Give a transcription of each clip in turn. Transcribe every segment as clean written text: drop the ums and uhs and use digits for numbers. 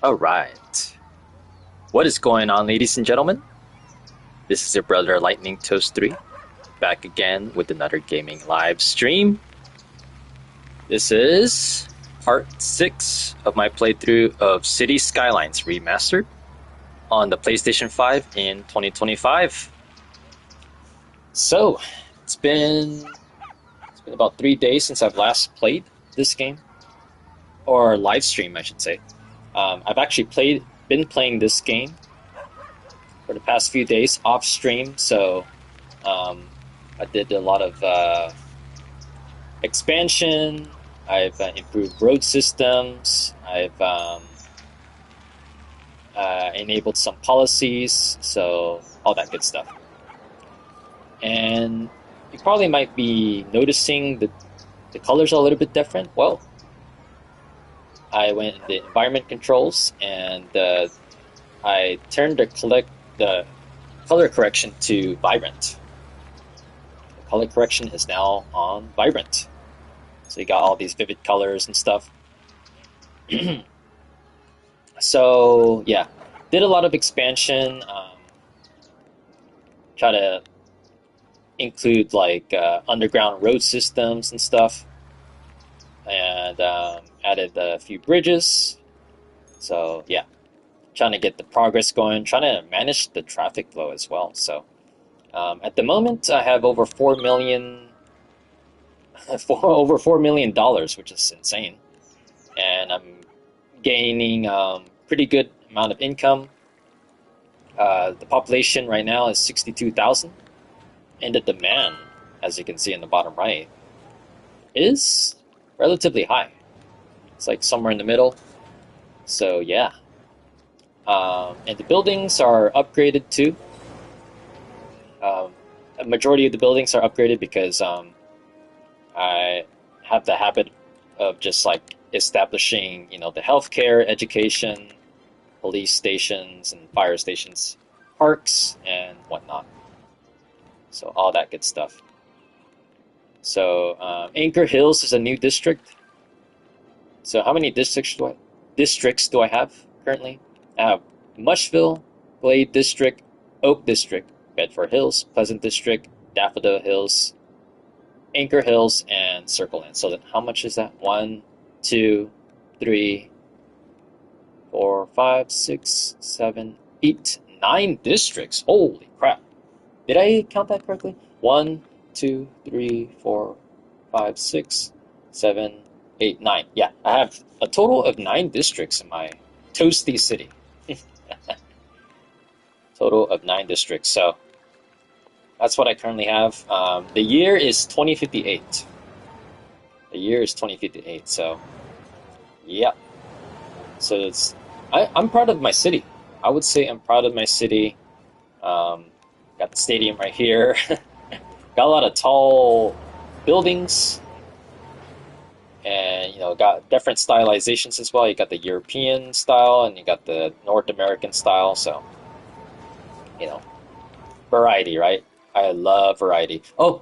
Alright. What is going on, ladies and gentlemen? This is your brother Lightning Toast 3, back again with another gaming live stream. This is part 6 of my playthrough of City Skylines Remastered on the PlayStation 5 in 2025. So, it's been about 3 days since I've last played this game, or live stream, I should say. I've actually been playing this game for the past few days off stream, so I did a lot of expansion. I've improved road systems. I've enabled some policies, so all that good stuff. And you probably might be noticing that the colors are a little bit different. Well, I went in the environment controls and I turned the color correction to vibrant. The color correction is now on vibrant. So you got all these vivid colors and stuff. So yeah, did a lot of expansion. Try to include like underground road systems and stuff. And added a few bridges. So yeah, trying to get the progress going, trying to manage the traffic flow as well. So at the moment, I have over $4 million, over $4 million, which is insane, and I'm gaining pretty good amount of income. The population right now is 62,000, and the demand, as you can see in the bottom right, is relatively high. It's like somewhere in the middle. So yeah. And the buildings are upgraded too. A majority of the buildings are upgraded because I have the habit of just like establishing, the healthcare, education, police stations and fire stations, parks and whatnot. So all that good stuff. So Anchor Hills is a new district. So how many districts do I have currently? I have Mushville, Glade District, Oak District, Bedford Hills, Pleasant District, Daffodil Hills, Anchor Hills, and Circle Land. So how much is that? 1, 2, 3, 4, 5, 6, 7, 8, 9 districts. Holy crap. Did I count that correctly? 1, 2, 3, 4, 5, 6, 7, 8, 9. Yeah, I have a total of 9 districts in my toasty city. Total of 9 districts. So that's what I currently have. The year is 2058. The year is 2058. So yeah. So I'm proud of my city. I would say I'm proud of my city. Got the stadium right here. Got a lot of tall buildings, and got different stylizations as well. You got the European style, and you got the North American style. So, variety, right? I love variety. Oh,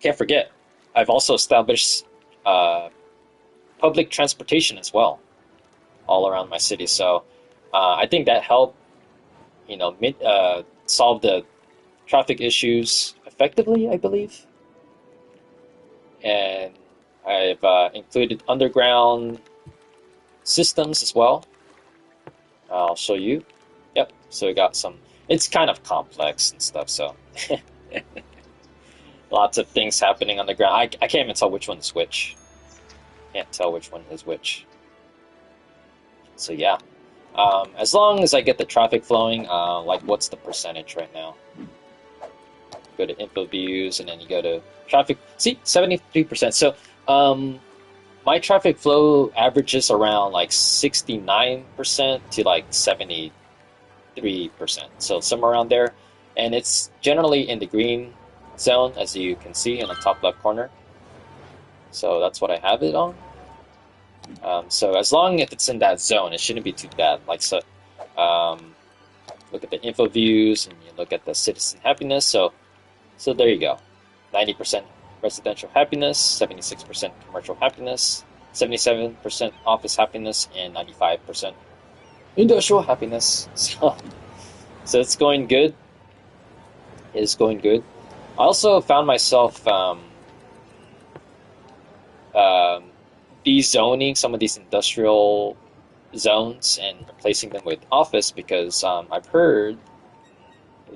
can't forget, I've also established public transportation as well, all around my city. So, I think that helped, solve the traffic issues effectively, I believe. And I've included underground systems as well. I'll show you. Yep, so we got some, it's kind of complex and stuff, so lots of things happening on the ground. I can't even tell which one is which. Can't tell which one is which. So yeah. As long as I get the traffic flowing, like what's the percentage right now? Go to info views and then you go to traffic. See, 73%. So my traffic flow averages around like 69% to like 73%. So somewhere around there. And it's generally in the green zone, as you can see in the top left corner. So that's what I have it on. So as long as it's in that zone, it shouldn't be too bad. Like so, look at the info views and you look at the citizen happiness. So there you go. 90% residential happiness, 76% commercial happiness, 77% office happiness, and 95% industrial happiness. So it's going good. It's going good. I also found myself um, dezoning some of these industrial zones and replacing them with office because I've heard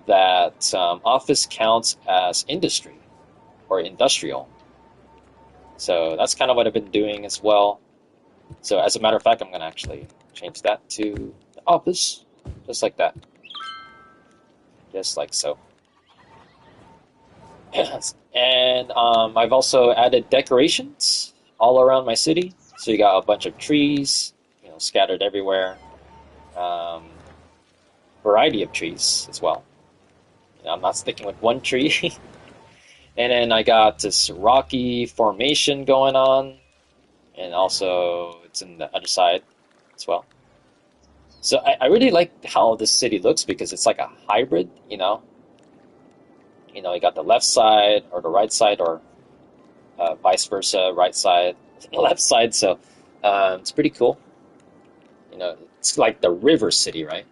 that office counts as industry or industrial. So that's kind of what I've been doing as well. So as a matter of fact, I'm going to actually change that to the office, just like that, just like so. And I've also added decorations all around my city. So you got a bunch of trees, scattered everywhere. Um, Variety of trees as well. I'm not sticking with one tree. And then I got this rocky formation going on, and also it's in the other side as well. So I really like how this city looks because it's like a hybrid, you got the left side or the right side or vice versa, right side, left side. So it's pretty cool. It's like the river city, right?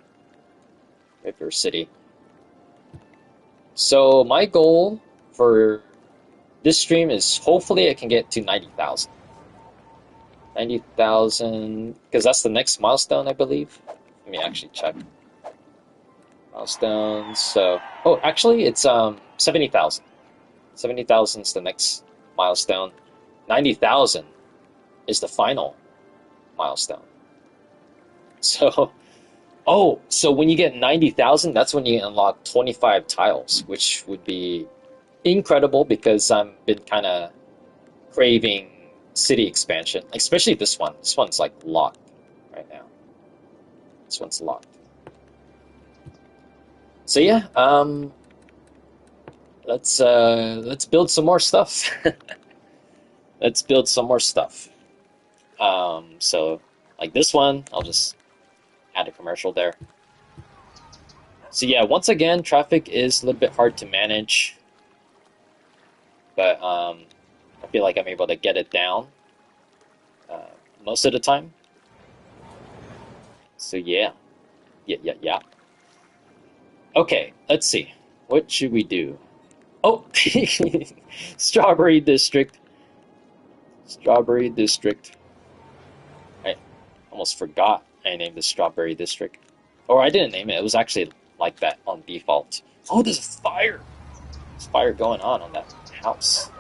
River city. So my goal for this stream is hopefully I can get to 90,000. 90,000, because that's the next milestone, I believe. Let me actually check. Milestones. So, oh, actually, it's 70,000. 70,000 is the next milestone. 90,000 is the final milestone. So, oh, so when you get 90,000, that's when you unlock 25 tiles, which would be incredible because I've been kind of craving city expansion, especially this one. This one's like locked right now. This one's locked. So yeah, let's build some more stuff. Let's build some more stuff. So like this one, I'll just add a commercial there. So yeah, once again, traffic is a little bit hard to manage, but I feel like I'm able to get it down uh, most of the time. So yeah, yeah. Okay, let's see. What should we do? Oh, Strawberry District. Strawberry District. I almost forgot I named the Strawberry District. Or I didn't name it. It was actually like that on default. Oh, there's a fire. There's fire going on that house.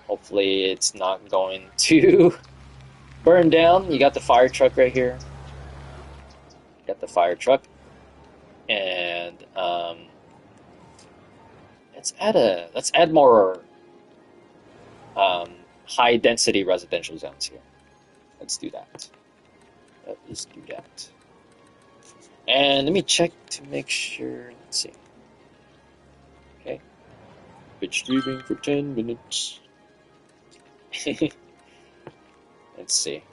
Hopefully it's not going to burn down. You got the fire truck right here. Got the fire truck. And let's add more high density residential zones here. Let's do that. Let's do that. And let me check to make sure. Let's see. Okay. Been streaming for 10 minutes. Let's see.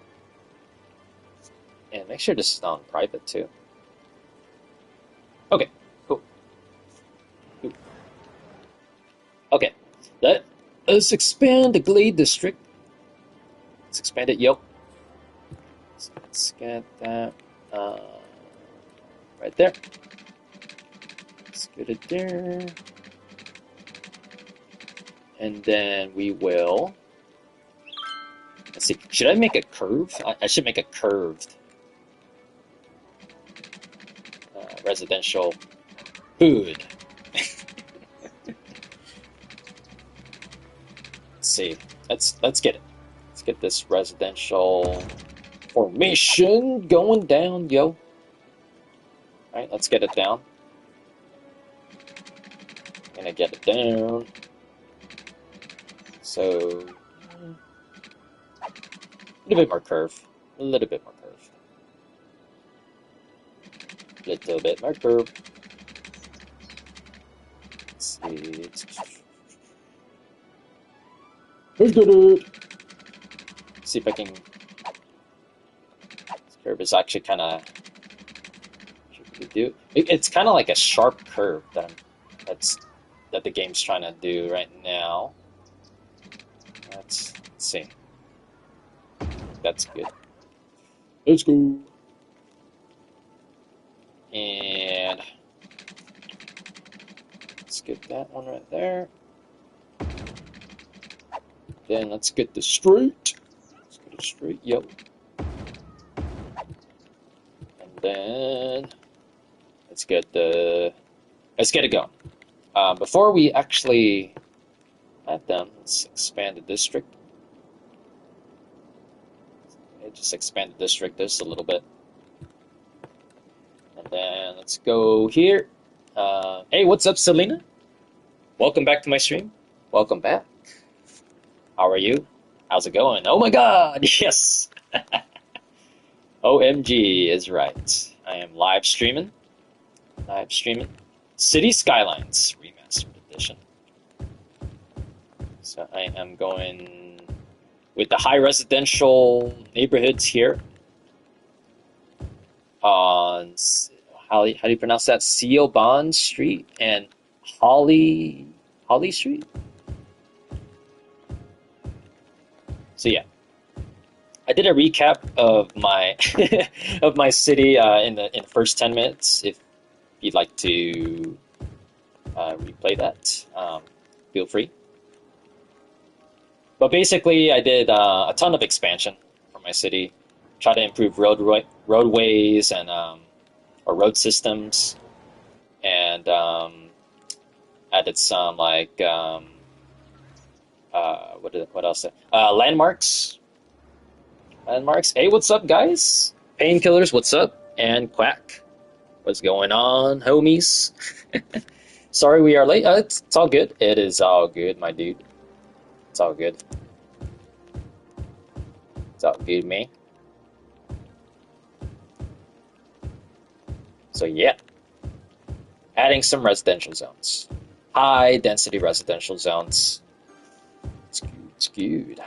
And make sure this is on private too. Okay, cool. Okay, let's expand the Glade District. Let's expand it, yo. So let's get that right there. Let's get it there. And then we will... Let's see, should I make a curve? I should make a curved residential hood. Let's see. Let's get it. Let's get this residential formation going down, yo. Alright, let's get it down. I'm gonna get it down. So a little bit more curve. A little bit more curve. Little bit more curve. Let's see. Let's get it. See if I can. This curve is actually kind of. It's kind of like a sharp curve that the game's trying to do right now. Let's see. That's good. Let's go. And let's get that one right there. Then let's get the street. Let's get the street, yep. And then let's get it going. Before we actually add them, let's expand the district. Just expand the district just a little bit. And then let's go here. Hey, what's up, Selena? Welcome back to my stream. Welcome back. How are you? How's it going? Oh my god, yes! OMG is right. I am live streaming. City Skylines Remastered Edition. So I am going with the high residential neighborhoods here on, how do you pronounce that? Siobhan Street and Holly Street? So yeah, I did a recap of my of my city in the first 10 minutes. If you'd like to replay that, feel free. But basically, I did a ton of expansion for my city. Try to improve roadways and or road systems, and added some like what else? Landmarks. Hey, what's up, guys? Painkillers, what's up? And Quack, what's going on, homies? Sorry we are late. It's all good. It is all good, my dude. It's all good. It's all good, man. So yeah, adding some residential zones, high density residential zones. It's good.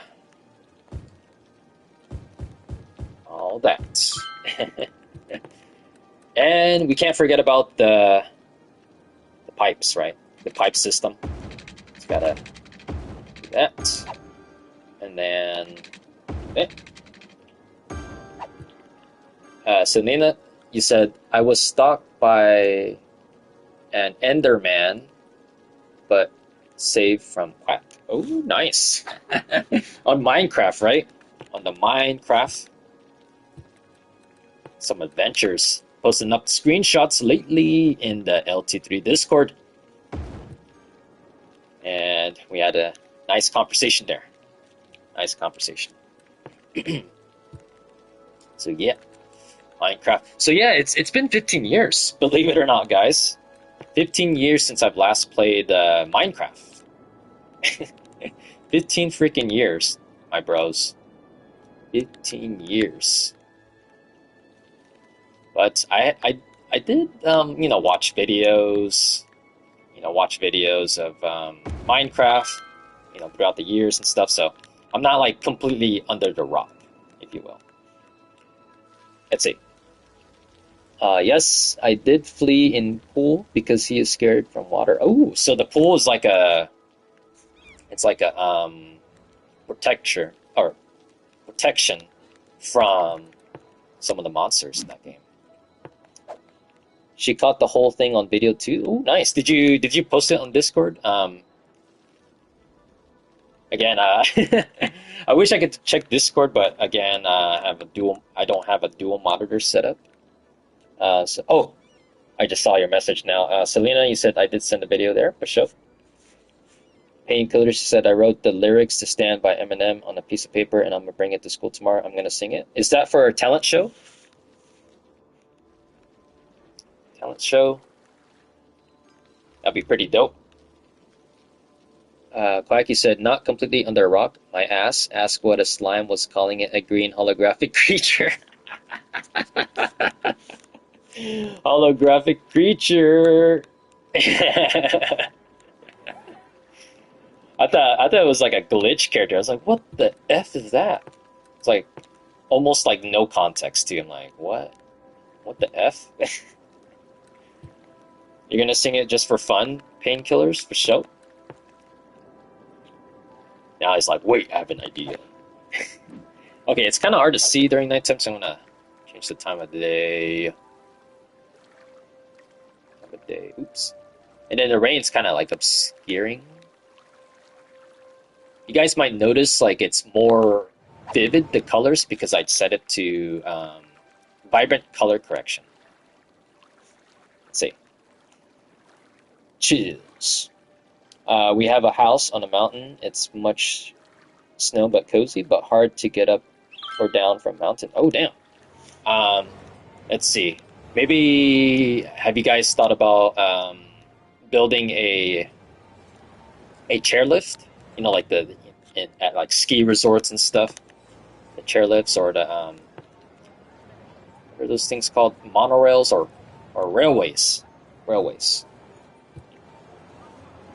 All that. And we can't forget about the pipes, right? The pipe system. It's gotta do that. And then so Nina, you said I was stalked by an Enderman, but saved from Quack. Oh, nice. On Minecraft, right? On the Minecraft. Some adventures. Posting up screenshots lately in the LT3 Discord. And we had a nice conversation there. Nice conversation. So yeah, Minecraft. So yeah, it's been 15 years, believe it or not, guys. 15 years since I've last played Minecraft. 15 freaking years, my bros. 15 years. But I did watch videos, of Minecraft, throughout the years and stuff. So I'm not like completely under the rock, if you will. Let's see. Yes, I did flee in pool because he is scared from water. Oh, so the pool is like a protection from some of the monsters in that game. She caught the whole thing on video too. Oh, nice. Did you post it on Discord? Again, I wish I could check Discord, but again, I don't have a dual monitor setup. Oh, I just saw your message now. Selena, you said I did send a video there, for sure. Painkillers said I wrote the lyrics to Stand by Eminem on a piece of paper and I'm going to bring it to school tomorrow. I'm going to sing it. Is that for a talent show? Talent show? That'd be pretty dope. Quacky said, not completely under a rock. My ass asked what a slime was, calling it a green holographic creature. Holographic creature. I thought it was like a glitch character. I was like, what the F is that? It's like almost like no context too. I'm like, what? What the F? You're gonna sing it just for fun, Painkillers, for show? Now he's like, wait, I have an idea. Okay, it's kind of hard to see during nighttime, so I'm gonna change the time of the day. day. Oops. And then the rain's kind of like obscuring. You guys might notice like it's more vivid, the colors, because I'd set it to vibrant color correction. Let's see. Cheers. We have a house on a mountain. It's much snow but cozy, but hard to get up or down from mountain. Oh, damn. Let's see. Maybe have you guys thought about building a chairlift? You know, like at like ski resorts and stuff. The chairlifts or the what are those things called? Monorails or railways. Railways.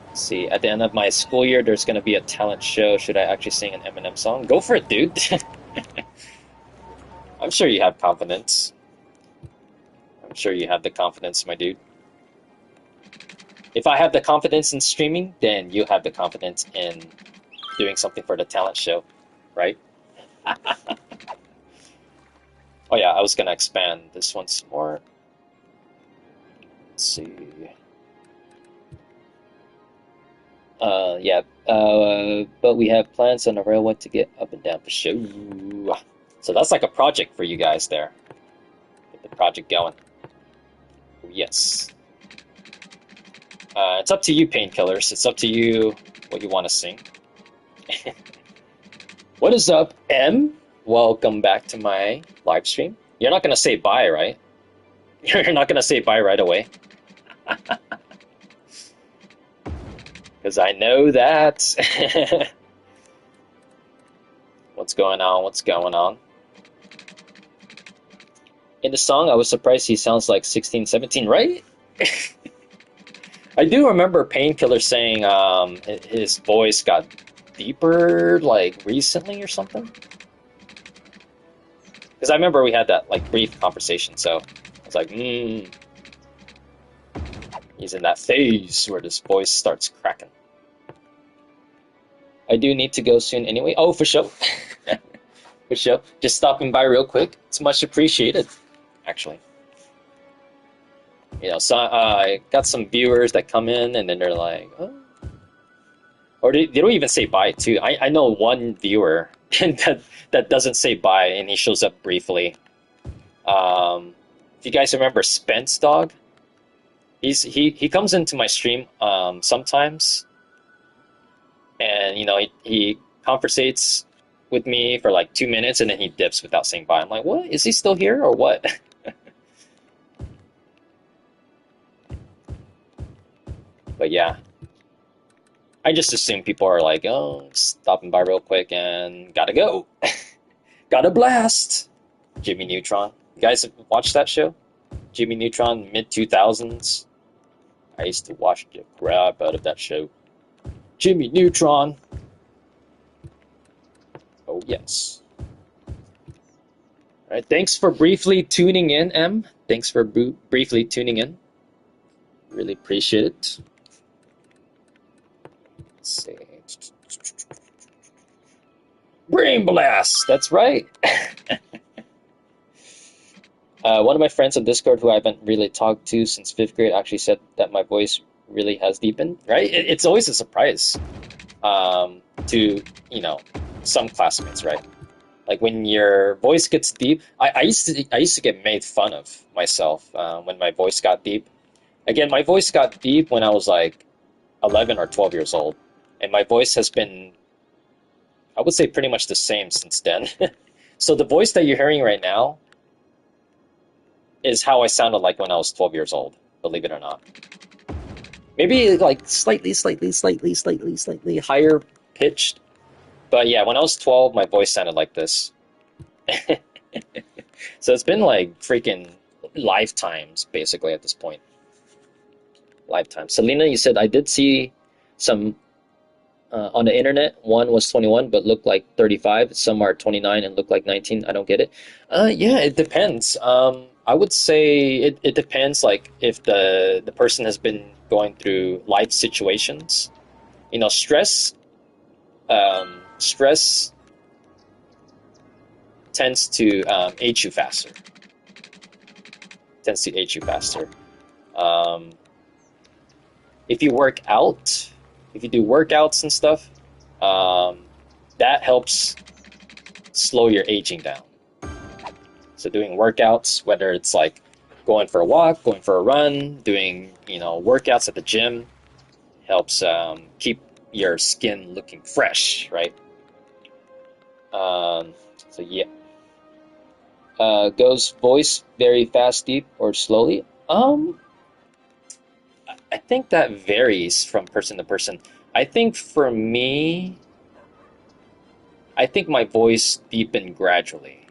Let's see, at the end of my school year, there's gonna be a talent show. Should I actually sing an Eminem song? Go for it, dude. I'm sure you have confidence. I'm sure you have the confidence, my dude. If I have the confidence in streaming, then you have the confidence in doing something for the talent show, right? Oh yeah, I was gonna expand this one some more. Let's see. Yeah, but we have plans on the railway to get up and down for sure. So that's like a project for you guys there. Get the project going. Yes. It's up to you, painkillers. It's up to you what you want to sing. What is up, M? Welcome back to my live stream. You're not gonna say bye, right? You're not gonna say bye right away. Because I know that. What's going on? What's going on? In the song, I was surprised he sounds like 16, 17, right? I do remember Painkiller saying his voice got deeper like recently or something. Because I remember we had that like brief conversation, so I was like, he's in that phase where this voice starts cracking. I do need to go soon anyway. Oh, for sure. For sure. Just stopping by real quick. It's much appreciated, actually. You know, so I got some viewers that come in and then they're like, oh. Or they don't even say bye, too. I know one viewer that doesn't say bye and he shows up briefly. If you guys remember Spence Dog, he comes into my stream sometimes. And, you know, he conversates with me for like 2 minutes and then he dips without saying bye. I'm like, what? Is he still here or what? But yeah. I just assume people are like, oh, stopping by real quick and gotta go. Gotta blast. Jimmy Neutron. You guys watch that show? Jimmy Neutron, mid-2000s. I used to watch the crap out of that show. Jimmy Neutron. Oh, yes. All right, thanks for briefly tuning in, M. Thanks for briefly tuning in. Really appreciate it. Let's see. Brain Blast! That's right. One of my friends on Discord who I haven't really talked to since 5th grade actually said that my voice really has deepened, right? It's always a surprise to, you know, some classmates, right? Like when your voice gets deep, I used to get made fun of myself when my voice got deep. Again, my voice got deep when I was like 11 or 12 years old, and my voice has been, I would say, pretty much the same since then. So the voice that you're hearing right now is how I sounded like when I was 12 years old, believe it or not. Maybe like slightly higher pitched. But yeah, when I was 12, my voice sounded like this. So it's been like freaking lifetimes, basically, at this point. Lifetime. Selena, you said I did see some on the internet. One was 21 but looked like 35. Some are 29 and look like 19. I don't get it. Yeah, it depends. I would say it depends, like if the person has been going through life situations. You know, stress tends to age you faster. Tends to age you faster. if you work out, if you do workouts and stuff, that helps slow your aging down. So doing workouts, whether it's like going for a walk, going for a run, doing workouts at the gym, helps keep your skin looking fresh, right? So yeah. Goes voice very fast, deep, or slowly? I think that varies from person to person. I think for me, I think my voice deepened gradually.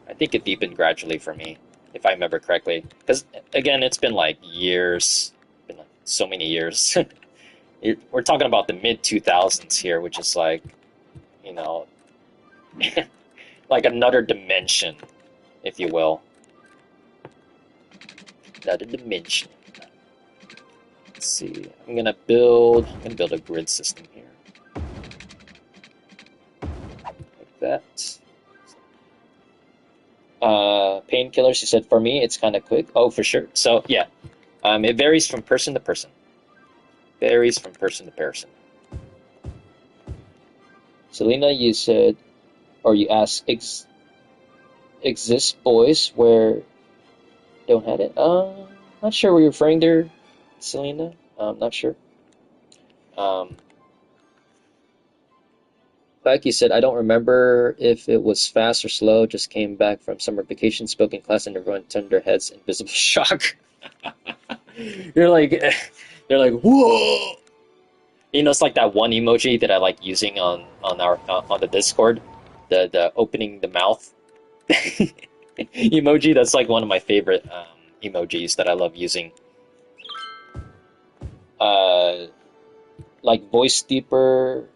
I think it deepened gradually for me, if I remember correctly. Because again, it's been like years, been like so many years. We're talking about the mid 2000s here, which is like, you know, like another dimension, if you will. Another dimension. Let's see. I'm gonna build a grid system here. Like that. Painkillers, she said, for me, it's kind of quick. Oh, for sure. So, yeah. It varies from person to person. Varies from person to person. Selena, you said, or you asked, exist boys where don't have it? Not sure what you're referring there, Selena. Not sure. Becky said, I don't remember if it was fast or slow, just came back from summer vacation, spoke in class, and everyone turned their heads in visible shock. They're like, whoa! It's like that one emoji that I like using on our on the Discord, the opening the mouth emoji. That's like one of my favorite emojis that I love using. Like voice deeper.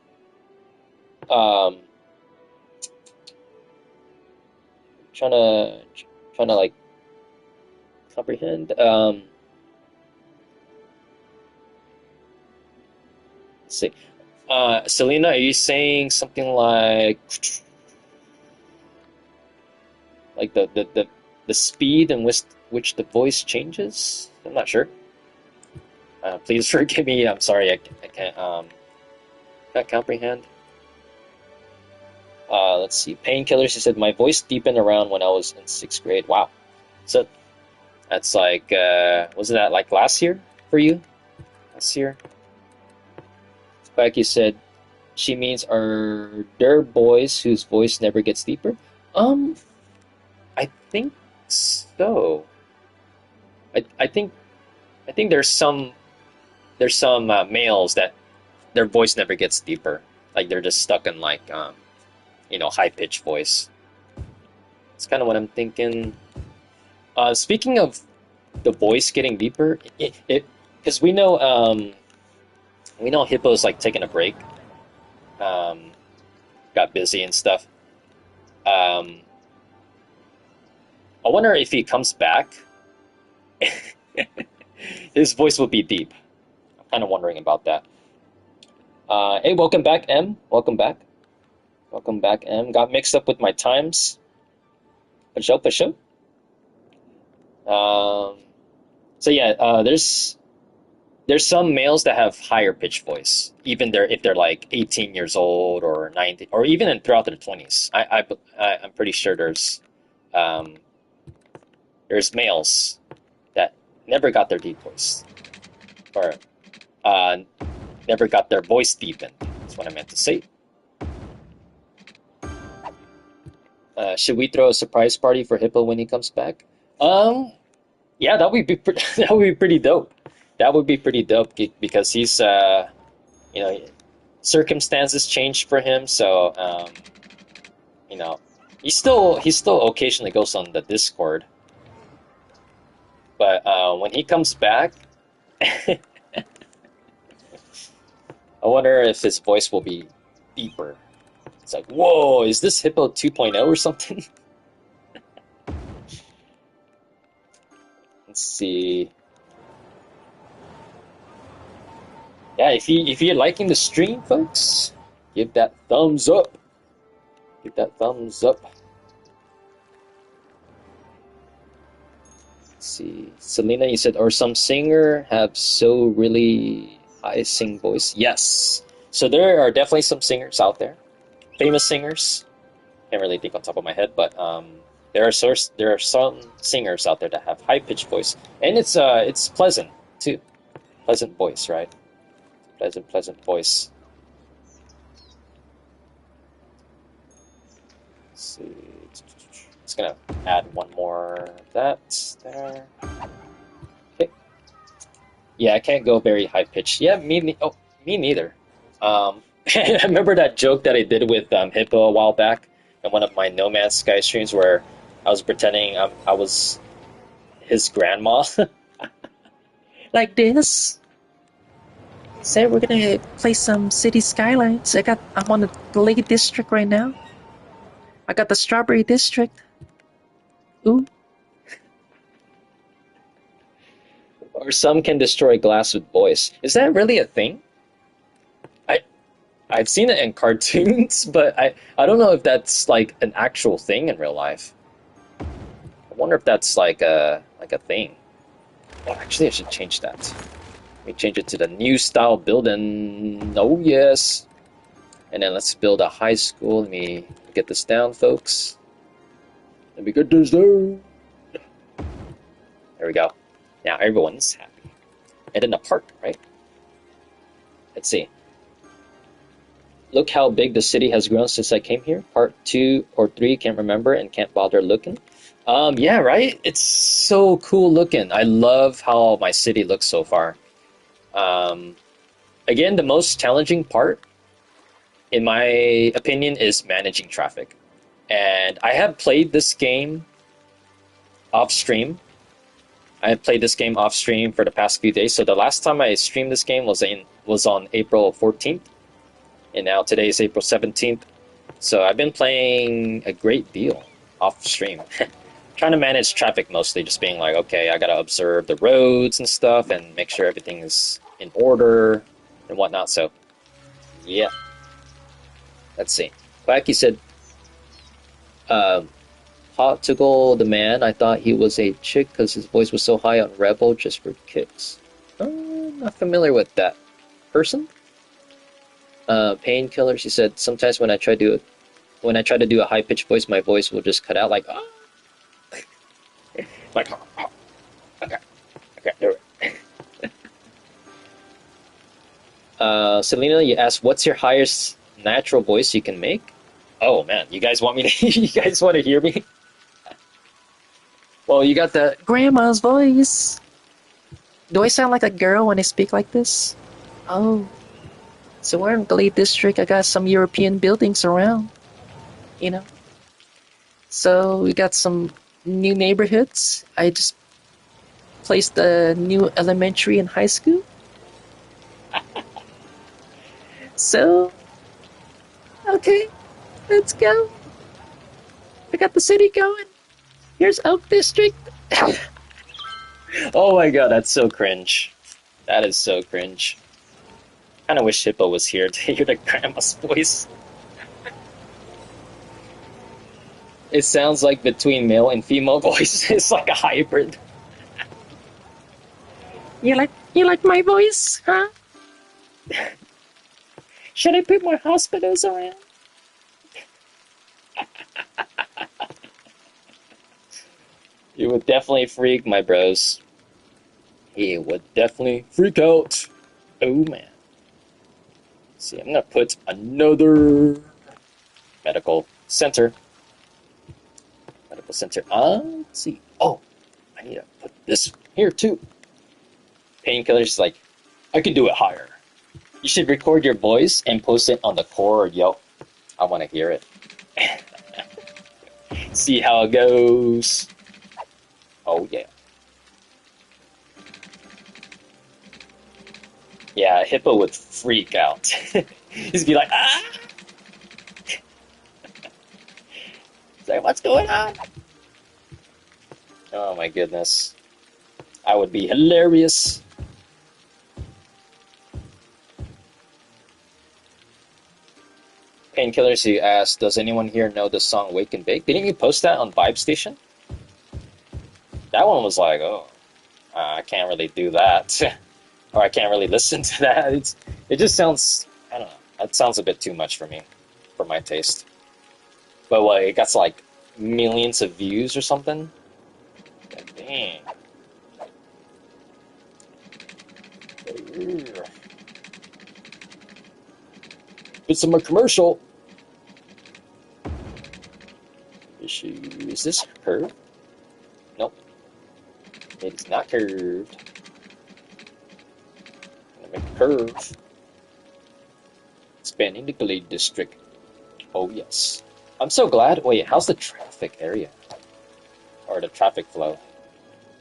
Trying to like comprehend. Let's see. Selena, are you saying something like the speed in which the voice changes? I'm not sure. Please forgive me. I'm sorry. I can't comprehend. Let's see. Painkillers. She said my voice deepened around when I was in 6th grade. Wow. So that's like wasn't that like last year for you? Last year. Becky said she means are there boys whose voice never gets deeper? I think so. I think there's some males that their voice never gets deeper. Like they're just stuck in like high pitched voice. It's kind of what I'm thinking. Speaking of the voice getting deeper, it because we know Hippo's like taking a break. Got busy and stuff. I wonder if he comes back, his voice will be deep. I'm kind of wondering about that. Hey, welcome back, M. Welcome back. Welcome back, M. Got mixed up with my times. For sure. So yeah, there's some males that have higher pitch voice, even if they're like 18 years old or 19, or even throughout their 20s. I'm pretty sure there's males that never got their deep voice, or never got their voice deepened. That's what I meant to say. Should we throw a surprise party for Hippo when he comes back? Yeah, that would be that would be pretty dope. That would be pretty dope because he's circumstances changed for him, so he still occasionally goes on the Discord, but when he comes back, I wonder if his voice will be deeper. It's like, whoa, is this Hippo 2.0 or something? Let's see. Yeah, if you're liking the stream, folks, give that thumbs up. Give that thumbs up. see. Selena, you said, or some singer have so really high sing voice? Yes. So there are definitely some singers out there, famous singers. Can't really think on top of my head, but there are some singers out there that have high pitched voice, and it's pleasant too. Pleasant voice, right? Pleasant voice. Let's see. Just gonna add one more of that there. Okay. Yeah, I can't go very high pitched. Yeah, me neither. I remember that joke that I did with Hippo a while back in one of my No Man's Sky streams where I was pretending I was his grandma. Like this. Say we're gonna play some city skylines. I'm on the Lake District right now. I got the Strawberry District. Ooh. Or some can destroy glass with voice. Is that really a thing? I've seen it in cartoons, but I don't know if that's like an actual thing in real life. I wonder if that's like a thing. Oh, actually, I should change that. Let me change it to the new style building. Oh yes. And then let's build a high school. Let me get this down, folks. Let me get this down. There we go. Now everyone's happy. And then the park, right? Let's see. Look how big the city has grown since I came here. Part 2 or 3, can't remember and can't bother looking. Yeah, right? It's so cool looking. I love how my city looks so far. Again, the most challenging part, in my opinion, is managing traffic. And I have played this game off stream. I have played this game off stream for the past few days. So the last time I streamed this game was on April 14th. And now today is April 17th. So I've been playing a great deal off stream. Trying to manage traffic mostly, just being like, okay, I gotta observe the roads and stuff and make sure everything is in order and whatnot. So, yeah. Let's see. Quacky said, Hot to go the man, I thought he was a chick because his voice was so high on Rebel just for kicks. I'm not familiar with that person. Painkiller, she said, sometimes when I try to do a high pitched voice, my voice will just cut out like, oh. Like, oh. Okay, do it. Selena, you asked, what's your highest natural voice you can make? Oh man, you guys want to hear me? Well, you got the grandma's voice. Do I sound like a girl when I speak like this? Oh. So we're in Glade District. I got some European buildings around, you know. So we got some new neighborhoods. I just placed a new elementary and high school. So, okay, let's go. I got the city going. Here's Oak District. Oh my god, that's so cringe. That is so cringe. I kind of wish Hippo was here to hear the grandma's voice. It sounds like between male and female voice. It's like a hybrid. You like my voice, huh? Should I put more hospitals around? You would definitely freak, my bros. He would definitely freak out. Oh man. See, I'm gonna put another medical center. Medical center. Let's see. Oh, I need to put this here too. Painkiller's like, I can do it higher. You should record your voice and post it on the core. Yo, I want to hear it. See how it goes. Oh yeah. Yeah, Hippo would freak out. He'd be like, ah! He's like, what's going on? Oh my goodness. I would be hilarious. Painkillers, you asked, does anyone here know the song Wake and Bake? Didn't you post that on Vibe Station? That one was like, oh, I can't really do that, or I can't really listen to that. It just sounds, I don't know. That sounds a bit too much for me, for my taste. But what, it got like millions of views or something. God dang. It's a commercial. Is this curved? Nope, it's not curved. I'm gonna make a curve. Expanding the Glade District. Oh yes. I'm so glad. Wait, how's the traffic area? Or the traffic flow?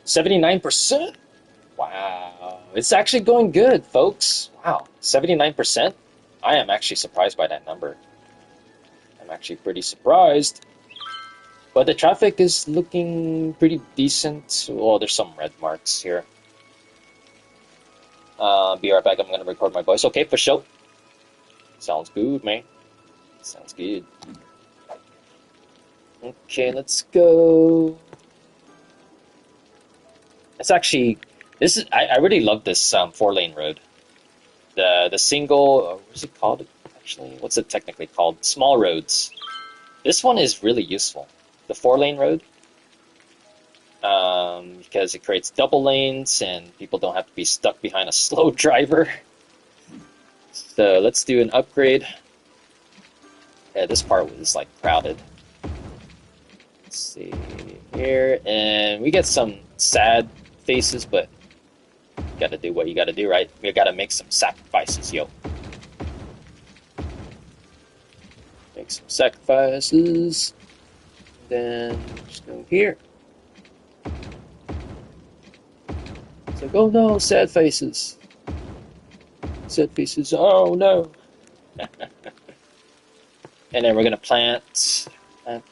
79%? Wow. It's actually going good, folks. Wow. 79%? I am actually surprised by that number. I'm actually pretty surprised. But the traffic is looking pretty decent. Well, there's some red marks here. Be right back. I'm gonna record my voice. Okay, for sure. Sounds good, man. Sounds good. Okay, let's go. It's actually this is I really love this 4-lane road. The single what's it called actually? What's it technically called? Small roads. This one is really useful. The 4-lane road. Because it creates double lanes and people don't have to be stuck behind a slow driver. So let's do an upgrade. Yeah, this part was like crowded. Let's see here, and we get some sad faces, but you gotta do what you gotta do, right? We gotta make some sacrifices, yo. Make some sacrifices. Then just go here. It's like, oh no, sad faces. Sad faces, oh no. And then we're gonna plant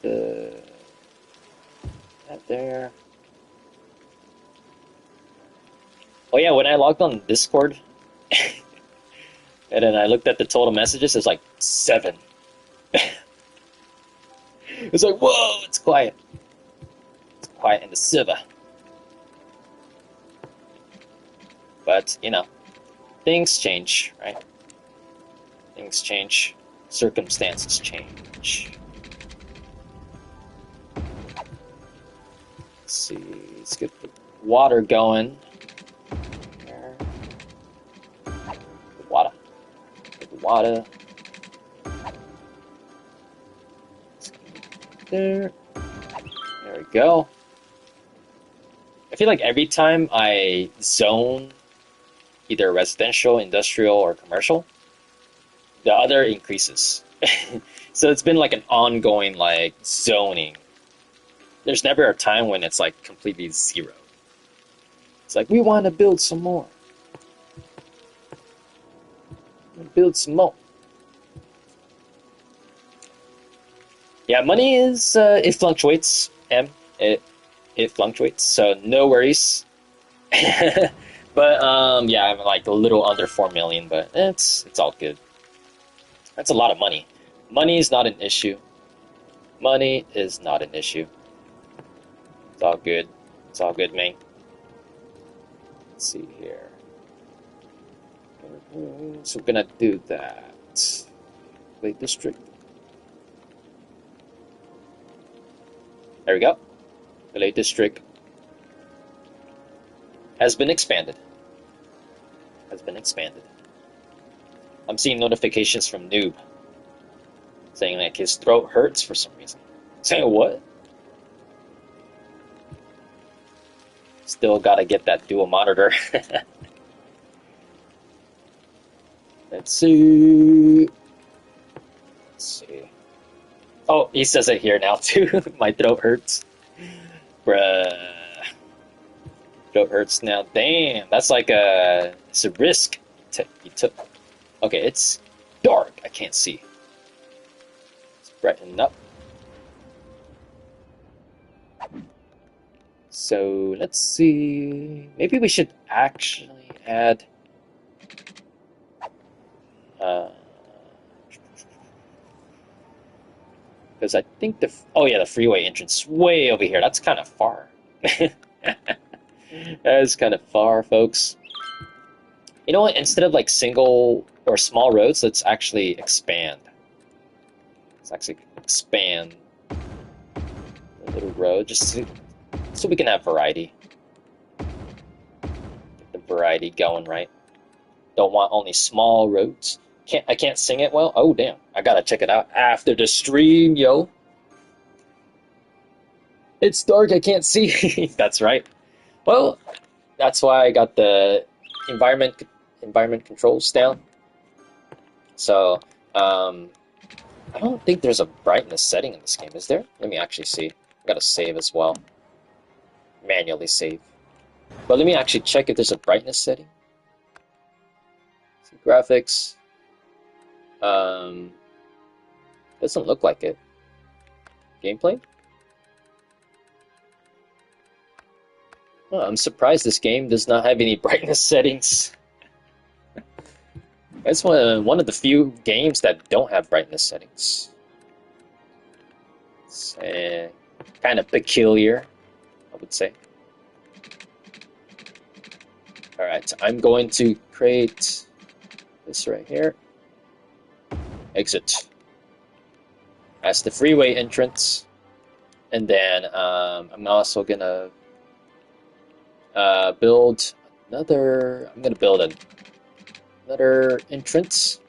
the that there. Oh yeah, when I logged on Discord, and then I looked at the total messages, it's like 7. It's like, whoa, it's quiet. It's quiet in the server. But, you know, things change, right? Things change. Circumstances change. Let's see, let's get the water going. There. The water. Get the water. There. There we go. I feel like every time I zone either residential, industrial, or commercial, the other increases. So it's been like an ongoing like zoning. There's never a time when it's like completely zero. It's like, we want to build some more. Build some more. Yeah, money is it fluctuates. It fluctuates, so no worries. But yeah, I'm like a little under 4 million, but it's all good. That's a lot of money. Money is not an issue. Money is not an issue. It's all good. It's all good, man. Let's see here. So we're gonna do that. Lake District. There we go. The Lake District has been expanded. Has been expanded. I'm seeing notifications from Noob saying like his throat hurts for some reason. Saying what? Still gotta get that dual monitor. Let's see. Let's see. Oh, he says it here now too. My throat hurts. Bruh. Throat hurts now. Damn, that's like it's a risk you took. Okay, it's dark. I can't see. Let's brighten up. So let's see. Maybe we should actually add. Because I think the freeway entrance is way over here. That's kind of far. That's kind of far, folks. You know what? Instead of like single or small roads, let's actually expand. Let's actually expand the little road just so we can have variety. Get the variety going, right? Don't want only small roads. I can't sing it well. Oh damn! I gotta check it out after the stream, yo. It's dark. I can't see. That's right. Well, that's why I got the environment controls down. So I don't think there's a brightness setting in this game, is there? Let me actually see. I gotta save as well. Manually save. But let me actually check if there's a brightness setting. See, graphics. Doesn't look like it. Gameplay? Oh, I'm surprised this game does not have any brightness settings. It's one of the few games that don't have brightness settings. It's kind of peculiar, I would say. Alright, I'm going to create this right here. Exit. As the freeway entrance. And then I'm also gonna build another. I'm gonna build another entrance.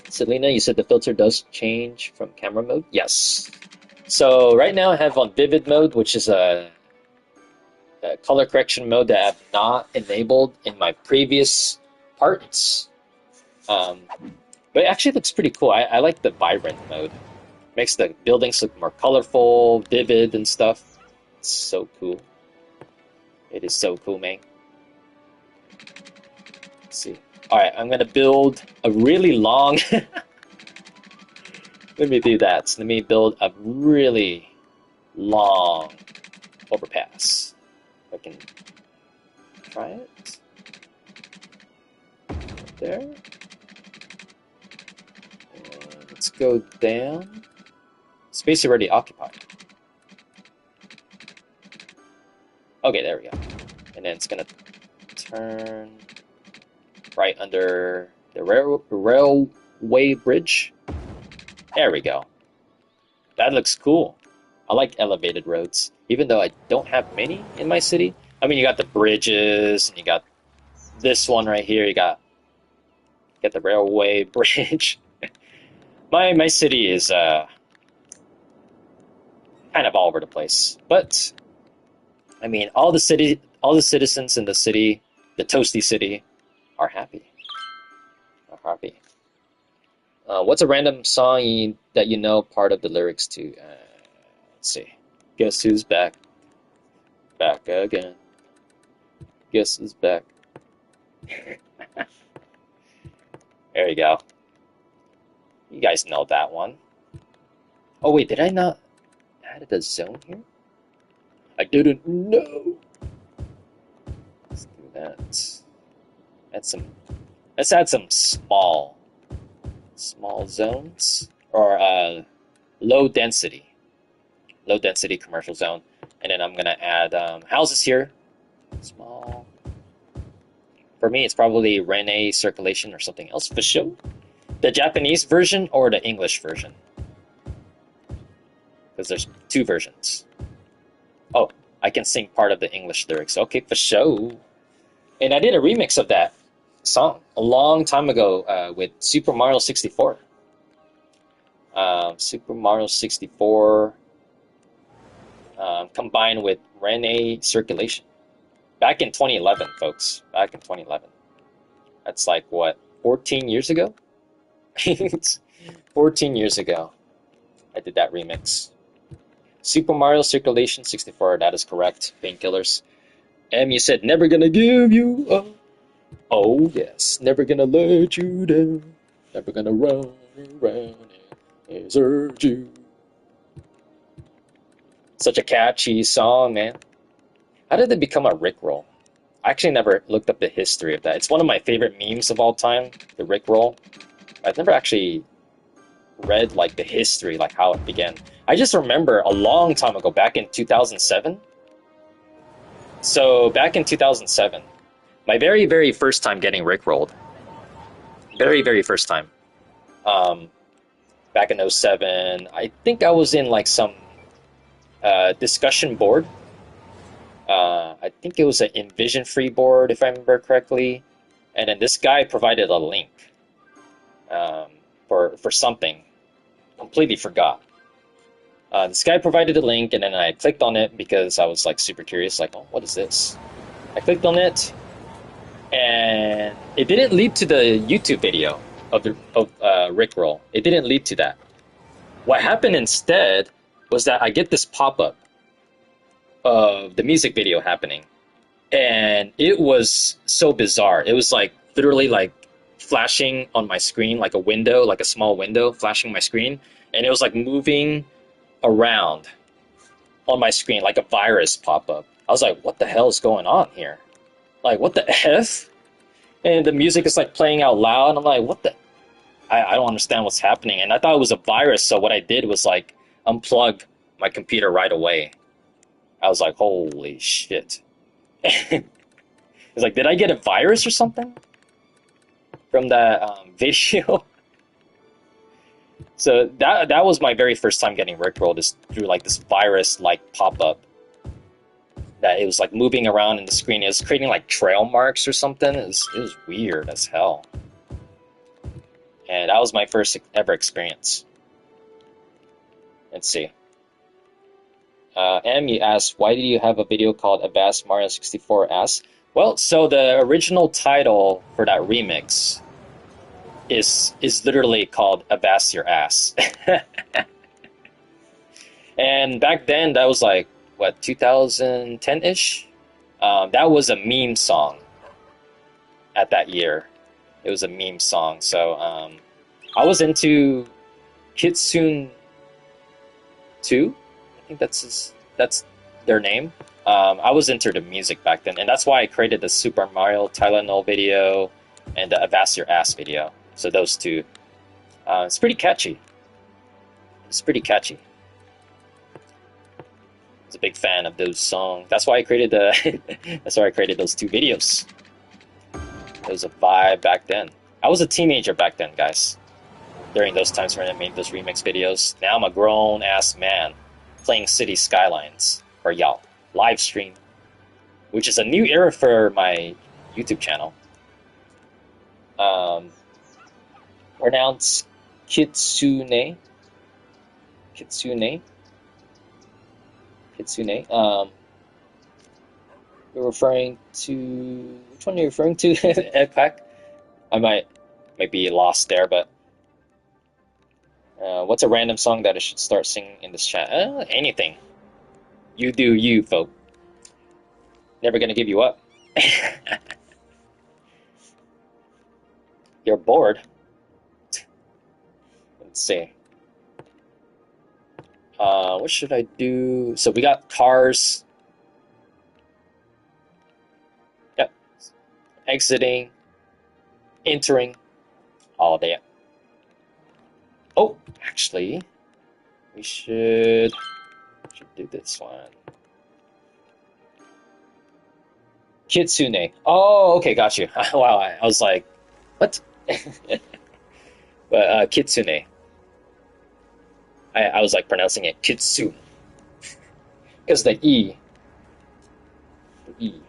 Selena, you said the filter does change from camera mode? Yes. So right now I have on vivid mode, which is a color correction mode that I've not enabled in my previous parts. But it actually looks pretty cool. I like the vibrant mode. Makes the buildings look more colorful, vivid, and stuff. It's so cool. It is so cool, man. Let's see. Alright, I'm gonna build a really long... Let me do that. Let me build a really long overpass. If I can try it. Right there. And let's go down. Space already occupied. Okay, there we go. And then it's gonna turn right under the railway bridge. There we go. That looks cool. I like elevated roads, even though I don't have many in my city. I mean, you got the bridges, and you got this one right here. You got the railway bridge. My city is kind of all over the place, but I mean, all the citizens in the city, the toasty city, are happy. What's a random song that you know part of the lyrics to? Let's see. Guess who's back? Back again. Guess who's back? There you go. You guys know that one. Oh wait, did I not add a zone here? I didn't know. Let's do that. Let's add some small zones, or low density commercial zone, and then I'm gonna add houses here. Small. For me, it's probably Rene circulation or something else for sure. The Japanese version or the English version, because there's two versions. Oh, I can sing part of the English lyrics. Okay, for sure. And I did a remix of that song a long time ago with Super Mario 64. Super Mario 64 combined with Rene Circulation. Back in 2011, folks. Back in 2011. That's like, what, 14 years ago? 14 years ago, I did that remix. Super Mario Circulation 64, that is correct. Painkillers. You said, never gonna give you up. Oh, yes. Never gonna let you down. Never gonna run around and desert you. Such a catchy song, man. How did it become a Rickroll? I actually never looked up the history of that. It's one of my favorite memes of all time, the Rickroll. I've never actually read like the history, like how it began. I just remember a long time ago, back in 2007, So back in 2007, my very, very first time getting rickrolled. Very, very first time. Um, Back in '07, I think I was in like some discussion board. I think it was an Envision free board, if I remember correctly. And then this guy provided a link um, for something. Completely forgot. This guy provided a link, and then I clicked on it because I was like super curious, like, oh, what is this? I clicked on it, and it didn't lead to the YouTube video of Rickroll. It didn't lead to that. What happened instead was that I get this pop up of the music video happening, and it was so bizarre. It was like literally like flashing on my screen, like a window, like a small window flashing my screen, and it was like moving around on my screen like a virus pop up. I was like, what the hell is going on here? Like, what the F? And the music is like playing out loud, and I'm like, what the? I don't understand what's happening. And I thought it was a virus, so what I did was like unplug my computer right away. I was like, holy shit. It's like, did I get a virus or something from that video? So that was my very first time getting rickrolled, is through like this virus-like pop-up. That it was like moving around in the screen. It was creating like trail marks or something. It was weird as hell. And that was my first ever experience. Let's see. You asked, why do you have a video called Avast Mario 64 Ass? Well, so the original title for that remix is literally called Avast Your Ass. And back then, that was like, what, 2010-ish? That was a meme song at that year. It was a meme song. So I was into Kitsune 2. I think that's their name. I was into the music back then, and that's why I created the Super Mario Tylenol video and the Avast Your Ass video. So those two. It's pretty catchy. It's pretty catchy. I was a big fan of those songs. That's why I created that's why I created those two videos. It was a vibe back then. I was a teenager back then, guys. During those times when I made those remix videos. Now I'm a grown ass man playing City Skylines for y'all live stream, which is a new era for my YouTube channel. Pronounced Kitsune. Kitsune. Kitsune. You're referring to, which one are you referring to? Edpack? I might be lost there, but what's a random song that I should start singing in this chat? Anything. You do you, folk. Never gonna give you up. You're bored. Let's see. What should I do? So we got cars. Yep. Exiting. Entering. All day. Oh, actually, we should do this one. Kitsune. Oh, okay, got you. Wow, I was like, what? But Kitsune. I was like pronouncing it Kitsune. Because the E. The E.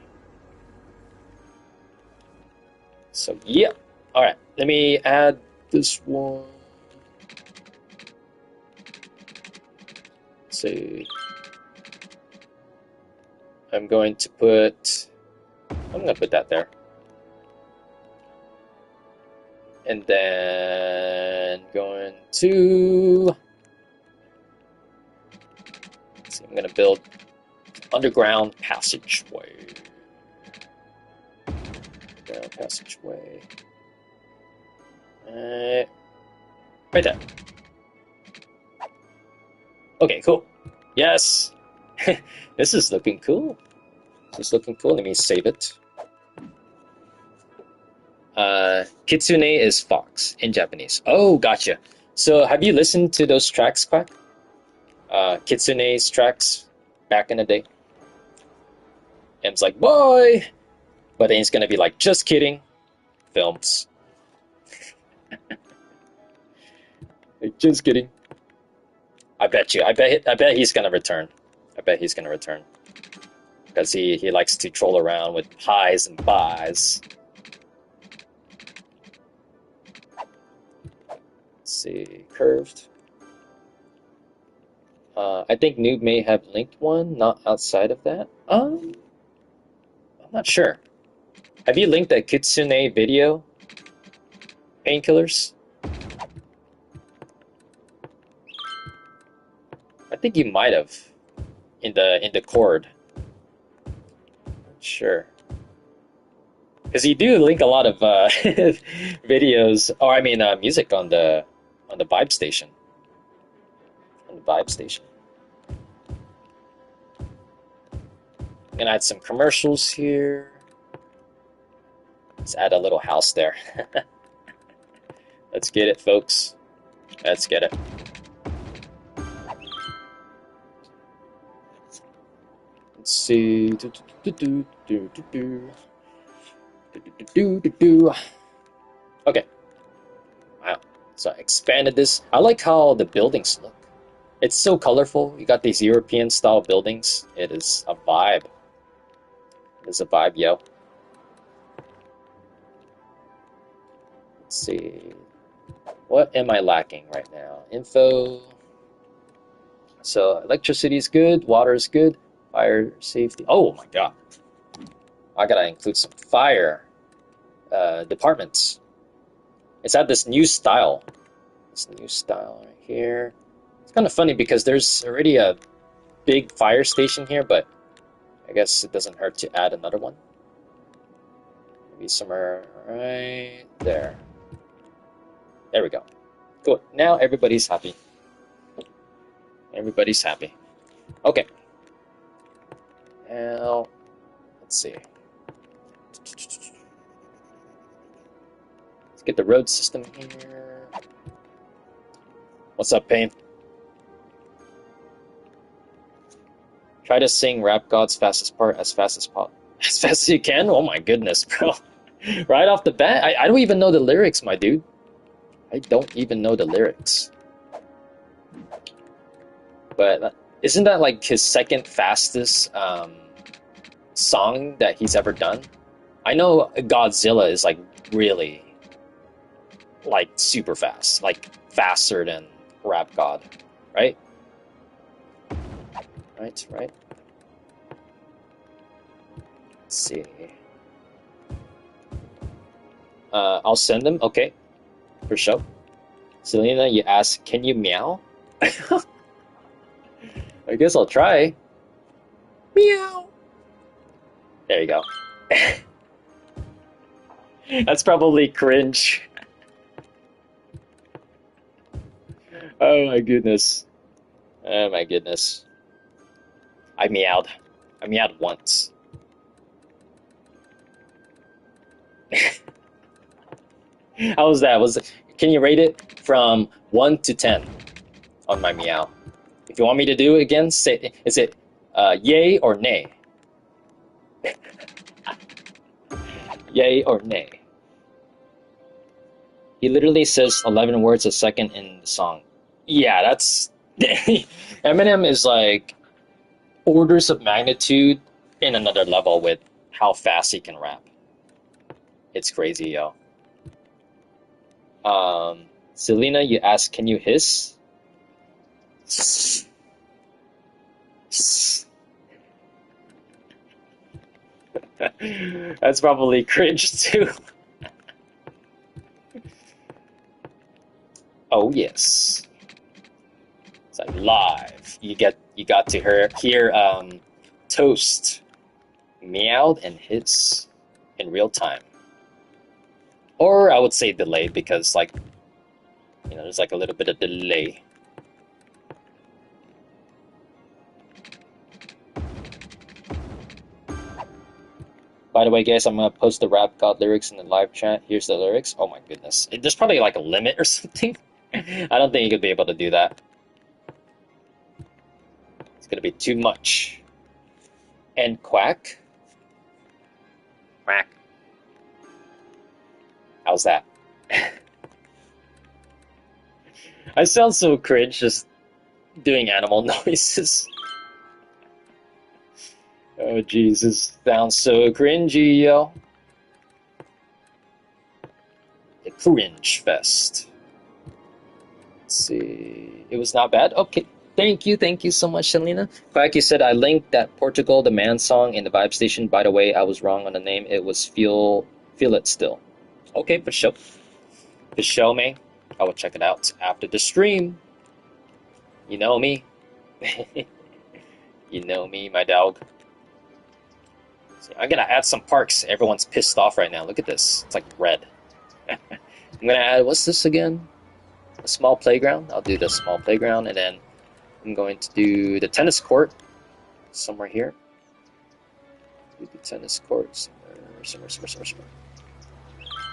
So, yeah. Alright, let me add this one. Let's see. I'm going to put that there. And then going to, let's see, I'm going to build underground passageway. Underground passageway. Right there. Okay, cool. Yes. This is looking cool. This is looking cool. Let me save it. Kitsune is fox in Japanese. Oh, gotcha. So have you listened to those tracks, Quack? Kitsune's tracks back in the day? M's like, boy! But then he's gonna be like, just kidding. Films. Like, just kidding. I bet you. I bet he's gonna return. I bet he's gonna return. Because he likes to troll around with highs and buys. Let's see. Curved. I think Noob may have linked one, not outside of that. I'm not sure. Have you linked that Kitsune video? Painkillers? I think you might have in the cord. Sure. Because you do link a lot of videos, or I mean music on the Vibe Station. On the Vibe Station. Gonna add some commercials here. Let's add a little house there. Let's get it, folks. Let's get it. Let's see. Okay. Wow. So I expanded this. I like how the buildings look. It's so colorful. You got these European style buildings. It is a vibe. It is a vibe, yo. Let's see. What am I lacking right now? Info. So electricity is good. Water is good. Fire safety. Oh my god. I gotta include some fire departments. It's at this new style. This new style right here. It's kind of funny because there's already a big fire station here, but I guess it doesn't hurt to add another one. Maybe somewhere right there. There we go. Cool. Now everybody's happy. Everybody's happy. Okay. Now, let's see. Let's get the road system here. What's up, Pain? Try to sing Rap God's fastest part as fast as as fast as you can? Oh my goodness, bro. Right off the bat? I don't even know the lyrics, my dude. I don't even know the lyrics. But isn't that like his second fastest song that he's ever done? I know Godzilla is like really like super fast, like faster than Rap God, right? Right. Let's see. I'll send them. Okay, for sure. Selena, you ask, can you meow? I guess I'll try. Meow. There you go. That's probably cringe. Oh my goodness. Oh my goodness. I meowed. I meowed once. How was that? Can you rate it from 1 to 10 on my meow? If you want me to do it again, say, is it yay or nay? Yay or nay? He literally says 11 words a second in the song. Yeah, that's... Eminem is like orders of magnitude in another level with how fast he can rap. It's crazy, yo. Selena, you ask, can you hiss? That's probably cringe too. Oh yes, it's like live. You got to hear Toast meowed and hiss in real time, or I would say delayed because like there's like a little bit of delay. By the way, guys, I'm gonna post the Rap God lyrics in the live chat. Here's the lyrics. Oh my goodness, there's probably like a limit or something. I don't think you could be able to do that. It's gonna be too much. And quack. Quack. How's that? I sound so cringe just doing animal noises. Oh Jesus, sounds so cringy, yo. The cringe fest. Let's see. It was not bad. Okay. Thank you so much, Selena. Quacky said I linked that Portugal the Man song in the Vibe Station. By the way, I was wrong on the name. It was Feel It Still. Okay, for sure. For sure, man. I will check it out after the stream. You know me. You know me, my dog. So I'm gonna add some parks. Everyone's pissed off right now. Look at this. It's like red. I'm gonna add, what's this again? A small playground. I'll do the small playground, and then I'm going to do the tennis court somewhere here. Do the tennis court somewhere.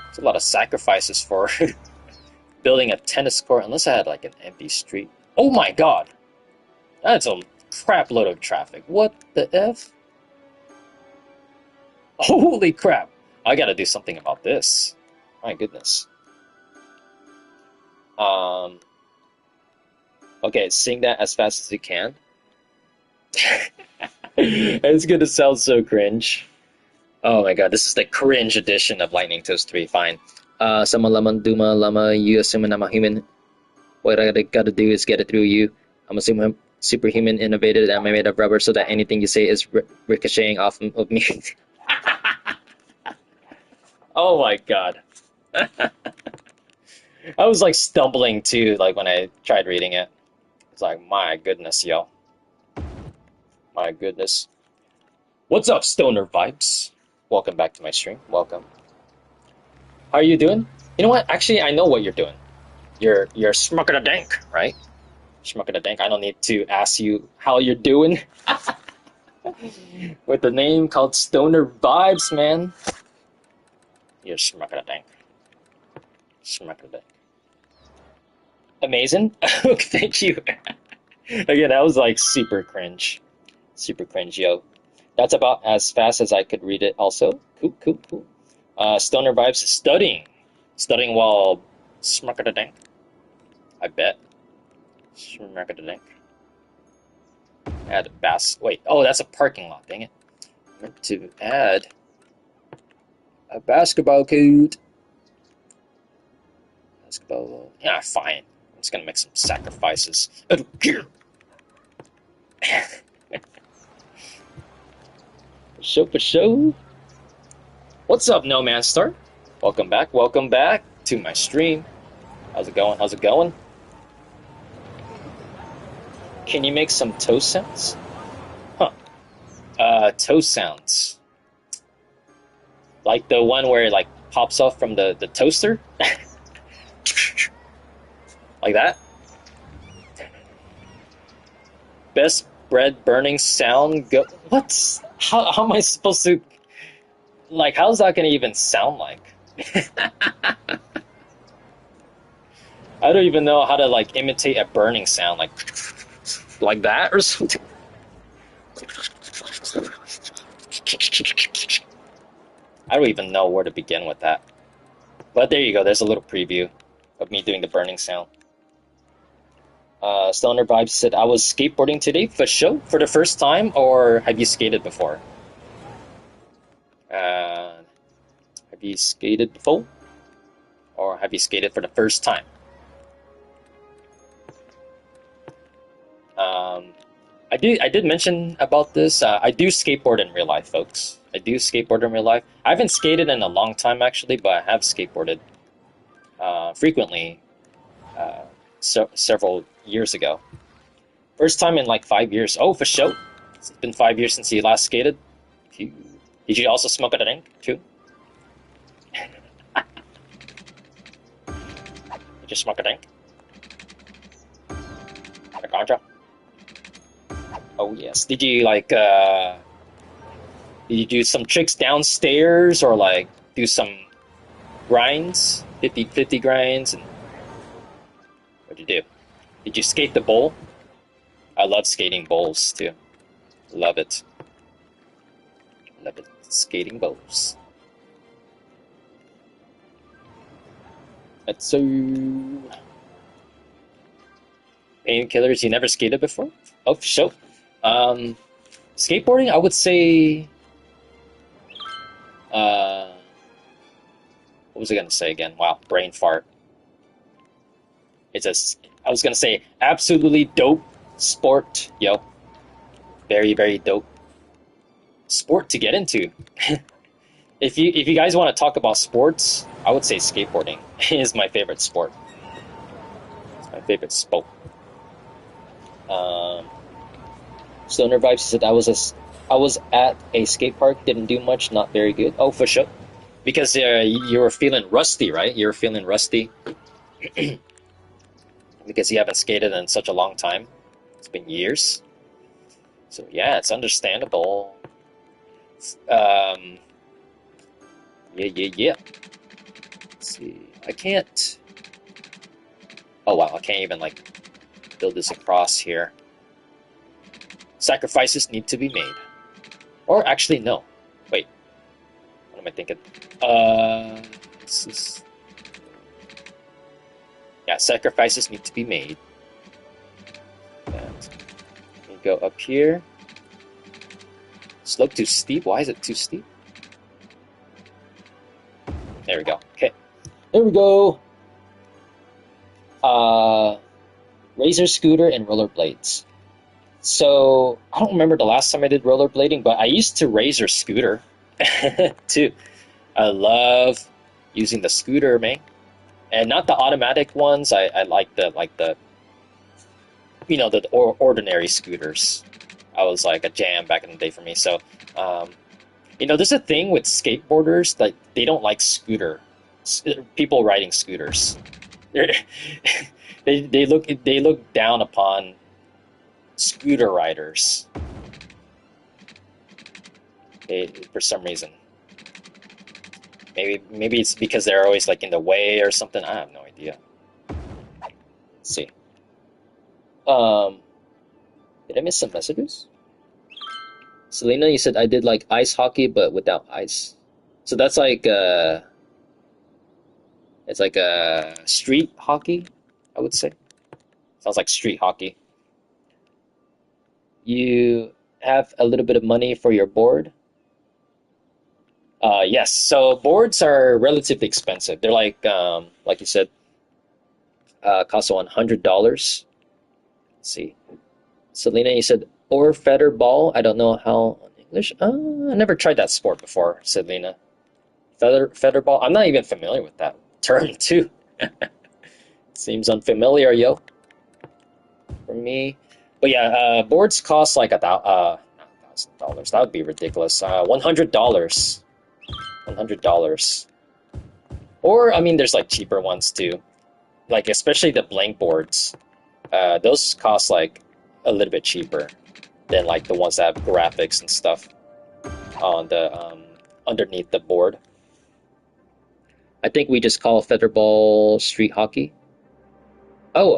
It's a lot of sacrifices for building a tennis court, unless I had like an empty street. Oh my god! That's a crap load of traffic. What the F? Holy crap! I gotta do something about this. My goodness. Okay, sing that as fast as you can. It's gonna sound so cringe. Oh my god, this is the cringe edition of Lightning Toast 3. Fine. Sama lama duma lama, you assuming I'm a human. What I gotta do is get it through you. I'm assuming superhuman, innovated, and I'm made of rubber so that anything you say is ricocheting off of me. Oh my god. I was like stumbling too, like when I tried reading it. It's like, my goodness, yo. My goodness. What's up, Stoner Vibes? Welcome back to my stream. Welcome. How are you doing? You know what? Actually, I know what you're doing. You're smucking a dank, right? Smucking a dank. I don't need to ask you how you're doing. With the name called Stoner Vibes, man. You're smucking a dank. Smucking a dank. Amazing. Thank you. Again, that was like super cringe. Super cringe, yo. That's about as fast as I could read it also. Cool. Stoner Vibes studying. Studying while smucking-a-dank. I bet. Smucking-a-dank. Add wait, oh, that's a parking lot, dang it. I meant to add a basketball court. Basketball. Yeah, fine. I'm just gonna make some sacrifices. For show. What's up, No Man Star? Welcome back to my stream. How's it going? Can you make some toast sounds? Huh. Toast sounds. Like the one where it like pops off from the toaster? Like that? Best bread burning sound go. What? How am I supposed to? Like, how's that gonna even sound like? I don't even know how to like imitate a burning sound, like that or something. I don't even know where to begin with that. But there you go. There's a little preview of me doing the burning sound. Stoner Vibes said, I was skateboarding today for show for the first time, or have you skated before? Have you skated before? Or have you skated for the first time? I did mention about this. I do skateboard in real life, folks. I do skateboard in real life. I haven't skated in a long time, actually, but I have skateboarded frequently several years ago. First time in like 5 years. Oh, for sure. It's been 5 years since you last skated. Did you also smoke at a drink, too? Did you smoke a drink? A ganja? Oh, yes. Did you, like, did you do some tricks downstairs or, like, do some grinds? 50-50 grinds? And what'd you do? Did you skate the bowl? I love skating bowls, too. Love it. Love it. Skating bowls. That's so painkillers. You never skated before? Oh, for sure. Um, Skateboarding, I would say. Uh, what was I gonna say again? Wow, brain fart. It's a. I was gonna say absolutely dope sport, yo. Very very dope sport to get into. If you guys want to talk about sports, I would say skateboarding is my favorite sport. It's my favorite sport. Um, Stoner vibes said I was at a skate park, didn't do much, not very good. Oh, for sure. Because you were feeling rusty, right? You were feeling rusty because you haven't skated in such a long time. It's been years. So yeah, it's understandable. Um, yeah. Let's see. I can't. Oh wow, I can't even like build this across here. Sacrifices need to be made. Or actually, no. Wait. What am I thinking? This is... Yeah, sacrifices need to be made. And we go up here. Slope too steep? Why is it too steep? There we go. Okay. There we go. Razor scooter and rollerblades. So I don't remember the last time I did rollerblading, but I used to razor scooter too. I love using the scooter, man, and not the automatic ones. I like the the ordinary scooters. I was like a jam back in the day for me. So um, there's a thing with skateboarders that they don't like people riding scooters. They're- they look down upon scooter riders, for some reason. Maybe it's because they're always like in the way or something. I have no idea. Let's see. Um, did I miss some messages? Selena, you said I did like ice hockey but without ice. So that's like it's like a street hockey, I would say. Sounds like street hockey. You have a little bit of money for your board. Yes. So boards are relatively expensive. They're like you said, cost $100. Let's see. Selena, you said or feather ball. I don't know how in English. I never tried that sport before, Selena. Feather ball. I'm not even familiar with that term too. Seems unfamiliar, yo, for me. But yeah, boards cost like not $1,000. That would be ridiculous. $100. $100. Or I mean, there's like cheaper ones too. Like especially the blank boards. Those cost like a little bit cheaper than like the ones that have graphics and stuff on the underneath the board. I think we just call featherball street hockey. Oh,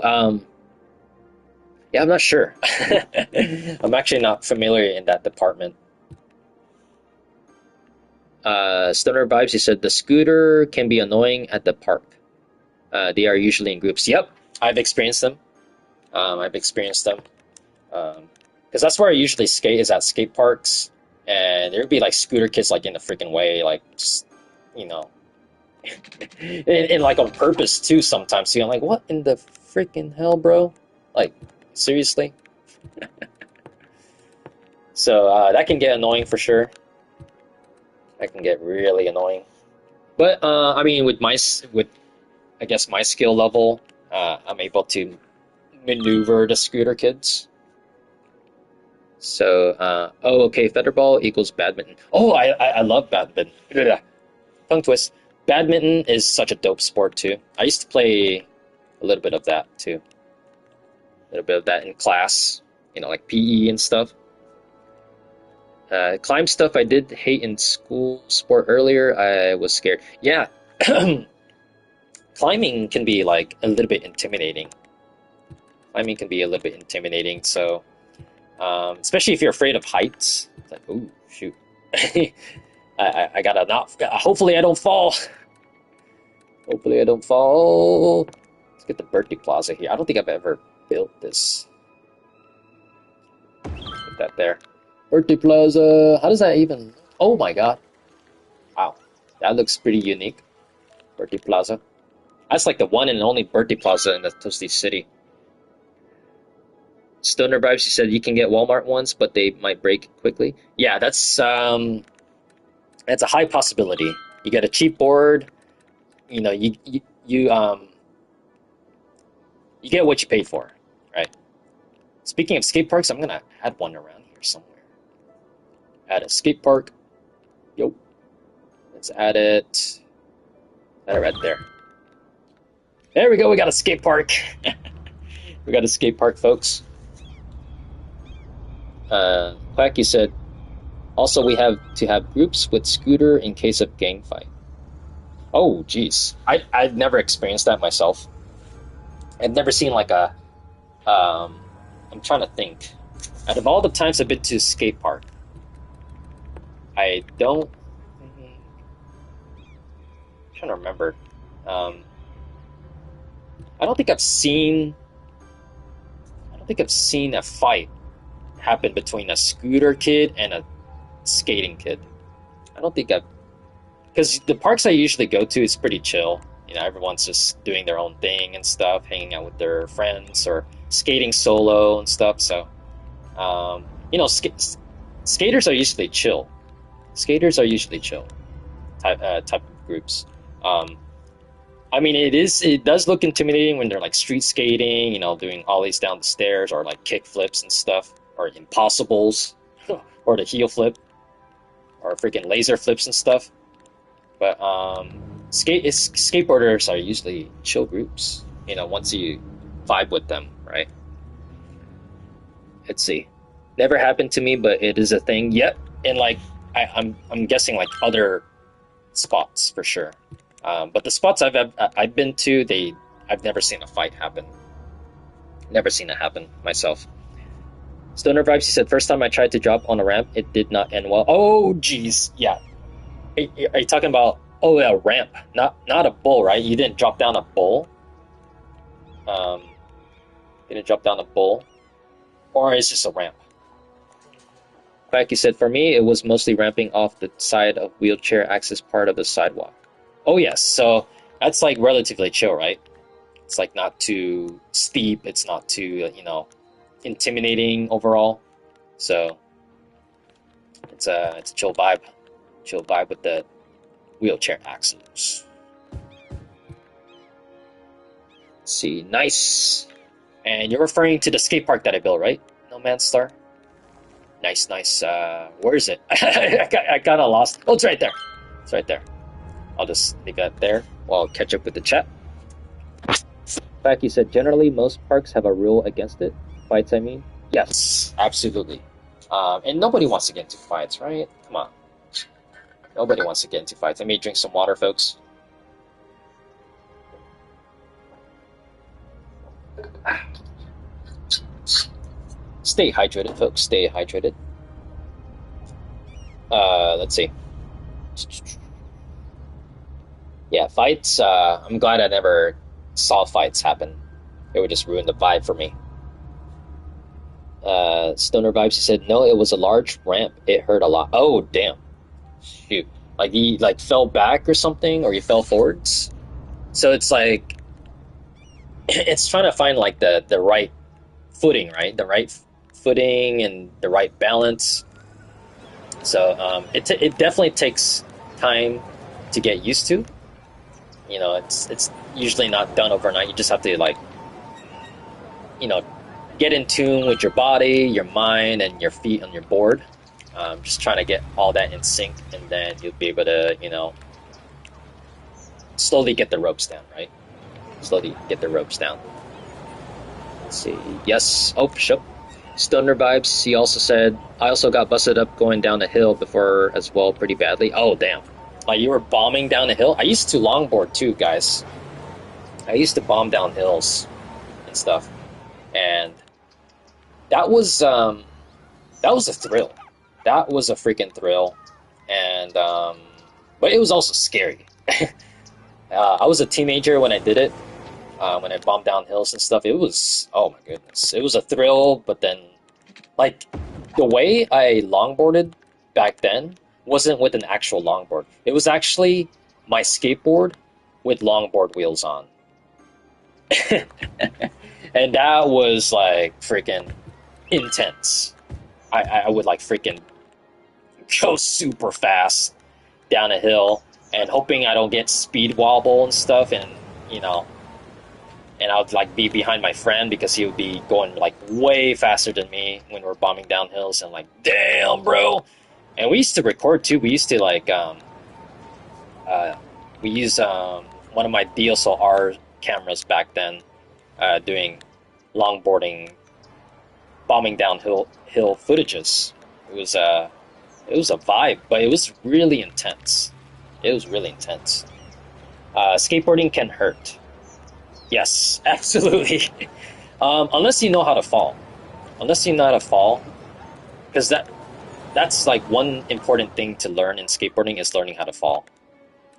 yeah, I'm not sure. I'm actually not familiar in that department. Stoner Vibes, he said the scooter can be annoying at the park. They are usually in groups. Yep, I've experienced them. I've experienced them. Because that's where I usually skate is at skate parks, and there'd be like scooter kids like in the freaking way, like just you know, and like on purpose too. Sometimes, so I'm like, what in the freaking hell, bro? Like seriously. So that can get annoying for sure. That can get really annoying. But I mean, with I guess my skill level, I'm able to maneuver the scooter kids. So, oh, okay, featherball equals badminton. Oh, I love badminton. Tongue twist. Badminton is such a dope sport too. I used to play a little bit of that too. A little bit of that in class, like PE and stuff. Climb stuff I did hate in school sport earlier. I was scared. Yeah, climbing can be like a little bit intimidating. Climbing can be a little bit intimidating. So, especially if you're afraid of heights. It's like, ooh, shoot. I gotta not. Hopefully, I don't fall. Hopefully I don't fall. Let's get the birthday plaza here. I don't think I've ever built this. Put that there. Birthday plaza. How does that even... Oh my god. Wow. That looks pretty unique. Birthday plaza. That's like the one and only birthday plaza in the Toasty City. Stoner Vibes, you said you can get Walmart ones, but they might break quickly. Yeah, that's a high possibility. You get a cheap board, you know, you get what you pay for, right? Speaking of skate parks, I'm gonna add one around here somewhere. Add a skate park. Yo. Let's add it. Add it right there. There we go, we got a skate park. We got a skate park, folks. Quack, you said, also we have to have groups with scooter in case of gang fight. Oh, geez. I've never experienced that myself. I've never seen like a, I'm trying to think. Out of all the times I've been to a skate park, I don't, I'm trying to remember. I don't think I've seen a fight happen between a scooter kid and a skating kid. I don't think I've, because the parks I usually go to is pretty chill. You know, everyone's just doing their own thing and stuff, hanging out with their friends or skating solo and stuff. So, you know, skaters are usually chill. Skaters are usually chill type of groups. I mean, it does look intimidating when they're like street skating, you know, doing ollies down the stairs or like kick flips and stuff, or impossibles, or the heel flip, or freaking laser flips and stuff. But skateboarders are usually chill groups, you know, once you vibe with them, right? Let's see. Never happened to me, but it is a thing. Yep, and like I'm guessing like other spots for sure. But the spots I've been to, I've never seen a fight happen. Never seen it happen myself. Stoner Vibes, he said, first time I tried to drop on a ramp, it did not end well. Oh, geez, yeah. Are you talking about, oh, a ramp, not a bowl, right? You didn't drop down a bowl? Didn't drop down a bowl? Or it's just a ramp? Back, he said, for me, it was mostly ramping off the side of wheelchair access part of the sidewalk. Oh, yes, so that's like relatively chill, right? It's like not too steep, it's not too, you know, intimidating overall. So it's a chill vibe with the wheelchair access. Let's see, nice. And you're referring to the skate park that I built, right? No Man's Star. Nice. Where is it? I kind of lost. Oh, it's right there. It's right there. I'll just leave that there while I'll catch up with the chat. Back, you said generally most parks have a rule against it. Fights, I mean. Yes, absolutely. And nobody wants to get into fights, right? Come on. Nobody wants to get into fights. Let me drink some water, folks. Stay hydrated, folks. Stay hydrated. Let's see. Yeah, fights. I'm glad I never saw fights happen. It would just ruin the vibe for me. Stoner Vibes, he said, no, it was a large ramp. It hurt a lot. Oh, damn. Shoot. Like, he, like, fell back or something, or he fell forwards. So it's like, it's trying to find, like, the right footing, right? The right footing and the right balance. So, it definitely takes time to get used to. You know, it's usually not done overnight. You just have to, like, you know, get in tune with your body, your mind, and your feet on your board. Just trying to get all that in sync, and then you'll be able to, you know, slowly get the ropes down, right? Slowly get the ropes down. Let's see. Yes. Oh, sure. Stoner Vibes, he also said, I also got busted up going down a hill before as well pretty badly. Oh, damn. Like, you were bombing down a hill? I used to longboard too, guys. I used to bomb down hills and stuff. And that was a thrill. That was a freaking thrill. And, but it was also scary. I was a teenager when I did it. When I bombed down hills and stuff, it was, oh my goodness, it was a thrill. But then, like, the way I longboarded back then wasn't with an actual longboard. It was actually my skateboard with longboard wheels on. And that was like freaking intense. I would like freaking go super fast down a hill and hoping I don't get speed wobble and stuff, and you know, and I would like be behind my friend because he would be going like way faster than me when we're bombing down hills, and like, damn, bro. And we used to record too. We used to like uh, we used one of my DSLR cameras back then, doing longboarding, bombing down hill footages. It was it was a vibe, but it was really intense. It was really intense. Skateboarding can hurt. Yes, absolutely. Unless you know how to fall. Unless you know how to fall, because that's like one important thing to learn in skateboarding is learning how to fall.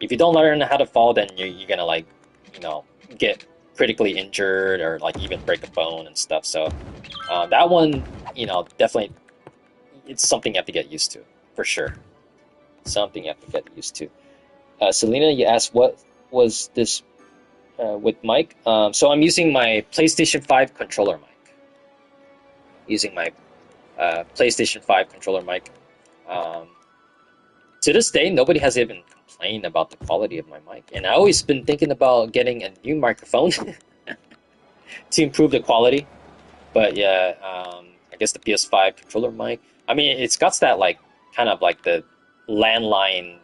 If you don't learn how to fall, then you're gonna like, you know, get critically injured or like even break a bone and stuff. So that one, you know, definitely it's something you have to get used to for sure. Something you have to get used to. Selena, you asked what was this with mic? So I'm using my PlayStation 5 controller mic. Using my PlayStation 5 controller mic. To this day, nobody has even complained about the quality of my mic. And I always been thinking about getting a new microphone to improve the quality. But yeah, I guess the PS5 controller mic. I mean, it's got that like kind of like the landline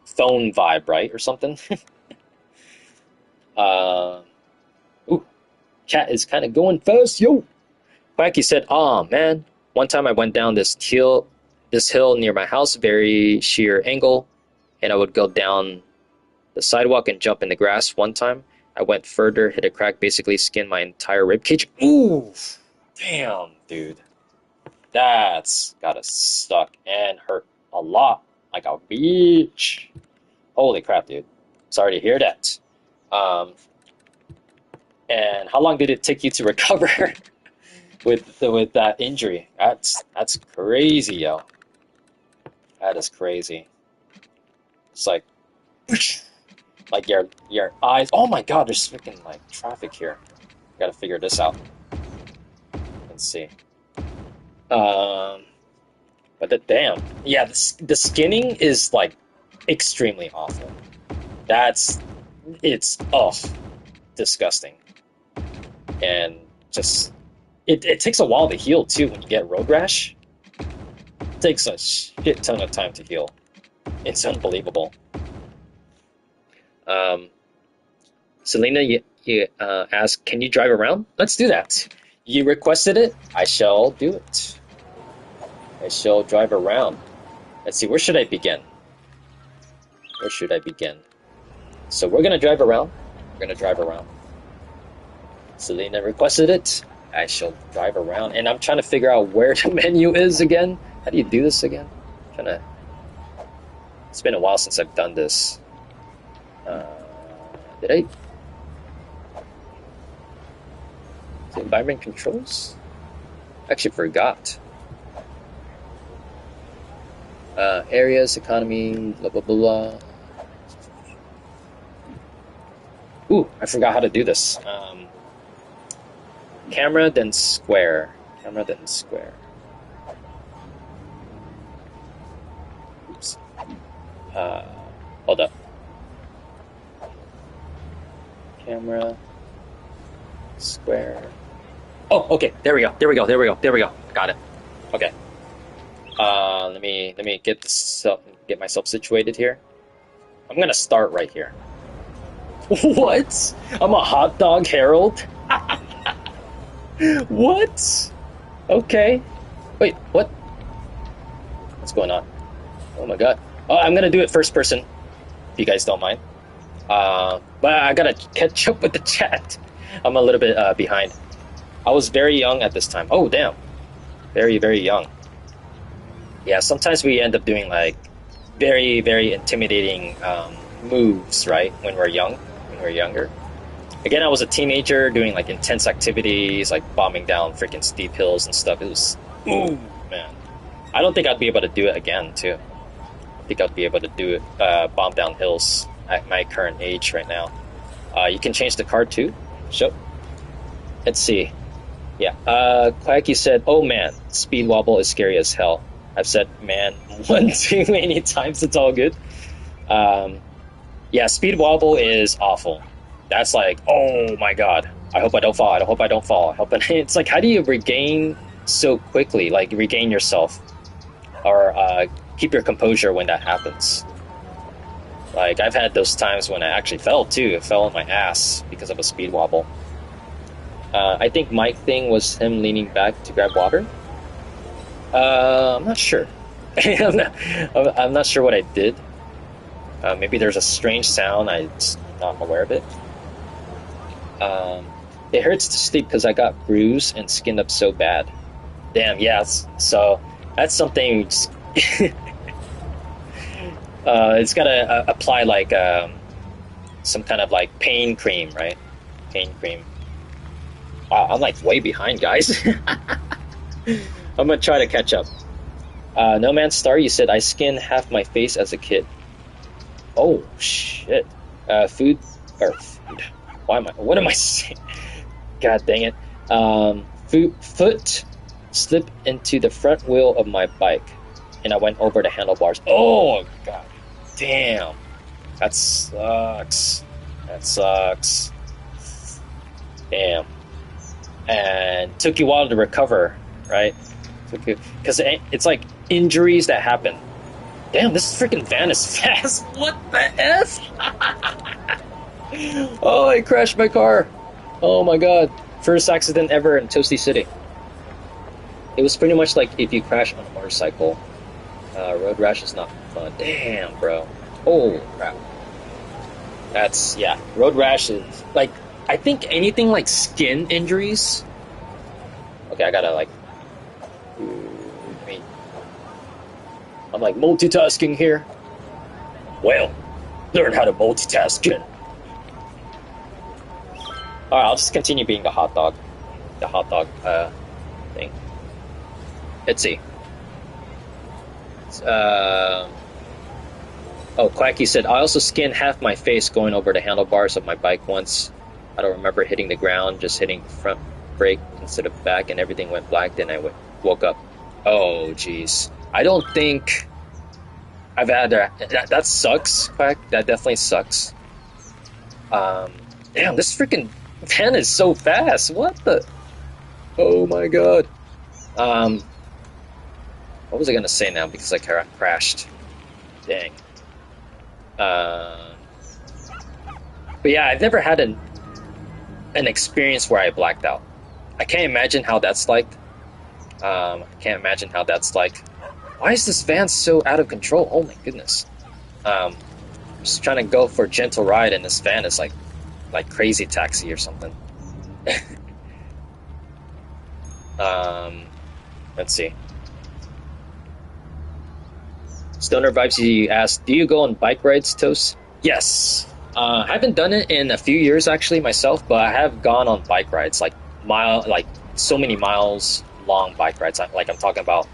phone vibe, right, or something. uh, ooh, chat is kind of going fast, yo. Quacky said, "Oh man, one time I went down this hill near my house, very sheer angle, and I would go down the sidewalk and jump in the grass. One time, I went further, hit a crack, basically skinned my entire rib cage. Ooh, damn, dude, that's gotta suck and hurt a lot, like a bitch. Holy crap, dude. Sorry to hear that. Um, and how long did it take you to recover with that injury? That's crazy, yo. That is crazy. It's like your eyes. Oh my god, there's freaking like traffic here. Gotta figure this out. Let's see. But damn, yeah, the skinning is like extremely awful. It's disgusting, and just it takes a while to heal too. When you get road rash, it takes a shit ton of time to heal. It's unbelievable. Selena, you asked, can you drive around? Let's do that. You requested it. I shall do it. I shall drive around. Let's see, where should I begin? Where should I begin? So we're gonna drive around. We're gonna drive around. Selena requested it. I shall drive around. And I'm trying to figure out where the menu is again. How do you do this again? It's been a while since I've done this. Did I? Is it environment controls? I actually forgot. Areas, economy, blah blah blah. Ooh, I forgot how to do this. Camera, then square. Camera, then square. Oops. Hold up. Camera, square. Oh, okay. There we go. There we go. There we go. There we go. Got it. Okay. Let me get myself situated here. I'm gonna start right here. What? I'm a hot dog herald? What? Okay. Wait, what? What's going on? Oh my god. Oh, I'm gonna do it first person, if you guys don't mind. But I gotta catch up with the chat. I'm a little bit behind. I was very young at this time. Oh, damn. Very, very young. Yeah, sometimes we end up doing like very, very intimidating moves, right? When we're younger. Again, I was a teenager doing like intense activities, like bombing down freaking steep hills and stuff. It was, ooh, man. I don't think I'd be able to do it again, too. I think I'd be able to do it, bomb down hills at my current age right now. You can change the card too. So, let's see. Yeah. Quacky said, "Oh man, speed wobble is scary as hell." I've said "man" one too many times. It's all good. Yeah, speed wobble is awful. That's like, oh my god. I hope I don't fall. I hope I don't fall. It's like, how do you regain so quickly? Like regain yourself, or keep your composure when that happens. Like I've had those times when I actually fell too. I fell on my ass because of a speed wobble. I think my thing was him leaning back to grab water. I'm not sure. I'm not sure what I did. Maybe there's a strange sound. I'm not aware of it. It hurts to sleep because I got bruised and skinned up so bad. Damn, yes. So that's something. It's gotta apply like some kind of like pain cream, right? Pain cream. Wow, I'm like way behind, guys. I'm gonna try to catch up. No Man's Star, you said I skinned half my face as a kid. Oh shit. Food. What am I saying? God dang it. Foot slipped into the front wheel of my bike and I went over the handlebars. Oh god damn. That sucks. Damn. And took you a while to recover, right? Because it's like injuries that happen. Damn, this freaking van is fast. What the F? Oh, I crashed my car. Oh my god. First accident ever in Toasty City. It was pretty much like if you crash on a motorcycle. Road rash is not fun. Damn, bro. Oh, crap. That's, yeah. Road rash is, like, I think anything like skin injuries. Okay, I gotta, like, I'm like multitasking here. Well, learn how to multitask. Alright, I'll just continue being the hot dog. The hot dog thing. Let's see. Oh, Quacky said, I also skinned half my face going over the handlebars of my bike once. I don't remember hitting the ground, just hitting front brake instead of back, and everything went black. Then I woke up. Oh, jeez. I don't think I've had that sucks, Quack. That definitely sucks. Damn, this freaking van is so fast. What the? Oh my god. What was I gonna say now? Because I crashed. Dang. But yeah, I've never had an experience where I blacked out. I can't imagine how that's like. Why is this van so out of control? Oh my goodness. I'm just trying to go for a gentle ride and this van is like Crazy Taxi or something. Let's see. Stoner Vibes, you asked, do you go on bike rides, Toast? Yes. I haven't done it in a few years actually myself, but I have gone on bike rides, like so many miles long bike rides. I'm talking about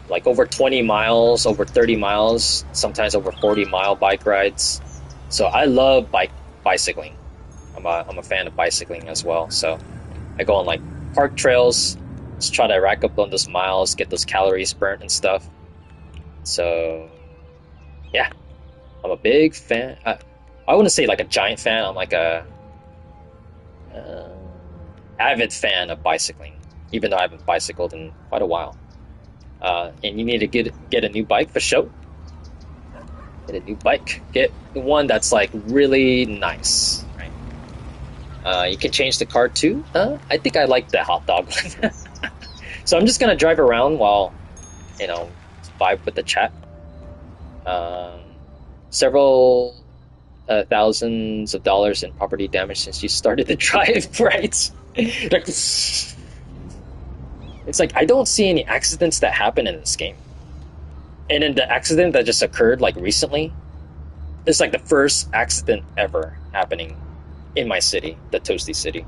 like over 20 miles, over 30 miles, sometimes over 40-mile bike rides. So I love bicycling. I'm a fan of bicycling as well. So I go on like park trails, just try to rack up on those miles, get those calories burnt and stuff. So yeah, I'm a big fan. I wouldn't say like a giant fan. I'm like a avid fan of bicycling, even though I haven't bicycled in quite a while. And you need to get a new bike for sure. Get a new bike. Get one that's like really nice. Right? You can change the car too. I think I like the hot dog one. So I'm just gonna drive around while, vibe with the chat. Several thousands of dollars in property damage since you started the drive, right? It's like I don't see any accidents that happen in this game. And in the accident that just occurred like recently, It's like the first accident ever happening in my city, the Toasty City.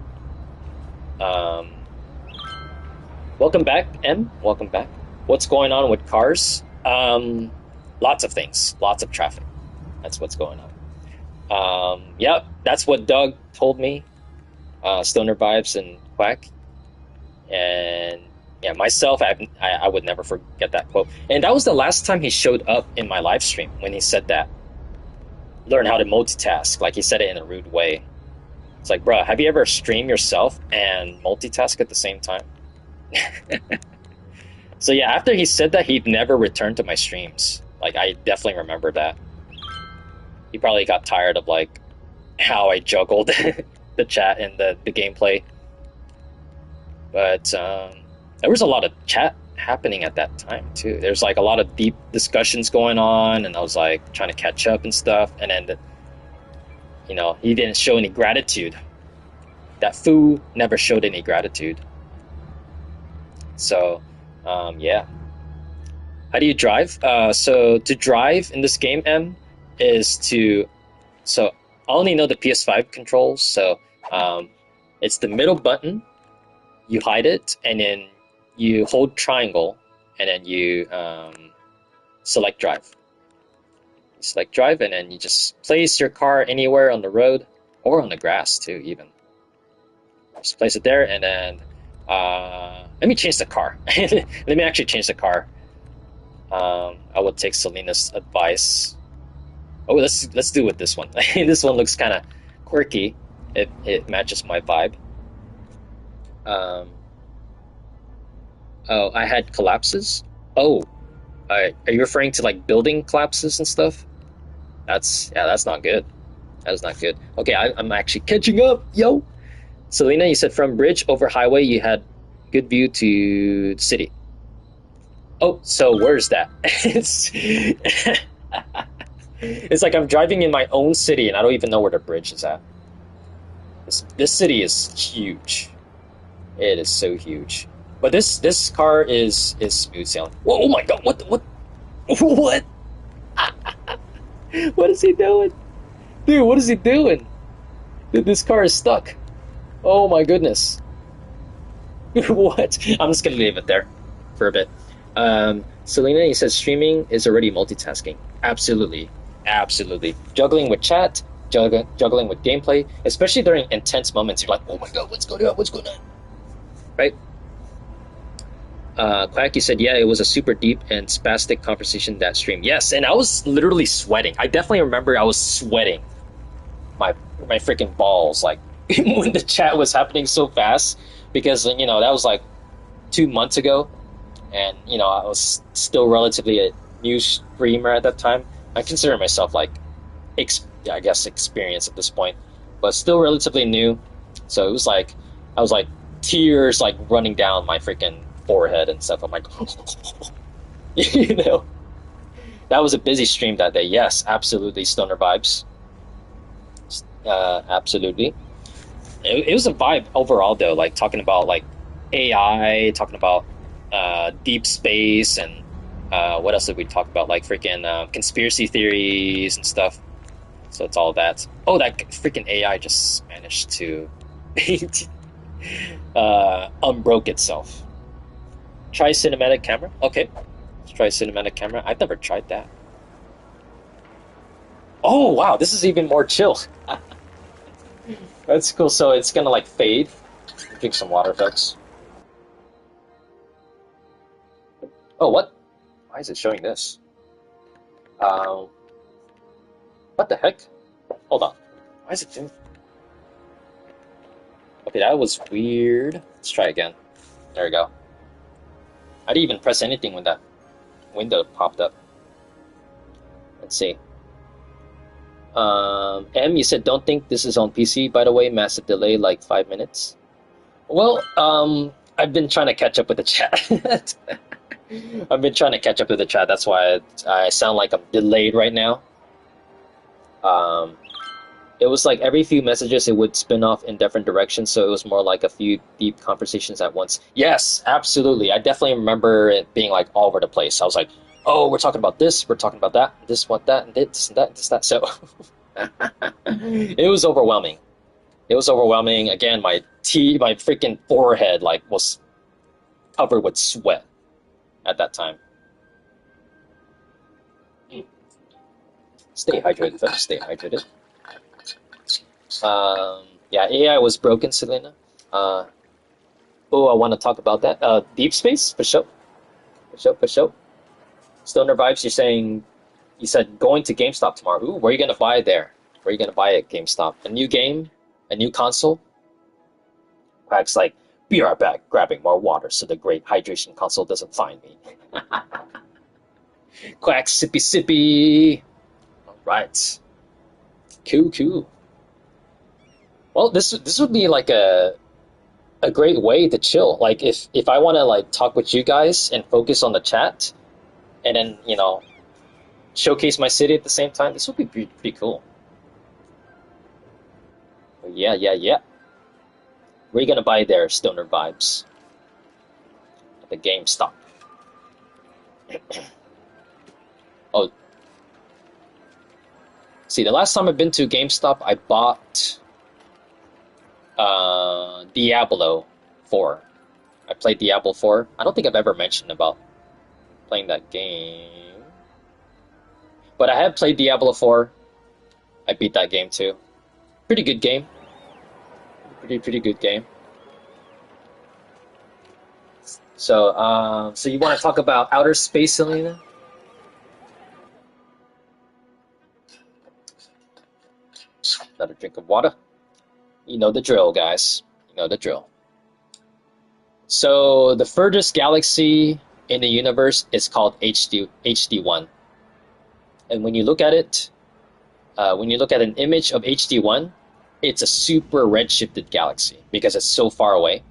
Um, Welcome back, M. Welcome back. What's going on with cars? Lots of things. Lots of traffic. That's what's going on. Yep, that's what Doug told me. Stoner Vibes and Quack. And yeah, myself, I would never forget that quote. And that was the last time he showed up in my live stream when he said that. Learn how to multitask. Like he said it in a rude way. It's like, bruh, have you ever streamed yourself and multitask at the same time? So yeah, after he said that, he'd never returned to my streams. Like, I definitely remember that. He probably got tired of like how I juggled the chat and the gameplay. But there was a lot of chat happening at that time too. There's like a lot of deep discussions going on, and I was like trying to catch up and stuff. And then, he didn't show any gratitude. That fool never showed any gratitude. So, yeah. How do you drive? So to drive in this game, M, is to... So I only know the PS5 controls. So it's the middle button. You hide it, and then you hold triangle, and then you select drive. You select drive, and then you just place your car anywhere on the road, or on the grass too, even. Just place it there, and then... let me change the car. Let me actually change the car. I would take Selena's advice. Oh, let's do with this one. This one looks kind of quirky. It matches my vibe. Oh, I had collapses. Oh, are you referring to like building collapses and stuff? That's not good. That is not good. Okay, I'm actually catching up, yo. Selena, you said from bridge over highway you had good view to the city. Oh, so where's that? It's like I'm driving in my own city and I don't even know where the bridge is at. This city is huge. It is so huge. But this car is smooth sailing. Whoa, oh my god, what? What? What is he doing? Dude, what is he doing? Dude, this car is stuck. Oh my goodness. What? I'm just gonna leave it there for a bit. Selena, he says streaming is already multitasking. Absolutely. Absolutely. Juggling with chat, juggling with gameplay, especially during intense moments. You're like, oh my god, what's going on? What's going on? Right? Quack, you said, yeah, it was a super deep and spastic conversation that stream. Yes, and I was literally sweating. I definitely remember I was sweating my freaking balls, like, when the chat was happening so fast, because, that was like 2 months ago, and, I was still relatively a new streamer at that time. I consider myself, like, I guess experienced at this point, but still relatively new, so it was like, I was like, tears, like, running down my freaking forehead and stuff. I'm like, that was a busy stream that day. Yes, absolutely, Stoner Vibes. Absolutely. It was a vibe overall, though, like talking about like AI, talking about deep space, and what else did we talk about? Like freaking conspiracy theories and stuff. So it's all that. Oh, that freaking AI just managed to unbroke itself. Try cinematic camera. Okay, let's try cinematic camera. I've never tried that. Oh wow, this is even more chill. That's cool. So it's gonna like fade. Drink some water, folks. Oh, what? Why is it showing this? What the heck? Hold on. Why is it doing? Okay, that was weird. Let's try again. There we go. I didn't even press anything when that window popped up. Let's see. M, you said don't think this is on PC, by the way, massive delay, like 5 minutes. Well, I've been trying to catch up with the chat. I've been trying to catch up with the chat, that's why I sound like I'm delayed right now. It was like every few messages it would spin off in different directions, so it was more like a few deep conversations at once. Yes, absolutely. I definitely remember it being like all over the place. I was like, oh, we're talking about this, we're talking about that, this, what, that, and this, and that, this, that. So it was overwhelming. It was overwhelming. Again, my freaking forehead like was covered with sweat at that time. Stay hydrated, folks. Stay hydrated. Yeah, AI was broken, Selena. Uh, oh, I want to talk about that. Deep space, for sure, for sure, for sure. Stoner vibes. You said going to GameStop tomorrow. Ooh, where are you gonna buy there? Where are you gonna buy at GameStop? A new game, a new console. Quack's like, be right back, grabbing more water so the great hydration console doesn't find me. Quack, sippy, sippy. All right, cool, cool. Well, this would be like a great way to chill. Like if I want to like talk with you guys and focus on the chat, and then showcase my city at the same time, this would be pretty cool. But yeah, yeah, yeah. Where are you gonna buy there, Stoner Vibes? At the GameStop. Oh, see, the last time I've been to GameStop, I bought Diablo 4. I played Diablo 4. I don't think I've ever mentioned about playing that game. But I have played Diablo 4. I beat that game too. Pretty good game. Pretty good game. So you want to talk about outer space, Selena? Another drink of water. You know the drill, guys. You know the drill. So the furthest galaxy in the universe is called HD1. And when you look at it, when you look at an image of HD1, it's a super redshifted galaxy because it's so far away.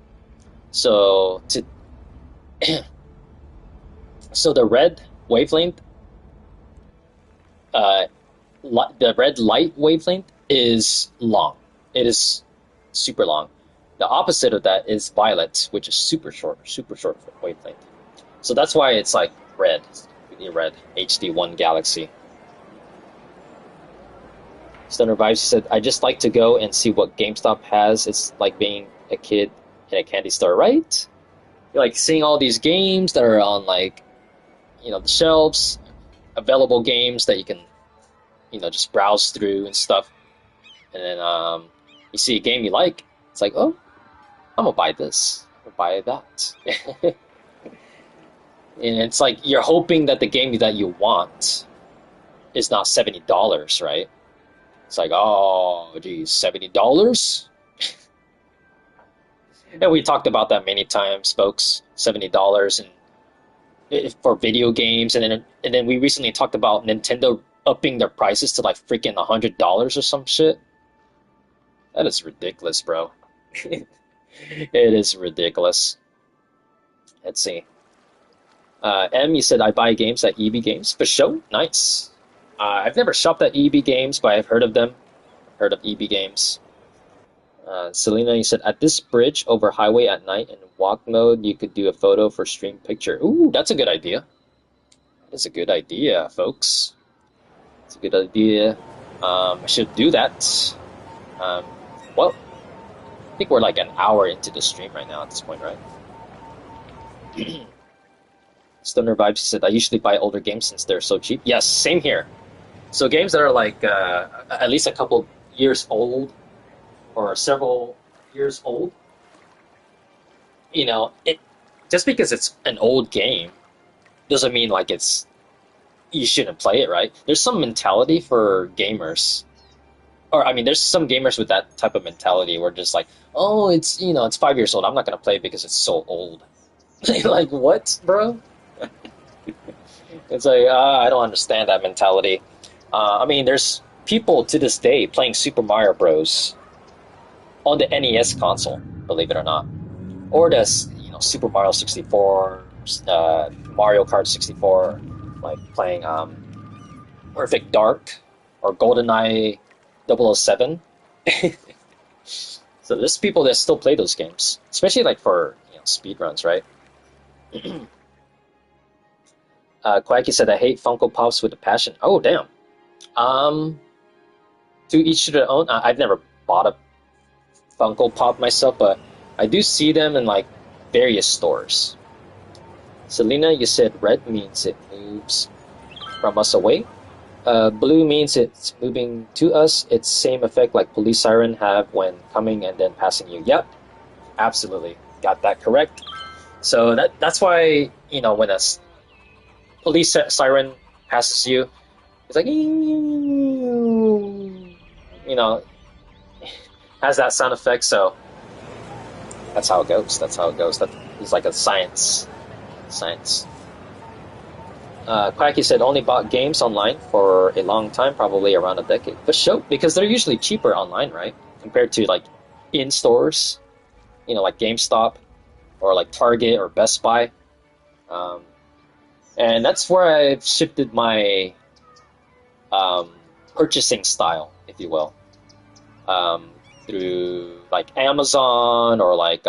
So so the red wavelength, uh, the red light wavelength is long. It is super long. The opposite of that is violet, which is super short wavelength. So that's why it's like red, really red, HD1 galaxy. Stoner Vibes said, I just like to go and see what GameStop has. It's like being a kid in a candy store, right? You're like seeing all these games that are on like, the shelves, available games that you can, just browse through and stuff. And then you see a game you like, it's like, oh, I'm gonna buy this, I'm gonna buy that. And it's like you're hoping that the game that you want is not $70, right? It's like, oh, geez, $70? And we talked about that many times, folks. $70 and for video games, and then we recently talked about Nintendo upping their prices to like freaking $100 or some shit. That is ridiculous, bro. It is ridiculous. Let's see. M, you said I buy games at EB Games. For sure, nice. I've never shopped at EB Games, but I've heard of them. Heard of EB Games. Selena, you said at this bridge over highway at night in walk mode, you could do a photo for stream picture. Ooh, that's a good idea. That's a good idea, folks. It's a good idea. I should do that. Well, I think we're like an hour into the stream right now at this point, right? Stoner Vibes said, I usually buy older games since they're so cheap. Yes, same here. So games that are like at least a couple years old or several years old, it just because it's an old game doesn't mean like you shouldn't play it, right? There's some mentality for gamers. Or I mean, there's some gamers with that type of mentality where just like, oh, it's 5 years old. I'm not gonna play it because it's so old. Like what, bro? It's like I don't understand that mentality. I mean, there's people to this day playing Super Mario Bros. On the NES console, believe it or not, or the Super Mario 64, Mario Kart 64, like playing Perfect Dark or GoldenEye 007. So there's people that still play those games, especially like for speed runs, right? Quacky said, I hate Funko Pops with a passion. Oh, damn. Um, to each their own. I've never bought a Funko Pop myself, but I do see them in like various stores. Selena, you said red means it moves from us away. Blue means it's moving to us. It's same effect like police siren have when coming and then passing you. Yep, absolutely. Got that correct. So that's why, when a police siren passes you, it's like, has that sound effect. So that's how it goes. That's how it goes. That is like a science. Science. Quacky said only bought games online for a long time, probably around a decade. But sure, because they're usually cheaper online, right? Compared to like in stores, like GameStop or like Target or Best Buy. And that's where I've shifted my purchasing style, if you will, through like Amazon or like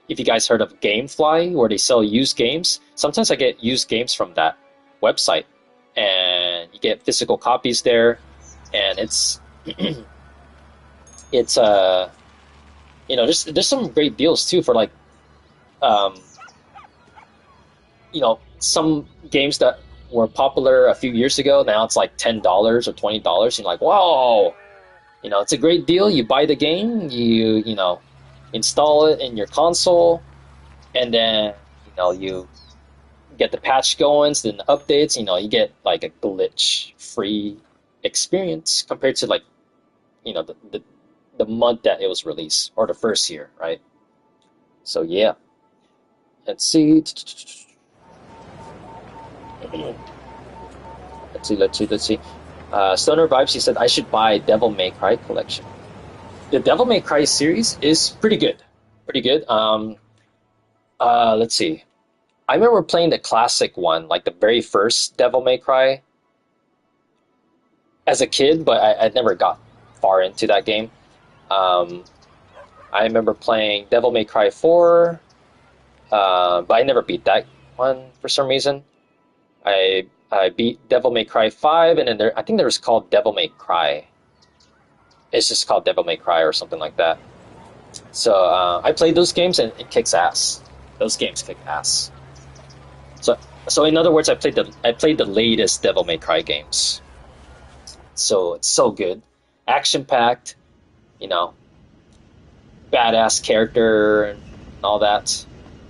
if you guys heard of GameFly, where they sell used games. Sometimes I get used games from that website, and you get physical copies there, and it's it's there's some great deals too for like some games that were popular a few years ago. Now it's like $10 or $20. You're like, wow, it's a great deal. You buy the game, you install it in your console, and then you get the patch going, so then the updates, you get like a glitch free experience compared to like the month that it was released or the first year, right? So yeah, let's see. Let's see. Stoner Vibes, he said I should buy Devil May Cry collection. The Devil May Cry series is pretty good. Pretty good. Let's see. I remember playing the classic one, like the very first Devil May Cry as a kid, but I never got far into that game. I remember playing Devil May Cry 4, but I never beat that one for some reason. I beat Devil May Cry 5, and then I think there's called Devil May Cry. It's just called Devil May Cry or something like that. So I played those games, and it kicks ass. Those games kick ass. So in other words, I played the latest Devil May Cry games. So it's so good, action packed, badass character and all that.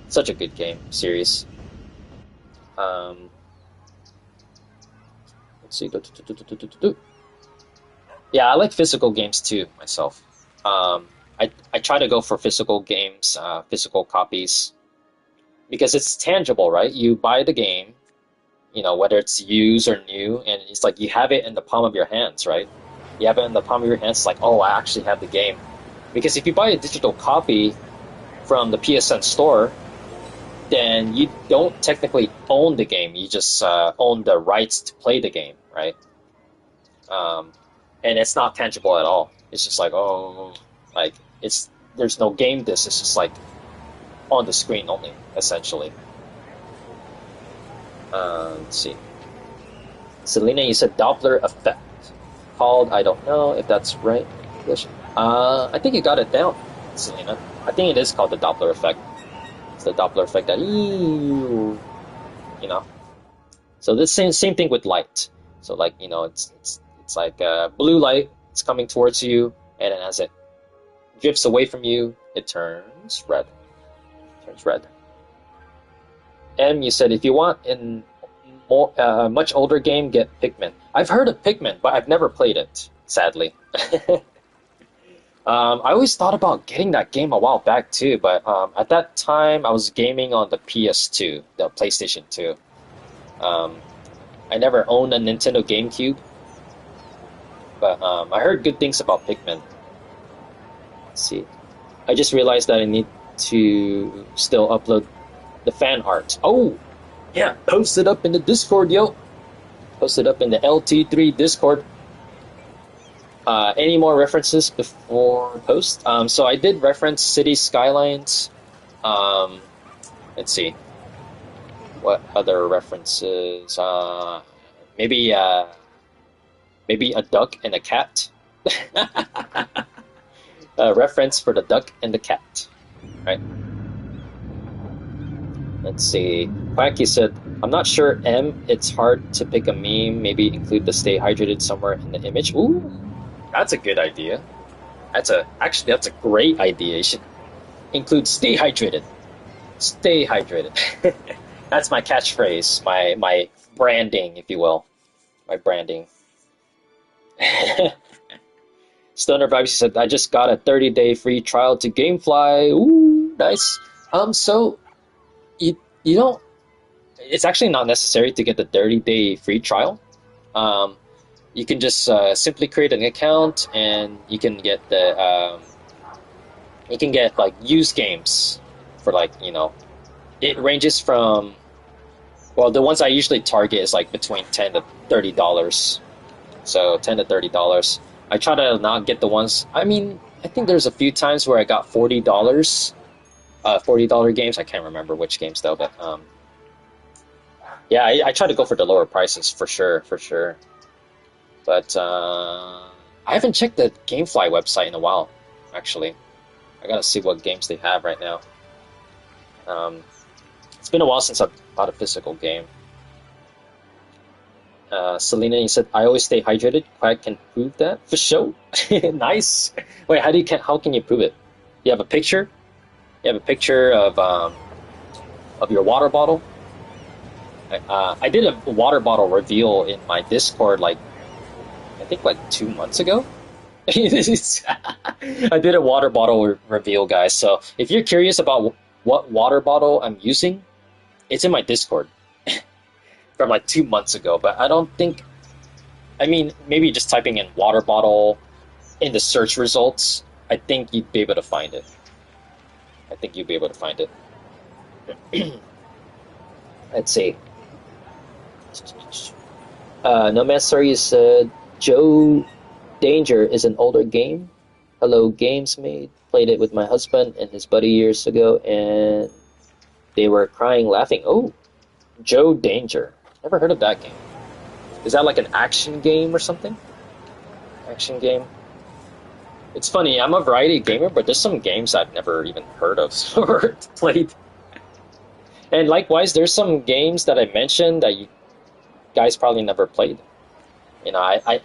Such a good game series. Let's see. Yeah, I like physical games too myself. I try to go for physical games, physical copies, because it's tangible, right? You buy the game, whether it's used or new, and it's like you have it in the palm of your hands, right? You have it in the palm of your hands, it's like, oh, I actually have the game. Because if you buy a digital copy from the PSN store, then you don't technically own the game. You just own the rights to play the game, right? And it's not tangible at all. It's just like, oh, like there's no game disc. It's just like on the screen only, essentially. Let's see. Selena, you said Doppler effect. Called, I don't know if that's right in English. I think you got it down, Selena. I think it is called the Doppler effect. It's the Doppler effect that So the same thing with light. So like it's like blue light. It's coming towards you, and then as it drifts away from you, it turns red. Turns red. M, you said if you want in much older game, get Pikmin. I've heard of Pikmin, but I've never played it, sadly. I always thought about getting that game a while back too, but at that time I was gaming on the PS2, the PlayStation 2. I never owned a Nintendo GameCube, but I heard good things about Pikmin. Let's see. I just realized that I need to still upload the fan art. Oh, yeah, post it up in the Discord, yo. Post it up in the LT3 Discord. Any more references before post? So I did reference City Skylines. Let's see. What other references? Maybe a duck and a cat. A reference for the duck and the cat, right? Let's see. Quacky said, I'm not sure, M. It's hard to pick a meme. Maybe include the stay hydrated somewhere in the image. Ooh, that's a good idea. That's a great idea. You should include stay hydrated. Stay hydrated. That's my catchphrase, my branding, if you will. My branding. Stoner Vibes said, I just got a 30-day free trial to Gamefly. Ooh, nice. So you don't. It's actually not necessary to get the 30-day free trial. You can just simply create an account, and you can get like used games for like it ranges from, well, the ones I usually target is like between $10 to $30. So $10 to $30. I try to not get the ones. I mean, I think there's a few times where I got $40, $40 games. I can't remember which games though, but yeah, I try to go for the lower prices for sure, for sure. But I haven't checked the GameFly website in a while, actually. I gotta see what games they have right now. It's been a while since I've bought a physical game. Selena, you said I always stay hydrated. Quack can prove that for sure. Nice. Wait, how can you prove it? You have a picture? You have a picture of your water bottle? I did a water bottle reveal in my Discord I think 2 months ago. I did a water bottle reveal, guys. So if you're curious about what water bottle I'm using, it's in my Discord from 2 months ago. But I don't think. I mean, maybe just typing in water bottle in the search results, I think you'd be able to find it. Let's see. No Man Sorry said Joe Danger is an older game. Hello Games Made. Played it with my husband and his buddy years ago, and they were crying laughing. Oh, Joe Danger. Never heard of that game. Is that like an action game or something? Action game? It's funny, I'm a variety gamer, but there's some games I've never even heard of or played. And likewise, there's some games that I mentioned that you guys probably never played. I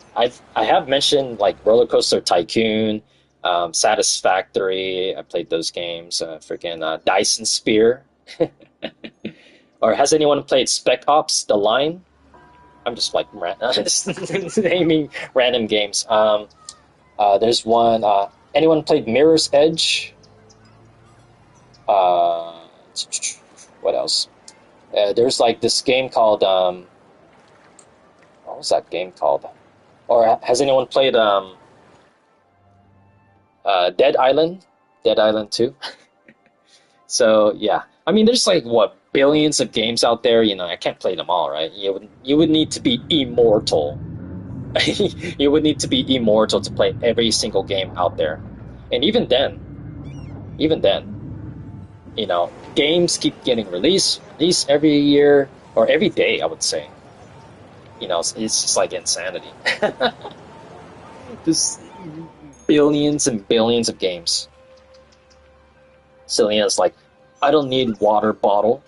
have mentioned like Roller Coaster Tycoon, Satisfactory. I played those games. Freaking Dyson Spear. Or has anyone played Spec Ops: The Line? I'm just just naming random games. There's one. Anyone played Mirror's Edge? What else? There's this game called what was that game called? Or has anyone played Dead Island? Dead Island 2? So yeah, I mean, there's billions of games out there. I can't play them all, right? You would need to be immortal. You would need to be immortal to play every single game out there. And even then, games keep getting released every year or every day, I would say. It's just like insanity. Just billions and billions of games. Selena's like, I don't need water bottle.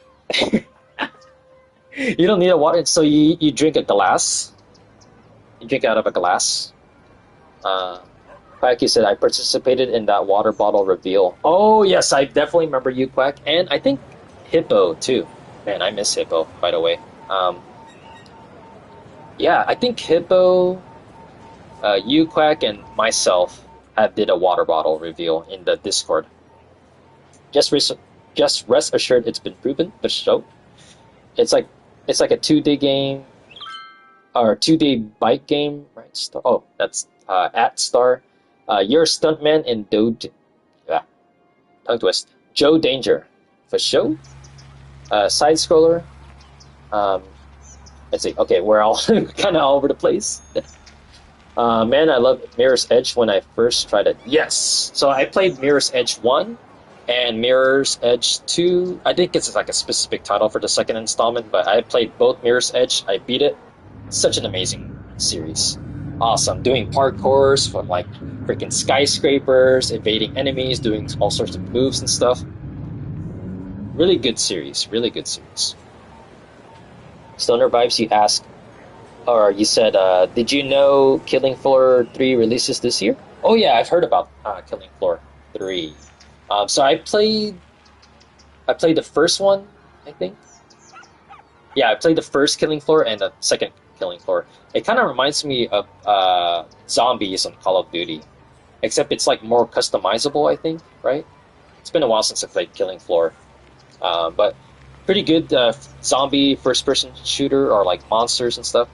You don't need a water, so you drink a glass. You drink out of a glass. Quacky said, I participated in that water bottle reveal. Oh, yes, I definitely remember you, Quack. And I think Hippo, too. Man, I miss Hippo, by the way. Yeah, I think Hippo, you, Quack, and myself did a water bottle reveal in the Discord. Just rest assured it's been proven, for sure. It's like a 2-day game, or 2-day bike game, right? Oh, that's at Star. You're a stuntman in tongue twist. Joe Danger, for sure. Side scroller. Let's see. Okay, we're all kind of all over the place. Man, I love Mirror's Edge when I first tried it. Yes. So I played Mirror's Edge 1, And Mirror's Edge 2. I think it's like a specific title for the second installment, but I played both Mirror's Edge. I beat it. Such an amazing series. Awesome. Doing parkours from like freaking skyscrapers, evading enemies, doing all sorts of moves and stuff. Really good series. Really good series. Stoner Vibes, you asked, or you said, did you know Killing Floor 3 releases this year? Oh yeah, I've heard about Killing Floor 3. So I played the first one, I think. Yeah, I played the first Killing Floor and the second Killing Floor. It kind of reminds me of zombies on Call of Duty, except it's like more customizable, I think, right? It's been a while since I played Killing Floor, but pretty good zombie first-person shooter or like monsters and stuff.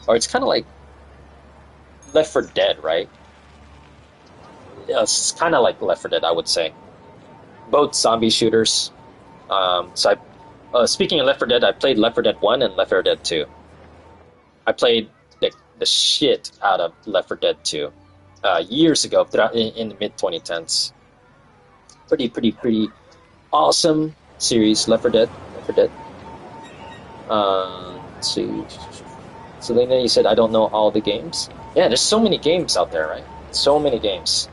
Or it's kind of like Left 4 Dead, right? Yeah, it's kind of like Left 4 Dead, I would say. Both zombie shooters. Speaking of Left 4 Dead, I played Left 4 Dead 1 and Left 4 Dead 2. I played the shit out of Left 4 Dead 2 years ago, in the mid 2010s. Pretty awesome series, Left 4 Dead. Left 4 Dead. Let's see. Selena, you said I don't know all the games. Yeah, there's so many games out there, right? So many games.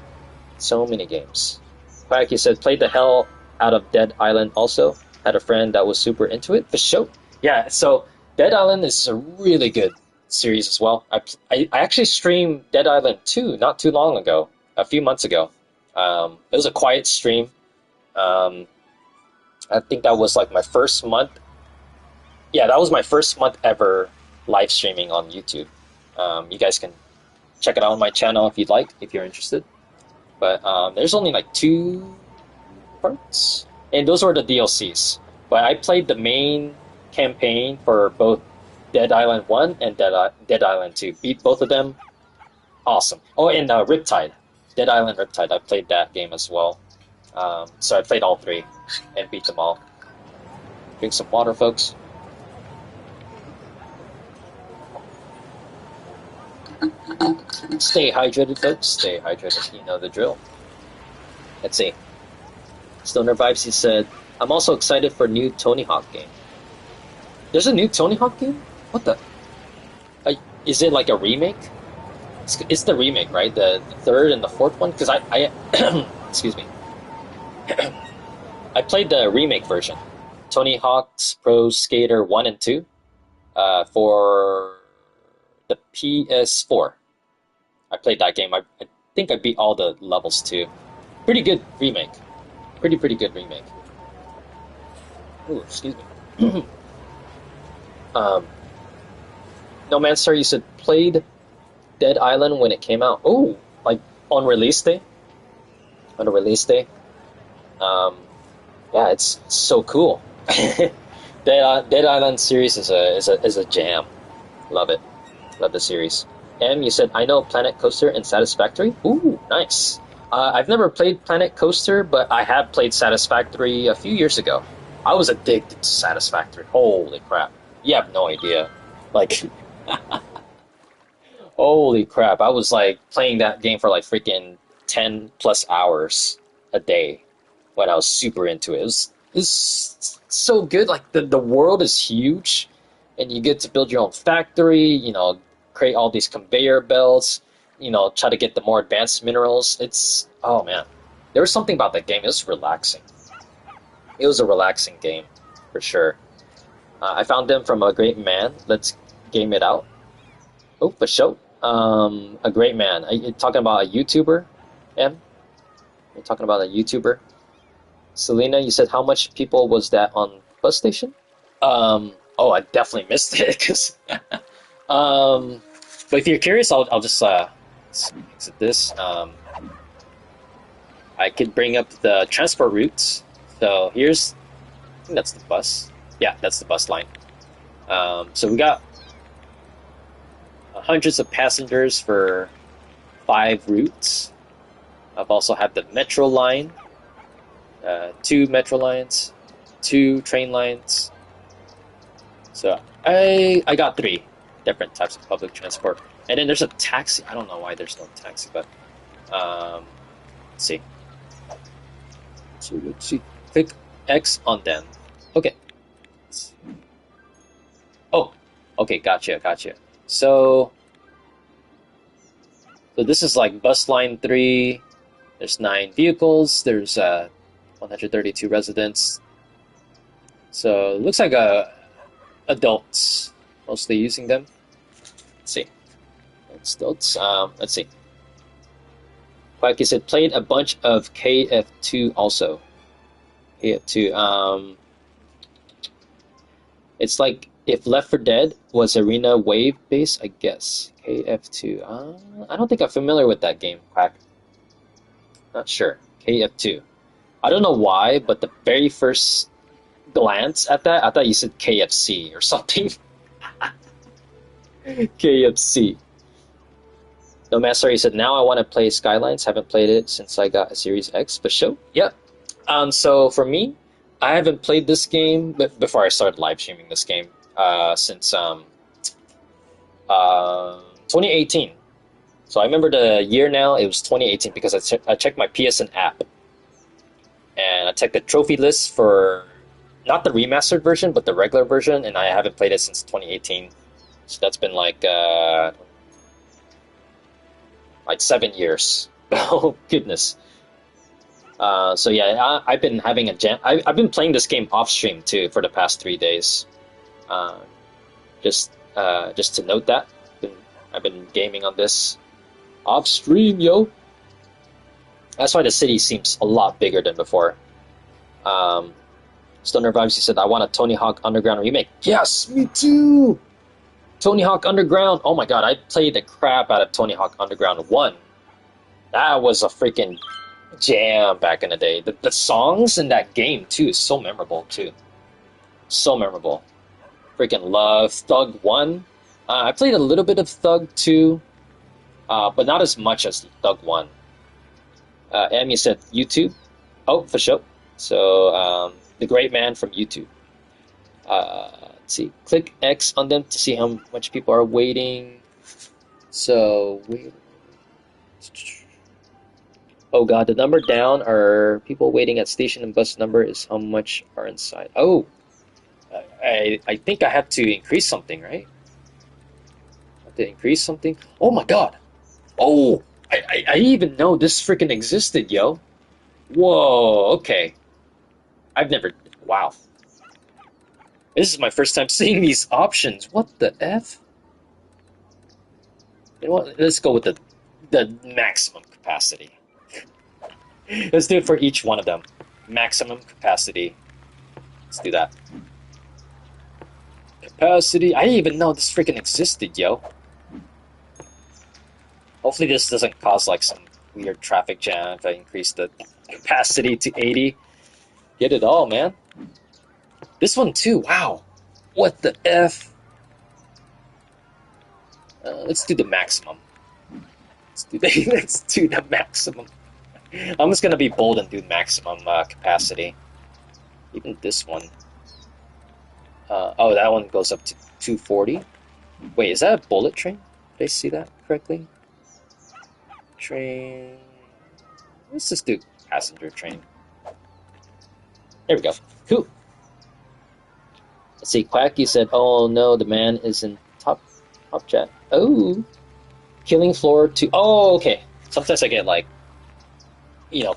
So many games. Quack, you said played the hell out of Dead Island also. Had a friend that was super into it. For sure. Yeah, so Dead Island is a really good series as well. I actually streamed Dead Island 2 not too long ago, a few months ago. It was a quiet stream. I think that was like my first month. Yeah, that was my first month ever live streaming on YouTube. You guys can check it out on my channel if you'd like, if you're interested. But there's only like 2 parts, and those were the DLCs. But I played the main campaign for both Dead Island 1 and Dead Island 2. Beat both of them. Awesome. Oh, and Riptide. Dead Island Riptide. I played that game as well. So I played all 3 and beat them all. Drink some water, folks. Stay hydrated, folks. Stay hydrated. You know the drill. Let's see. Stoner Vibes, he said, I'm also excited for new Tony Hawk game. There's a new Tony Hawk game? What the? Is it like a remake? It's the remake, right? The third and the fourth one? Because I excuse me. I played the remake version. Tony Hawk's Pro Skater 1 and 2 for the PS4. I played that game. I think I beat all the levels too. Pretty good remake. Pretty good remake. Ooh, excuse me. No Man Sir, you said played Dead Island when it came out. Oh, like on release day? On a release day? Yeah, it's so cool. Dead Island series is a jam. Love it. Love the series. M, you said, I know Planet Coaster and Satisfactory. Ooh, nice. I've never played Planet Coaster, but I have played Satisfactory a few years ago. I was addicted to Satisfactory. Holy crap. You have no idea. Like, holy crap. I was like playing that game for like freaking 10 plus hours a day when I was super into it. It was so good. Like, the world is huge, and you get to build your own factory, you know, create all these conveyor belts, you know, try to get the more advanced minerals. It's, oh man, there was something about that game. It was relaxing. It was a relaxing game, for sure. I found them from a great man. Let's game it out. Oh, for sure. A great man. Are you talking about a YouTuber, M? You're talking about a YouTuber? Selena, you said how much people was that on bus station? Oh, I definitely missed it, because... but if you're curious, I'll just exit this. I could bring up the transport routes. So here's, I think that's the bus. Yeah, that's the bus line. So we got hundreds of passengers for 5 routes. I've also had the metro line, 2 metro lines, 2 train lines. So I got 3 different types of public transport. And then there's a taxi. I don't know why there's no taxi, but let's see. So let's see. Click X on them. Okay. Oh, okay, gotcha. So, so this is like bus line 3. There's 9 vehicles. There's 132 residents. So it looks like adults mostly using them. Let's see. Let's see. Like you said, played a bunch of KF2 also. KF2. It's like if Left 4 Dead was arena wave based, I guess. KF2. I don't think I'm familiar with that game, Quack. Not sure. KF2. I don't know why, but the very first glance at that, I thought you said KFC or something. KFC. No Master, he said, now I want to play Skylines. Haven't played it since I got a Series X, but sure. Yep. So for me, I haven't played this game before I started live streaming this game since 2018. So I remember the year now, it was 2018 because I checked my PSN app. And I checked the trophy list for not the remastered version, but the regular version, and I haven't played it since 2018. So that's been like 7 years. Oh goodness. So yeah, I've been having I've been playing this game off stream too for the past 3 days. Just to note that I've been gaming on this off stream, yo. That's why the city seems a lot bigger than before. Stoner Vibes, he said, I want a Tony Hawk Underground remake. Yes, me too! Tony Hawk Underground. Oh my god, I played the crap out of Tony Hawk Underground 1. That was a freaking jam back in the day. The songs in that game, too, is so memorable, too. So memorable. Freaking love Thug 1. I played a little bit of Thug 2, but not as much as Thug 1. Amy said YouTube. Oh, for sure. So, the great man from YouTube. Let's see. Click X on them to see how much people are waiting. So, wait. Oh god, the number down are people waiting at station and bus number is how much are inside. Oh, I think I have to increase something, right? I have to increase something. Oh my god. Oh, I didn't even know this freaking existed, yo. Whoa, okay. I've never... Wow. This is my first time seeing these options. What the F? You know what? Let's go with the maximum capacity. Let's do it for each one of them. Maximum capacity. Let's do that. Capacity. I didn't even know this freaking existed, yo. Hopefully this doesn't cause like some weird traffic jam if I increase the capacity to 80. Get it all, man. This one too, wow. What the F? Let's do the maximum. Let's do the maximum. I'm just gonna be bold and do maximum capacity. Even this one. Oh, that one goes up to 240. Wait, is that a bullet train? Did I see that correctly? Train. Let's just do passenger train. There we go. Cool. Let's see, Quack, you said, oh no, the man is in top chat. Oh. Killing Floor 2. Oh, okay. Sometimes I get like,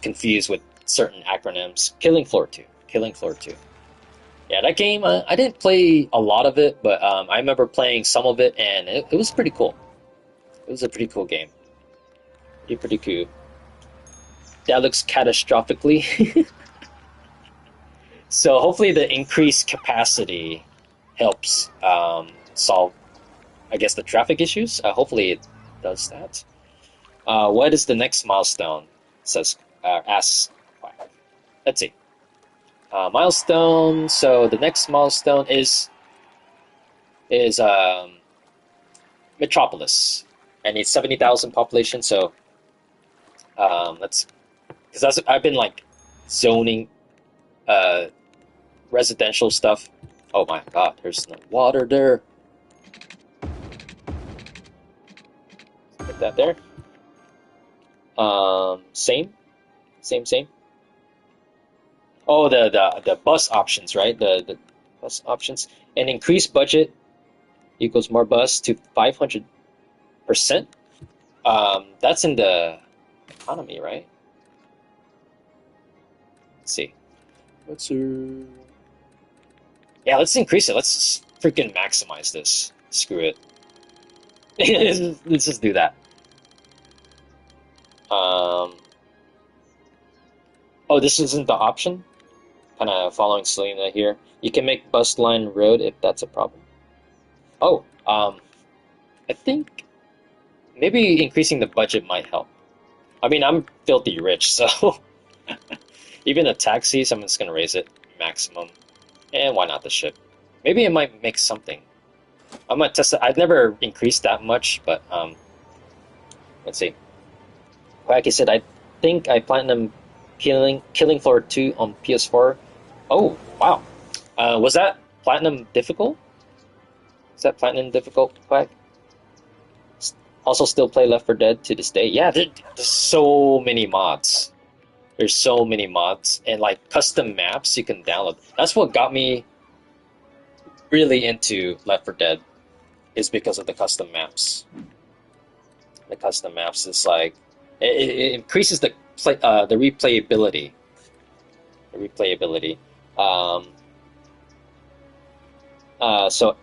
confused with certain acronyms. Killing Floor 2. Killing Floor 2. Yeah, that game, I didn't play a lot of it, but I remember playing some of it, and it was pretty cool. It was a pretty cool game. Pretty cool. That looks catastrophically. So hopefully the increased capacity helps solve, I guess, the traffic issues. Hopefully it does that. What is the next milestone? Asks Quack. Let's see. Milestone. So the next milestone is Metropolis, and it's 70,000 population. So because I've been like zoning residential stuff. Oh my god, there's no water there. Put that there. Same. Oh, the bus options, right? The bus options. And increased budget equals more bus to 500%. That's in the economy, right? Let's see. Let's see. Yeah, let's increase it. Let's freaking maximize this. Screw it. Let's just do that. Um, oh, this isn't the option? Kind of following Selena here. You can make bus line road if that's a problem. Oh, I think maybe increasing the budget might help. I mean, I'm filthy rich, so even a taxi, someone's gonna raise it maximum. And why not the ship? Maybe it might make something. I might test it. I've never increased that much, but let's see. Wacky said, I think I platinum Killing Floor 2 on PS4. Oh, wow. Was that platinum difficult? Is that platinum difficult, Quack? Also still play Left 4 Dead to this day? Yeah, there's so many mods. There's so many mods and like custom maps you can download. That's what got me really into Left 4 Dead, is because of the custom maps. The custom maps is like it increases the replayability. The replayability. Um, so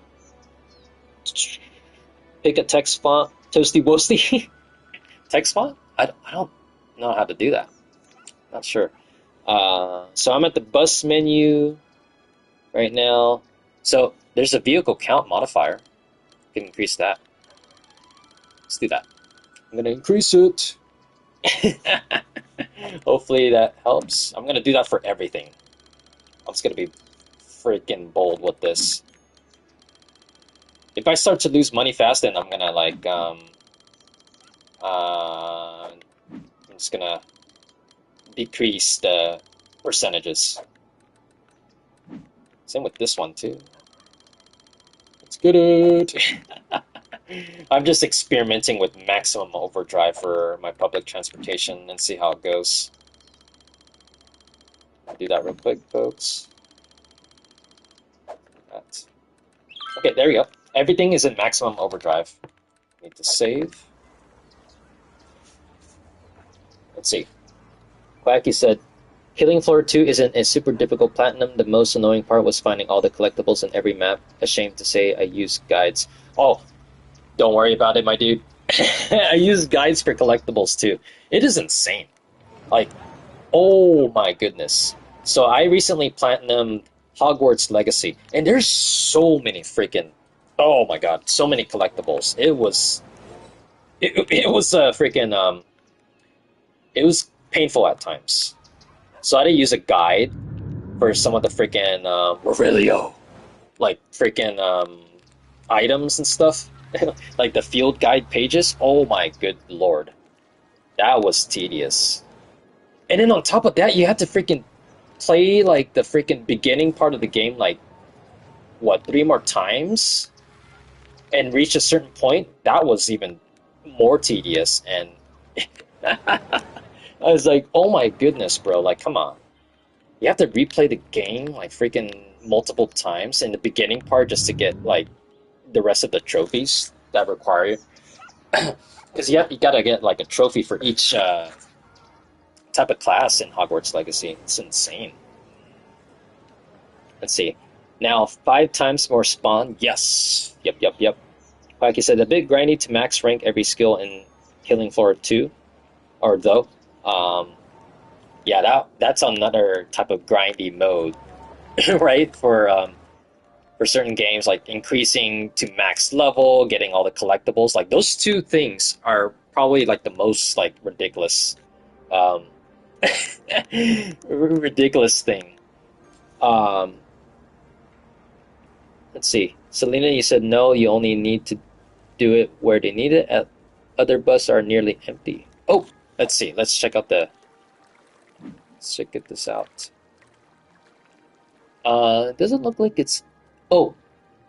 pick a text font, toasty woasty. Text font? I don't know how to do that. Not sure. So I'm at the bus menu right now. So there's a vehicle count modifier. You can increase that. Let's do that. I'm gonna increase it. Hopefully that helps. I'm gonna do that for everything. I'm just gonna be freaking bold with this. If I start to lose money fast, then I'm gonna like I'm just gonna decrease the percentages. Same with this one too. Let's get it. I'm just experimenting with maximum overdrive for my public transportation and see how it goes. I'll do that real quick, folks. Okay, there we go. Everything is in maximum overdrive. Need to save. Let's see. Quacky said, Killing Floor 2 isn't a super difficult platinum. The most annoying part was finding all the collectibles in every map. Ashamed to say I use guides. Oh, don't worry about it, my dude. I use guides for collectibles too. It is insane. Like, oh my goodness. So I recently platinumed Hogwarts Legacy, and there's so many freaking, oh my god, so many collectibles. It was freaking it was painful at times. So I had to use a guide for some of the freaking Aurelio, like freaking items and stuff, like the field guide pages. Oh my good lord, that was tedious. And then on top of that, you had to freaking play like the freaking beginning part of the game like what, 3 more times and reach a certain point. That was even more tedious, and I was like, oh my goodness, bro, like come on. You have to replay the game like freaking multiple times in the beginning part just to get like the rest of the trophies that require you. Because you gotta get like a trophy for each type of class in Hogwarts Legacy. It's insane. Let's see. Now 5 times more spawn. Yes. Yep. Like you said, a bit grindy to max rank every skill in Killing Floor 2. Or though. Yeah, that's another type of grindy mode, right? For certain games, like increasing to max level, getting all the collectibles. Like those two things are probably like the most like ridiculous, um, ridiculous thing. Um, let's see, Selena, you said no. You only need to do it where they need it. Other buses are nearly empty. Oh, let's see. Let's check out the. Let's check this out. It doesn't look like it's. Oh,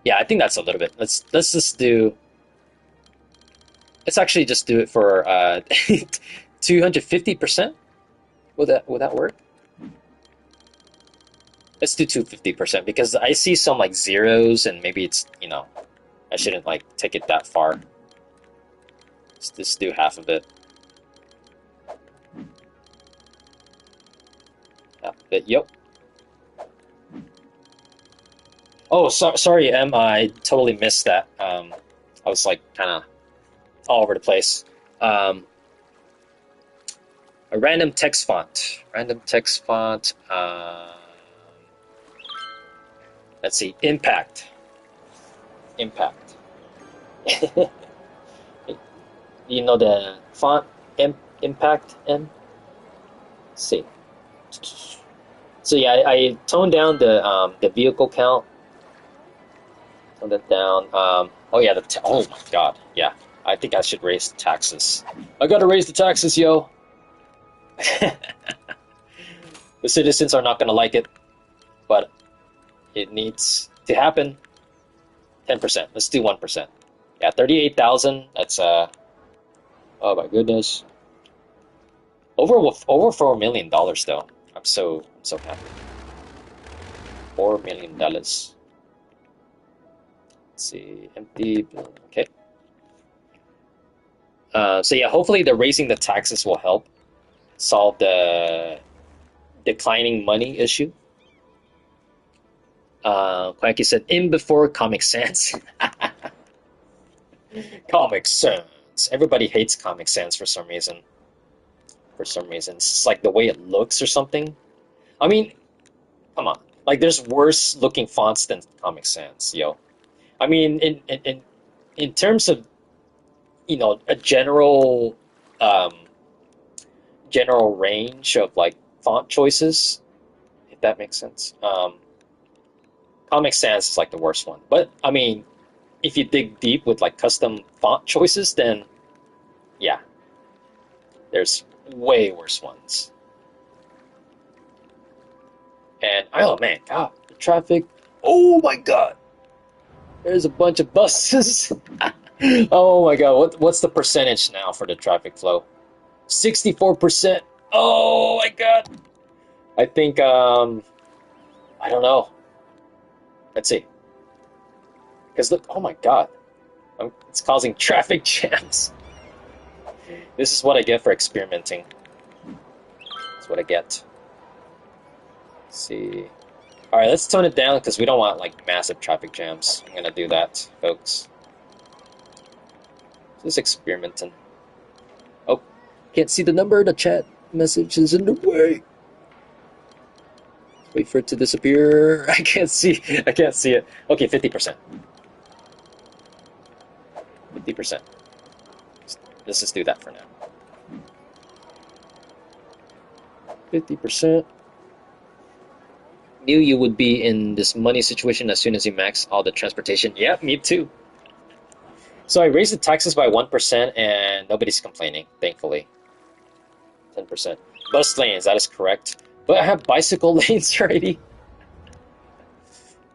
yeah. I think that's a little bit. Let's just do. Let's actually just do it for 250%. Would that work? Let's do 250% because I see some like zeros and maybe it's, I shouldn't like take it that far. Let's just do half of it. Half of it, yep. Oh, sorry, Em. I totally missed that. I was like kind of all over the place. Um, a random text font. Random text font. Let's see. Impact. Impact. You know the font impact M? Let's see. So yeah, I toned down the vehicle count. Toned it down. Oh yeah, oh my god, yeah. I think I should raise the taxes. I gotta raise the taxes, yo. The citizens are not gonna like it, but it needs to happen. 10%. Let's do 1%. Yeah, 38,000. That's oh my goodness. Over $4 million though. I'm so happy. $4 million. Let's see, empty. Okay. So yeah, hopefully the raising the taxes will help solve the declining money issue. Like you said, in before Comic Sans. Comic Sans. Everybody hates Comic Sans for some reason. For some reason, it's like the way it looks or something. I mean, come on. Like, there's worse looking fonts than Comic Sans, yo. I mean, in terms of a um, general range of like font choices, if that makes sense. Comic Sans is like the worst one, but I mean, if you dig deep with like custom font choices, then yeah, there's way worse ones. And oh man, God, the traffic. Oh my God, there's a bunch of buses. Oh my God, what's the percentage now for the traffic flow? 64%. Oh my God. I think I don't know. Let's see. Because look, oh my God, it's causing traffic jams. This is what I get for experimenting. That's what I get. Let's see. All right, let's tone it down because we don't want like massive traffic jams. I'm gonna do that, folks. Just experimenting. Oh, can't see the number. The chat message is in the way. Wait for it to disappear. I can't see. I can't see it. Okay, 50%. 50%. Let's just do that for now. 50%. Knew you would be in this money situation as soon as you max all the transportation. Yeah, me too. So I raised the taxes by 1% and nobody's complaining, thankfully. 10%. Bus lanes, that is correct. But I have bicycle lanes already.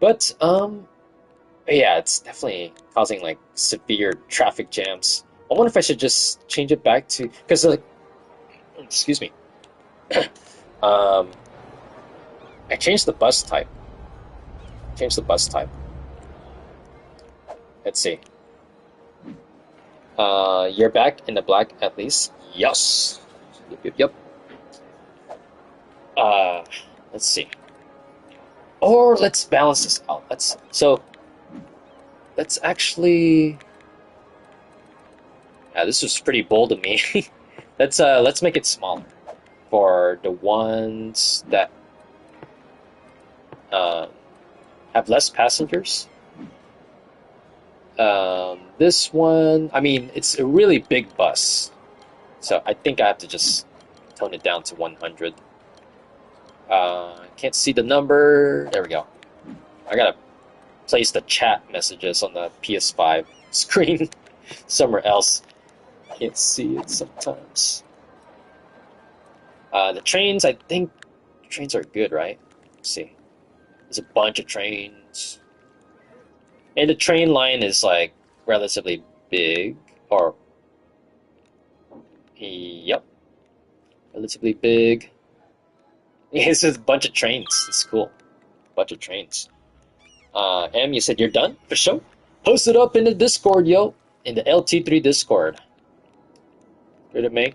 But, yeah, it's definitely causing, like, severe traffic jams. I wonder if I should just change it back to... Because, like... Excuse me. I changed the bus type. Let's see. You're back in the black at least? Yes! Yep. Let's see. Or let's balance this out. Let's actually... Yeah, this was pretty bold of me. Let's make it smaller for the ones that have less passengers. This one, I mean, it's a really big bus, so I think I have to just tone it down to 100. Can't see the number. There we go. I gotta place the chat messages on the PS5 screen somewhere else. Can't see it sometimes. The trains, I think trains are good, right? Let's see. There's a bunch of trains. And the train line is like relatively big, or yep, relatively big. It's just a bunch of trains. It's cool. bunch of trains. M, you said you're done? For sure. Post it up in the Discord, yo. In the LT3 Discord. Good at me.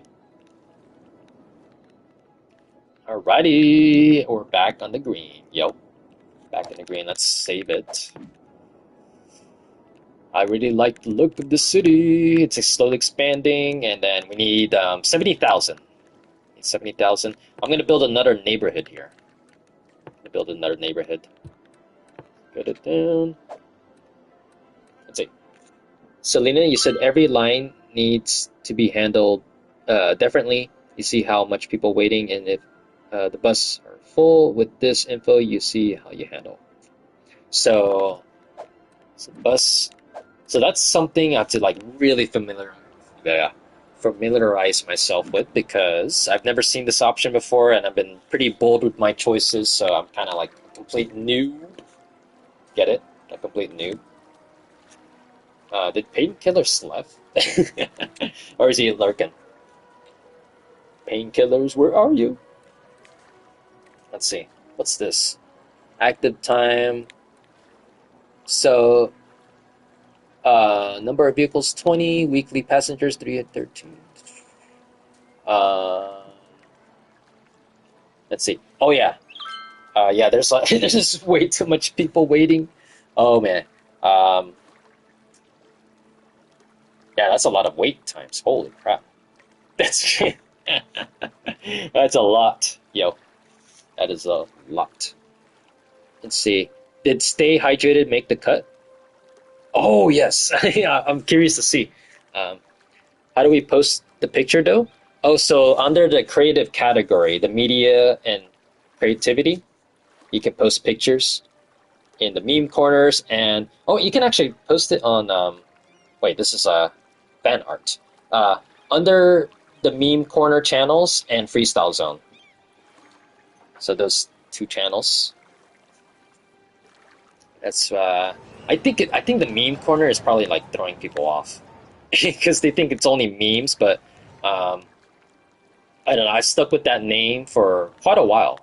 Alrighty. We're back on the green, yo. Back in the green. Let's save it. I really like the look of the city. It's slowly expanding, and then we need 70,000. 70,000. I'm gonna build another neighborhood here. Build another neighborhood. Get it down. Let's see. Selena, you said every line needs to be handled differently. You see how much people waiting, and if the bus are full with this info, you see how you handle. So bus. So that's something I have to like really familiarize myself with, because I've never seen this option before, and I've been pretty bold with my choices. So I'm kind of like a complete noob. Get it? A complete noob. Did Painkillers left? Or is he lurking? Painkillers, where are you? Let's see. What's this? Active time. So, number of vehicles 20, weekly passengers 313. Let's see. Oh yeah. Yeah, there's there's just way too much people waiting. Oh man. Yeah, that's a lot of wait times. Holy crap. That's that's a lot. Yo. That is a lot. Let's see. Did Stay Hydrated make the cut? Oh yes. Yeah, I'm curious to see. How do we post the picture though? Oh, so under the creative category, the media and creativity, you can post pictures in the meme corners, and oh, you can actually post it on. Wait, this is fan art. Under the meme corner channels and freestyle zone. So those two channels. That's I think the meme corner is probably like throwing people off because they think it's only memes, but I don't know. I stuck with that name for quite a while,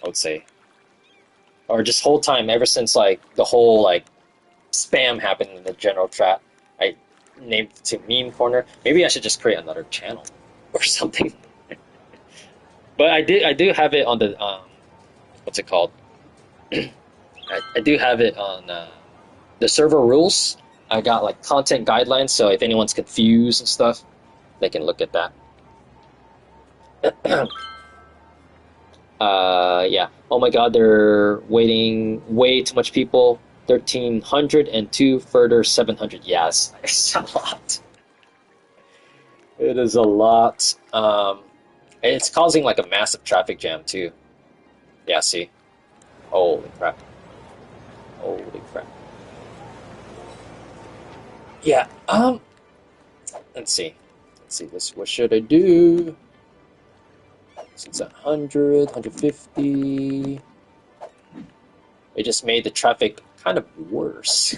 I would say, or just whole time ever since like the whole like spam happened in the general chat. I named it to meme corner. Maybe I should just create another channel or something. But I do have it on the what's it called? I do have it on the server rules. I got like content guidelines, so if anyone's confused and stuff, they can look at that. Yeah. Oh my God, they're waiting way too much people. 1,300 and two further 700. Yes, it's a lot. It is a lot. It's causing like a massive traffic jam too. Yeah. See. Holy crap. Holy crap. Yeah. Let's see. Let's see this. What should I do? Since 100, 150. It just made the traffic kind of worse.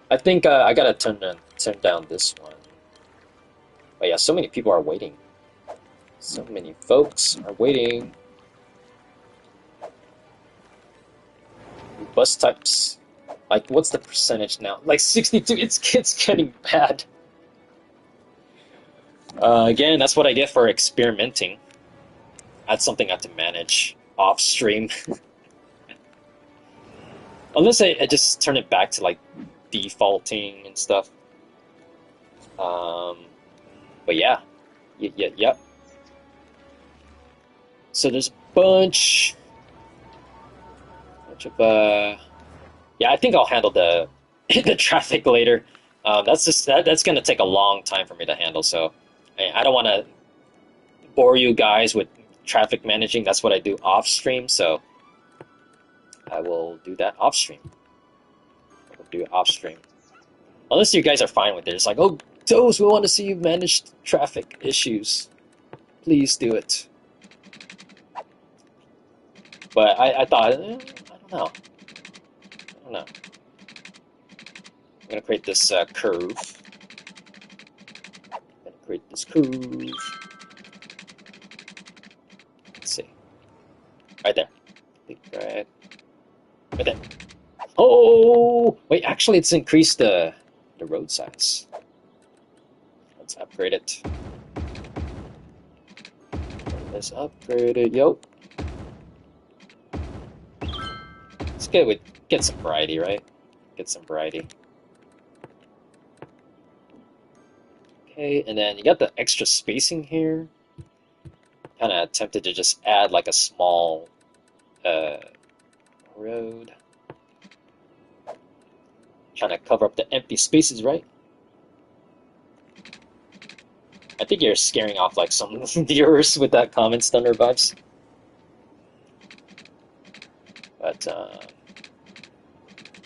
I think I gotta turn down this one. But yeah, so many people are waiting. So many folks are waiting. Bus types. Like, what's the percentage now? Like 62. It's getting bad. Again, that's what I get for experimenting. That's something I have to manage off stream. Unless I just turn it back to like defaulting and stuff. But yeah. Yep. So there's a bunch of yeah, I think I'll handle the the traffic later. That's gonna take a long time for me to handle, so I don't want to bore you guys with traffic managing. That's what I do off stream, so I will do that off stream. I will do it off stream. Unless you guys are fine with it. It's like, oh, Toes, we want to see you manage traffic issues. Please do it. But I thought, I don't know. I don't know. I'm going to create this curve. I'm going to create this curve. Let's see. Right there. Right. But then, oh wait, actually, it's increased the road size. Let's upgrade it. Let's upgrade it. Yo, it's good. We get some variety, right? Get some variety. Okay, and then you got the extra spacing here. Kind of tempted to just add like a small road. Trying to cover up the empty spaces, right? I think you're scaring off like some viewers with that comment, Thunder vibes. But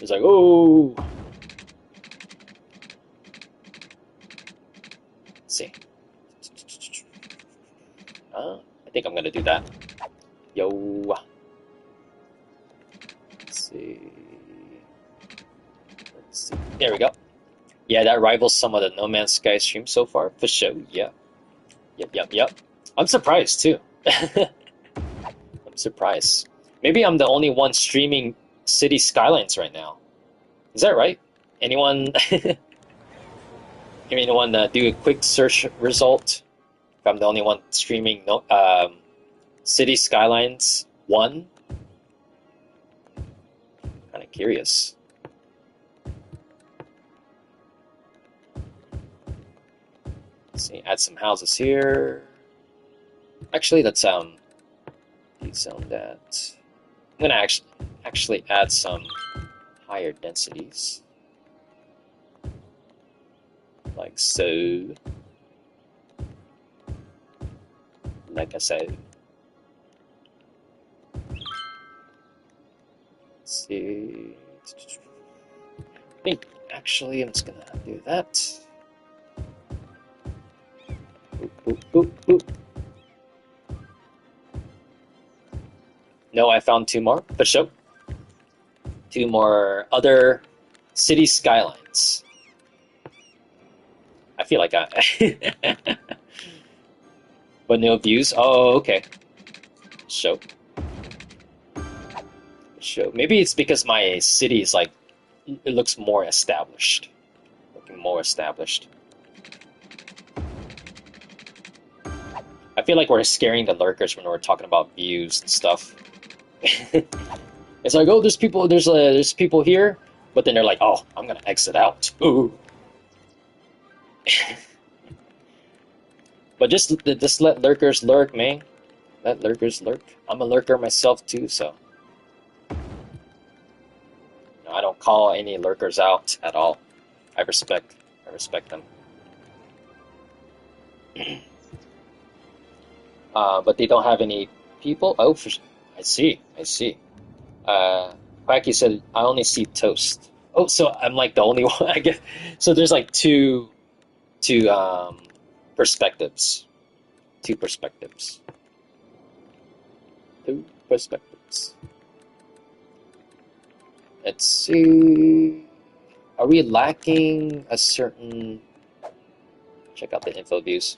it's like, oh. Let's see. I think I'm gonna do that. Yo. Let's see. There we go. Yeah, that rivals some of the No Man's Sky streams so far, for sure. Yeah. Yep. I'm surprised too. I'm surprised. Maybe I'm the only one streaming City Skylines right now. Is that right? Anyone? Anyone do a quick search result? If I'm the only one streaming no, City Skylines 1? Kind of curious. Let's see, add some houses here. Actually, let's dezone that. I'm gonna actually add some higher densities, like so. Like I said. Let's see. I think actually I'm just gonna do that. Boop. No, I found two more, for sure. Two more other city skylines. I feel like but no views? Oh, okay. Show. Maybe it's because my city is like, it looks more established. Looking more established. I feel like we're scaring the lurkers when we're talking about views and stuff. It's like, oh, there's people here, but then they're like, oh, I'm gonna exit out. Ooh. But just let lurkers lurk, man. Let lurkers lurk. I'm a lurker myself too, so no, I don't call any lurkers out at all. I respect them. But they don't have any people. Oh, I see. Quacky said, I only see toast. Oh, so I'm like the only one, I guess. So there's like two perspectives. Two perspectives. Let's see. Are we lacking a certain... Check out the info views.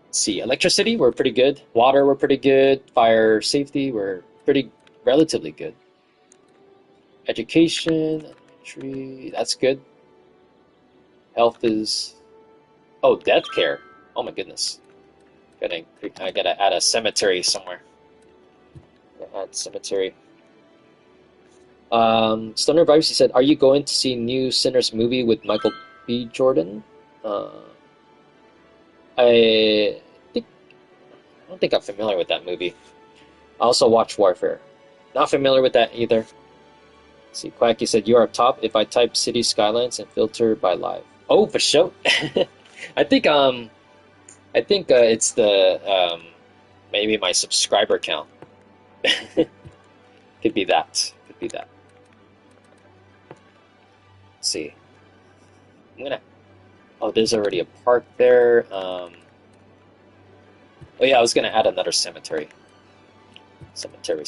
Let's see, electricity, we're pretty good. Water, we're pretty good. Fire safety, we're relatively good. Education, elementary, that's good. Health is... Oh, death care. Oh my goodness. I gotta add a cemetery somewhere. Add cemetery. Stoner Vibes, he said, are you going to see new Sinners movie with Michael B. Jordan? I don't think I'm familiar with that movie. I also watch Warfare. Not familiar with that either. Let's see, Quacky said, you are top if I type City Skylines and filter by live. Oh, for sure. I think it's the maybe my subscriber count. Could be that. Let's see. Oh, there's already a park there. Oh yeah, I was gonna add another cemetery. Cemetery.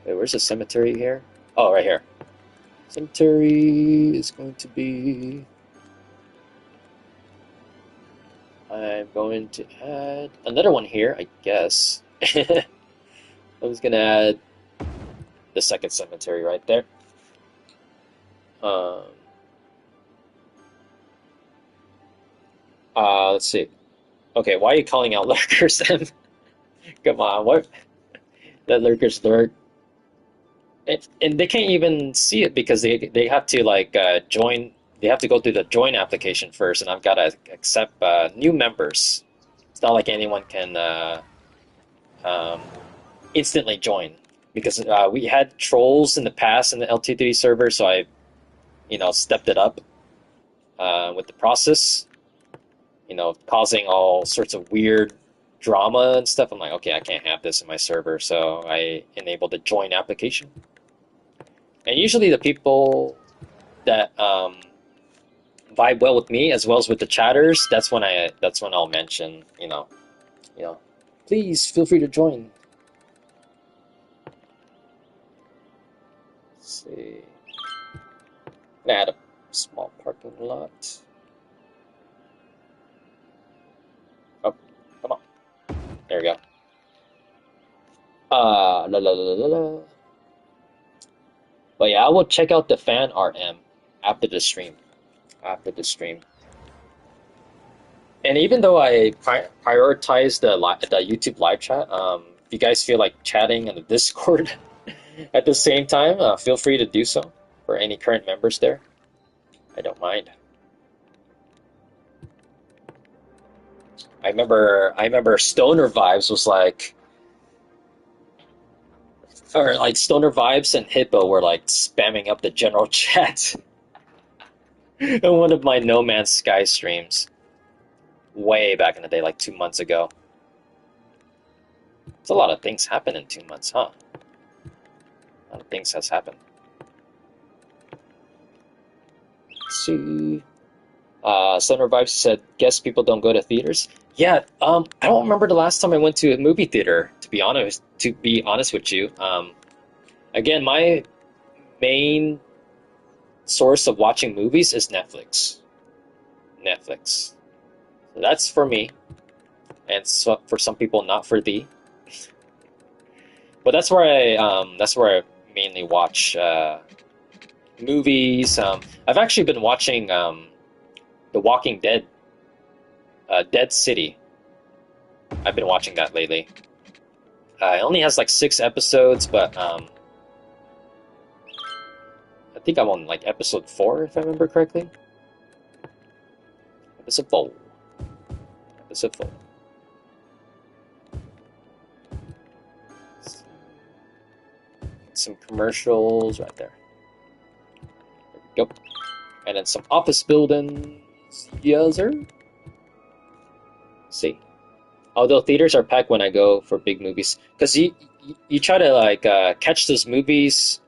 Wait, where's the cemetery here? Oh, right here. Cemetery is going to be... I'm going to add another one here, I guess. I'm just gonna add the second cemetery right there. Um, let's see. Okay, why are you calling out lurkers then? Come on, what? Let lurkers lurk. And they can't even see it because they have to like join. They have to go through the join application first, and I've got to accept new members. It's not like anyone can um, instantly join because we had trolls in the past in the LT3 server, so I, stepped it up with the process. Causing all sorts of weird drama and stuff. I'm like, okay, I can't have this in my server, so I enabled the join application. And usually the people that vibe well with me as well as with the chatters, that's when I'll mention, please feel free to join. Let's see. I'm gonna add a small parking lot. Oh, come on. There we go. La la la la la. But yeah, I will check out the fan RM after the stream. After the stream. And even though I prioritize the YouTube live chat, if you guys feel like chatting in the Discord at the same time, feel free to do so for any current members there. I don't mind. I remember Stoner Vibes was like, or like Stoner Vibes and Hippo were like spamming up the general chat in one of my No Man's Sky streams way back in the day, like 2 months ago. It's a lot of things happen in 2 months, huh? A lot of things has happened. Let's see. Stoner Vibes said, guess people don't go to theaters. Yeah, I don't remember the last time I went to a movie theater, to be honest with you. Again, my main source of watching movies is Netflix. Netflix. So that's for me, and so for some people, not for thee. But that's where I mainly watch movies. I've actually been watching The Walking Dead, Dead City. I've been watching that lately. It only has like 6 episodes, but I think I'm on like episode 4, if I remember correctly. Episode 4. Episode 4. Some commercials right there. There we go. And then some office buildings. Yes, sir. Let's see. Although theaters are packed when I go for big movies, because you try to like catch those movies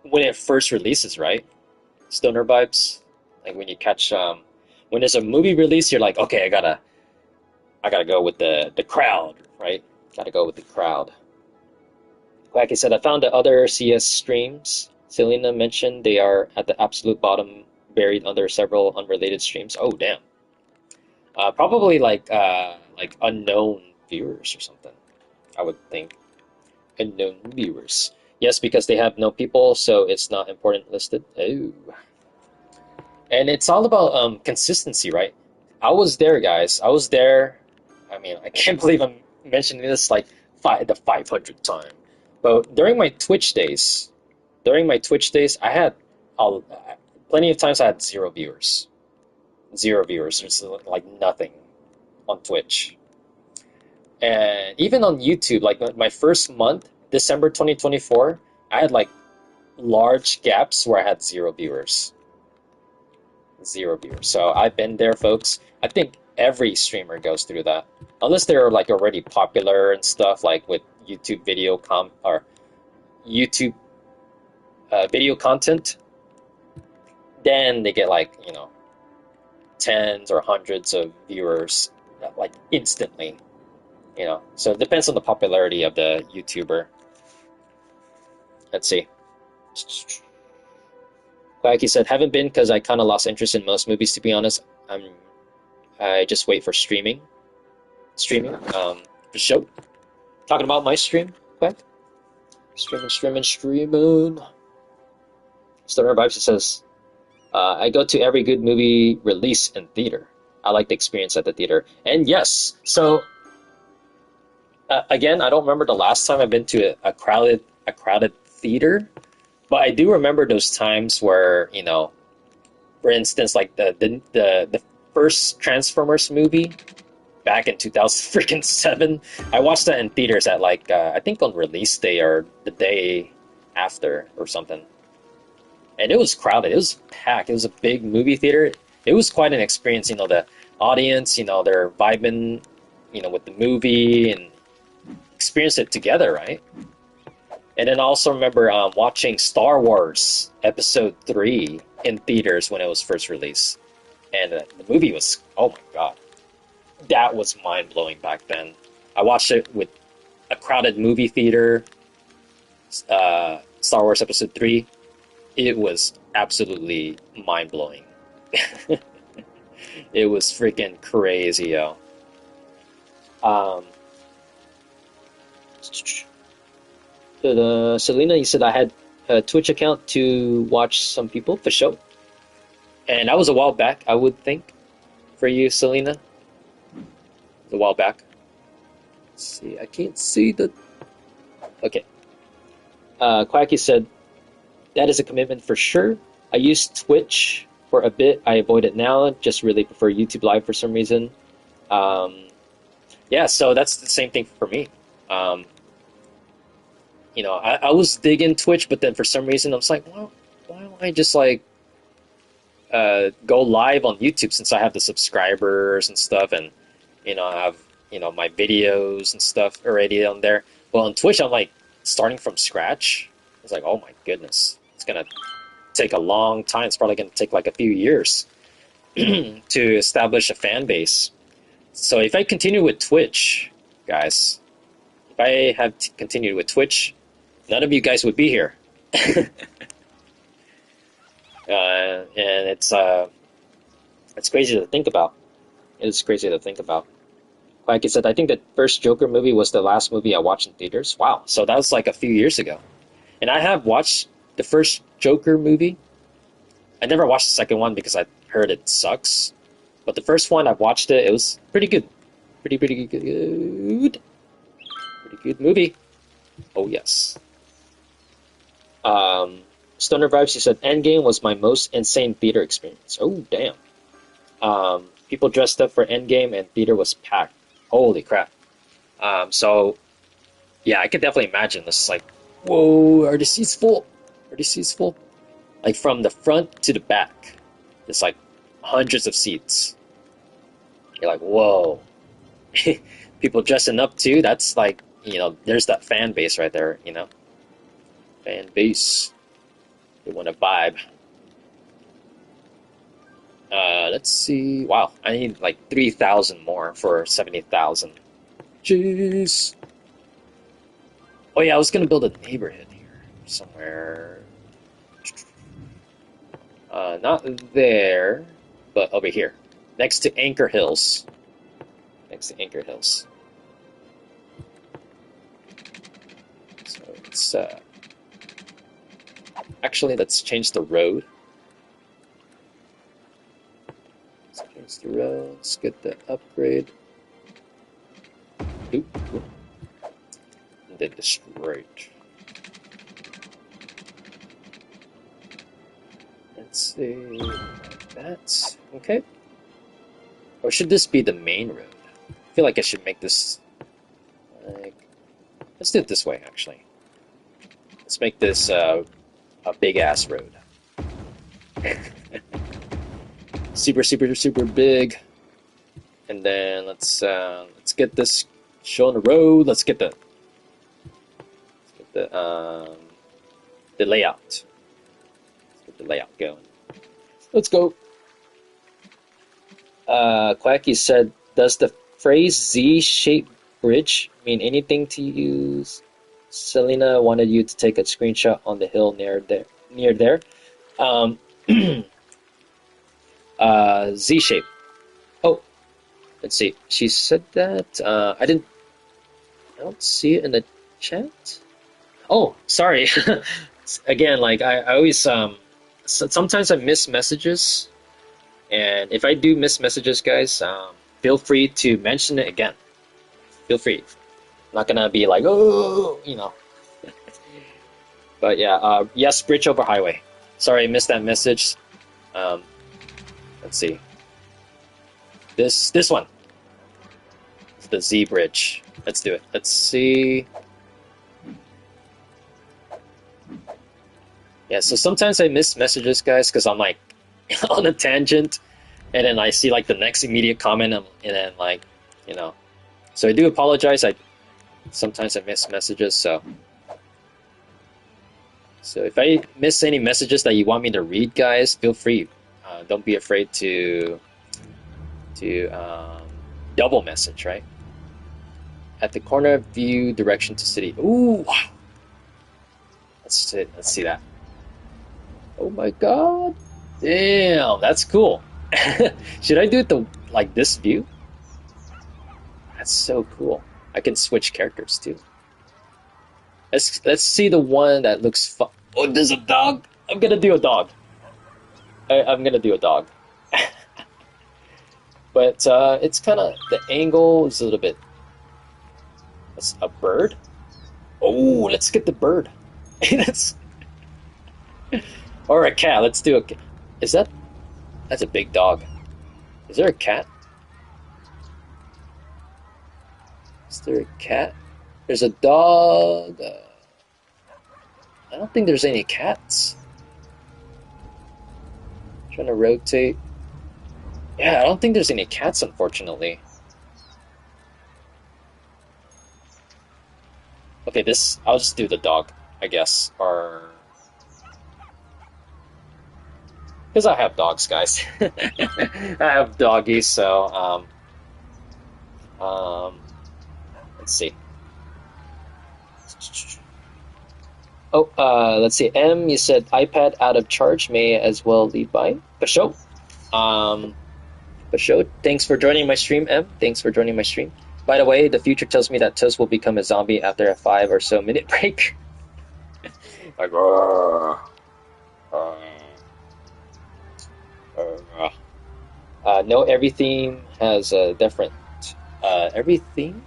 when it first releases, right? Stoner Vibes, like when you catch when there's a movie release, you're like, okay, I gotta go with the crowd, right? Gotta go with the crowd. Like I said, I found the other CS streams Selena mentioned. They are at the absolute bottom, buried under several unrelated streams. Oh damn. Probably like unknown viewers or something. I would think unknown viewers. Yes, because they have no people, so it's not important listed. Oh, and it's all about consistency, right? I was there, guys. I was there. I mean, I can't believe I'm mentioning this like the 500th time. But during my Twitch days, I had plenty of times I had 0 viewers. 0 viewers. It's like nothing on Twitch. And even on YouTube, like my first month, December 2024, I had like large gaps where I had 0 viewers. 0 viewers. So I've been there, folks. I think every streamer goes through that. Unless they're like already popular and stuff, like with YouTube or YouTube video content, then they get like, tens or hundreds of viewers like instantly. So it depends on the popularity of the YouTuber. Let's see. Like he said, haven't been because I kind of lost interest in most movies, to be honest. I just wait for streaming. For show. Talking about my stream, quick. Streaming. Stoner Vibes says, I go to every good movie release in theater. I like the experience at the theater. And yes, so again, I don't remember the last time I've been to a crowded theater, but I do remember those times where, for instance, like the first Transformers movie back in 2007. I watched that in theaters at like I think on release day or the day after or something. And it was crowded. It was packed. It was a big movie theater. It was quite an experience. The audience, they're vibing, with the movie and experience it together, right? And then I also remember watching Star Wars Episode 3 in theaters when it was first released. And the movie was, oh my god, that was mind-blowing back then. I watched it with a crowded movie theater, Star Wars Episode 3. It was absolutely mind-blowing. It was freaking crazy, yo. Selena, you said I had a Twitch account to watch some people, for sure. And that was a while back, I would think, for you, Selena. A while back. Let's see, I can't see the... Okay. Quacky said, that is a commitment for sure. I used Twitch for a bit. I avoid it now. Just really prefer YouTube Live for some reason. Yeah, so that's the same thing for me. I was digging Twitch, but then for some reason I was like, well, why don't I just like go live on YouTube since I have the subscribers and stuff, and I have my videos and stuff already on there. Well, on Twitch, I'm like starting from scratch. It's like, oh my goodness, it's gonna take a long time. It's probably gonna take like a few years to establish a fan base. So if I continue with Twitch, guys, if I had continued with Twitch, none of you guys would be here. And it's crazy to think about. It's crazy to think about. Like I said, I think the first Joker movie was the last movie I watched in theaters. Wow, so that was like a few years ago. And I have watched the first Joker movie. I never watched the second one because I heard it sucks. But the first one, I watched it. It was pretty good. Pretty good. Pretty good movie. Oh, yes. Stoner Vibes, she said, Endgame was my most insane theater experience. Oh, damn. People dressed up for Endgame and theater was packed. Holy crap. So, yeah, I could definitely imagine this. Like, whoa, are the seats full? Are the seats full? Like, from the front to the back. It's like hundreds of seats. You're like, whoa. People dressing up too. That's like, there's that fan base right there, Fan base. They want to vibe. Let's see. Wow, I need like 3,000 more for 70,000. Jeez. Oh yeah, I was gonna build a neighborhood here somewhere. Not there, but over here, next to Anchor Hills. Next to Anchor Hills. So it's actually, let's change the road. Let's change the road. Let's get the upgrade. Oop. And then destroyed. Let's see. Like that. Okay. Or should this be the main road? I feel like I should make this like... Let's do it this way, actually. Let's make this a big-ass road. super big. And then let's get this shown the road. Let's get the layout. Let's get the layout going. Let's go. Quacky said, does the phrase Z-shaped bridge mean anything to you? Selena wanted you to take a screenshot on the hill near there. Z-shape. Oh, Let's see. She said that. I don't see it in the chat. Oh, sorry. Again, like I always sometimes I miss messages, and if I do miss messages, guys, feel free to mention it again. Feel free. I'm not gonna be like, oh, you know. But yeah, yes, bridge over highway. Sorry, I missed that message. Um, let's see. This one. It's the Z bridge. Let's do it. Let's see. Yeah, so sometimes I miss messages, guys, because I'm like on a tangent, and then I see like the next immediate comment, and then like, you know. So I do apologize. Sometimes I miss messages, so if I miss any messages that you want me to read, guys, feel free. Don't be afraid to double message, right? At the corner view direction to city. Ooh, wow. Let's see that. Oh my god. Damn, that's cool. Should I do it like this view? That's so cool. I can switch characters too. Let's see the one that looks fun. Oh, there's a dog. I'm gonna do a dog. I'm gonna do a dog. But it's kind of, the angle is a little bit. That's a bird. Oh, let's get the bird. That's or a cat. Let's do a. Is that? That's a big dog. Is there a cat? Is there a cat? There's a dog. I don't think there's any cats. Trying to rotate. Yeah, I don't think there's any cats, unfortunately. Okay, I'll just do the dog, I guess, or because I have dogs, guys. I have doggies, so let's see. Oh, let's see. M, you said iPad out of charge, may as well leave by. For sure. For sure. Thanks for joining my stream, M. Thanks for joining my stream. By the way, the future tells me that Tusk will become a zombie after a 5 or so minute break. Like, no, every theme has a different. Every theme?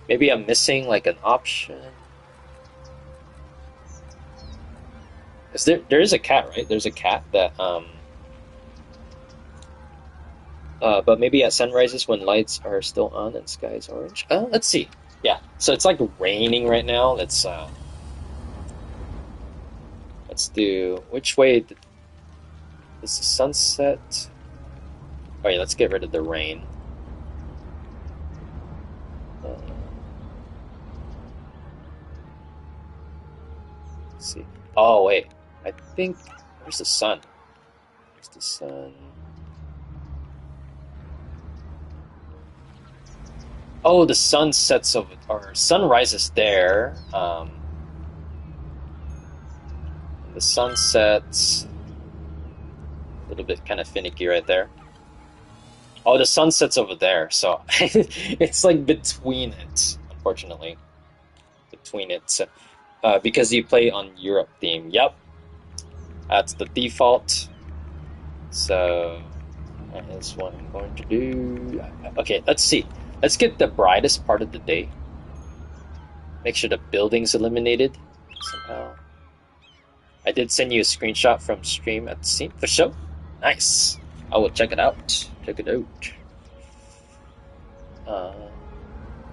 Maybe I'm missing like an option. There is a cat, right? There's a cat that but maybe at sunrises when lights are still on and sky is orange. Let's see. Yeah, so it's like raining right now. Let's do, which way is the sunset? Oh yeah, let's get rid of the rain. Let's see. Oh wait, I think where's the sun? Where's the sun? Oh, the sun sets over, or sun rises there. The sun sets a little bit kind of finicky right there. Oh, the sun sets over there, so it's like between it, unfortunately. Between it, so, because you play on Europe theme. Yep, that's the default. So that is what I'm going to do. Okay, let's see. Let's get the brightest part of the day. Make sure the building's eliminated somehow. I did send you a screenshot from stream at the scene for sure. Nice. I will check it out. Check it out.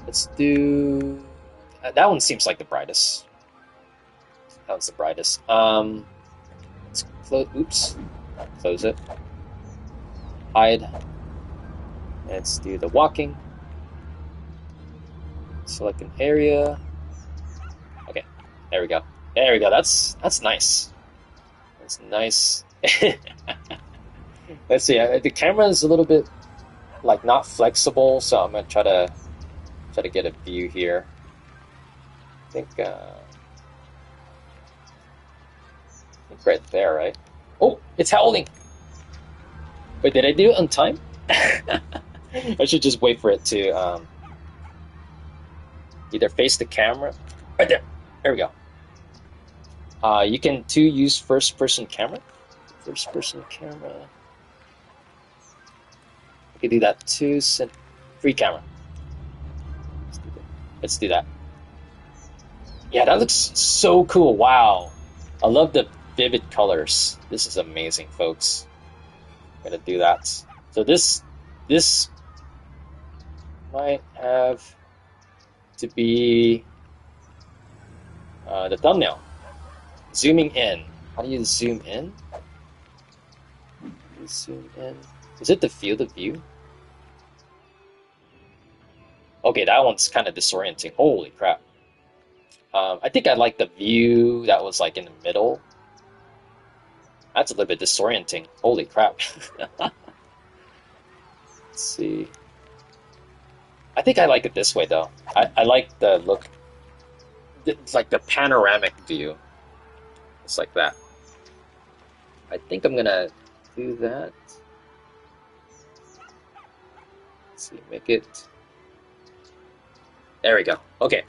Let's do. That one seems like the brightest. That one's the brightest. Let's close. Oops. Close it. Hide. Let's do the walking. Select an area. Okay. There we go. There we go. That's nice. That's nice. Let's see. The camera is a little bit like not flexible, so I'm gonna try to get a view here. I think right there, right? Oh, it's howling. Wait, did I do it on time? I should just wait for it to either face the camera. Right there. There we go. You can too use first-person camera. First-person camera. You can do that too. Free camera. Let's do that. Yeah, that looks so cool. Wow. I love the vivid colors. This is amazing, folks. I'm gonna do that. So this might have to be the thumbnail. Zooming in. How do you zoom in? Zoom in. Is it the field of view? Okay, that one's kind of disorienting. Holy crap. I think I like the view that was like in the middle. That's a little bit disorienting. Holy crap. Let's see. I think I like it this way though. I like the look. It's like the panoramic view. It's like that. I think I'm gonna do that. Let's see, make it. There we go. Okay.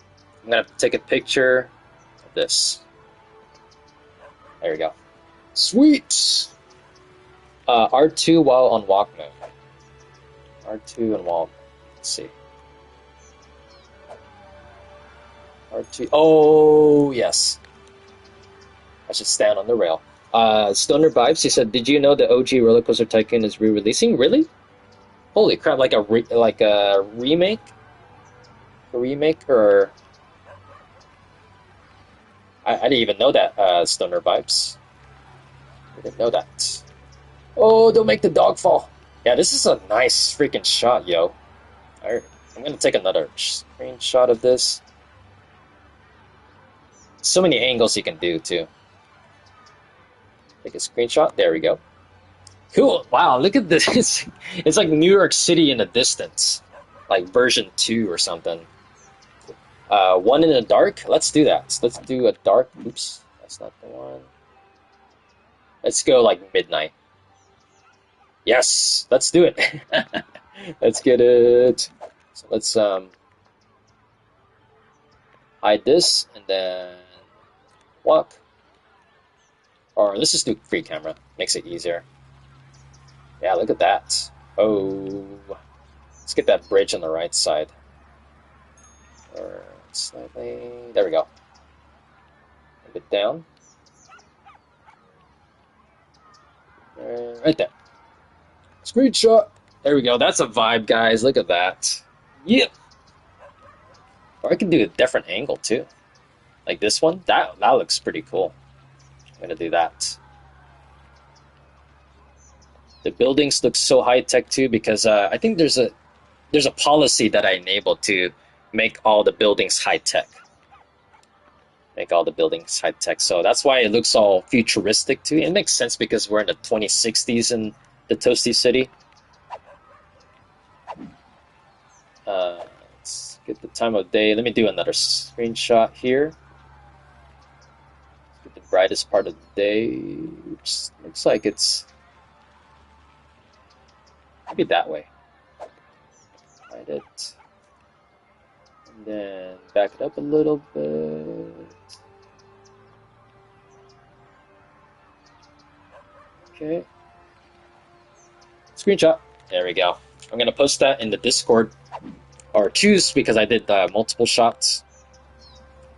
I'm gonna take a picture of this. There we go. Sweet! R2 while on walk mode. R2 and while. Let's see. R2. Oh, yes. I should stand on the rail. Stoner Vibes, he said, did you know the OG Roller Coaster Tycoon is re-releasing? Really? Holy crap, like a remake? A remake or... I didn't even know that, Stoner Vibes. I didn't know that. Oh, don't make the dog fall. Yeah, this is a nice freaking shot, yo. Alright, I'm gonna take another screenshot of this. So many angles you can do, too. Take a screenshot. There we go. Cool. Wow, look at this. It's like New York City in the distance. Like version 2 or something. One in the dark. Let's do that. Let's do a dark. Oops, that's not the one. Let's go like midnight. Yes, let's do it. Let's get it. So let's hide this and then walk. Or let's just do free camera. Makes it easier. Yeah, look at that. Oh, let's get that bridge on the right side. Or slightly. There we go. A bit down. Right there. Screenshot. There we go. That's a vibe, guys. Look at that. Yep. Or I can do a different angle too. Like this one. That looks pretty cool. I'm gonna do that. The buildings look so high tech too because I think there's a policy that I enabled to make all the buildings high tech. Make all the buildings high tech. So that's why it looks all futuristic too. It makes sense because we're in the 2060s in the Toasty City. Let's get the time of day. Let me do another screenshot here. Let's get the brightest part of the day. Oops. Looks like it's maybe that way. Hide it. And then back it up a little bit. Okay. Screenshot. There we go. I'm gonna post that in the Discord, or choose because I did multiple shots.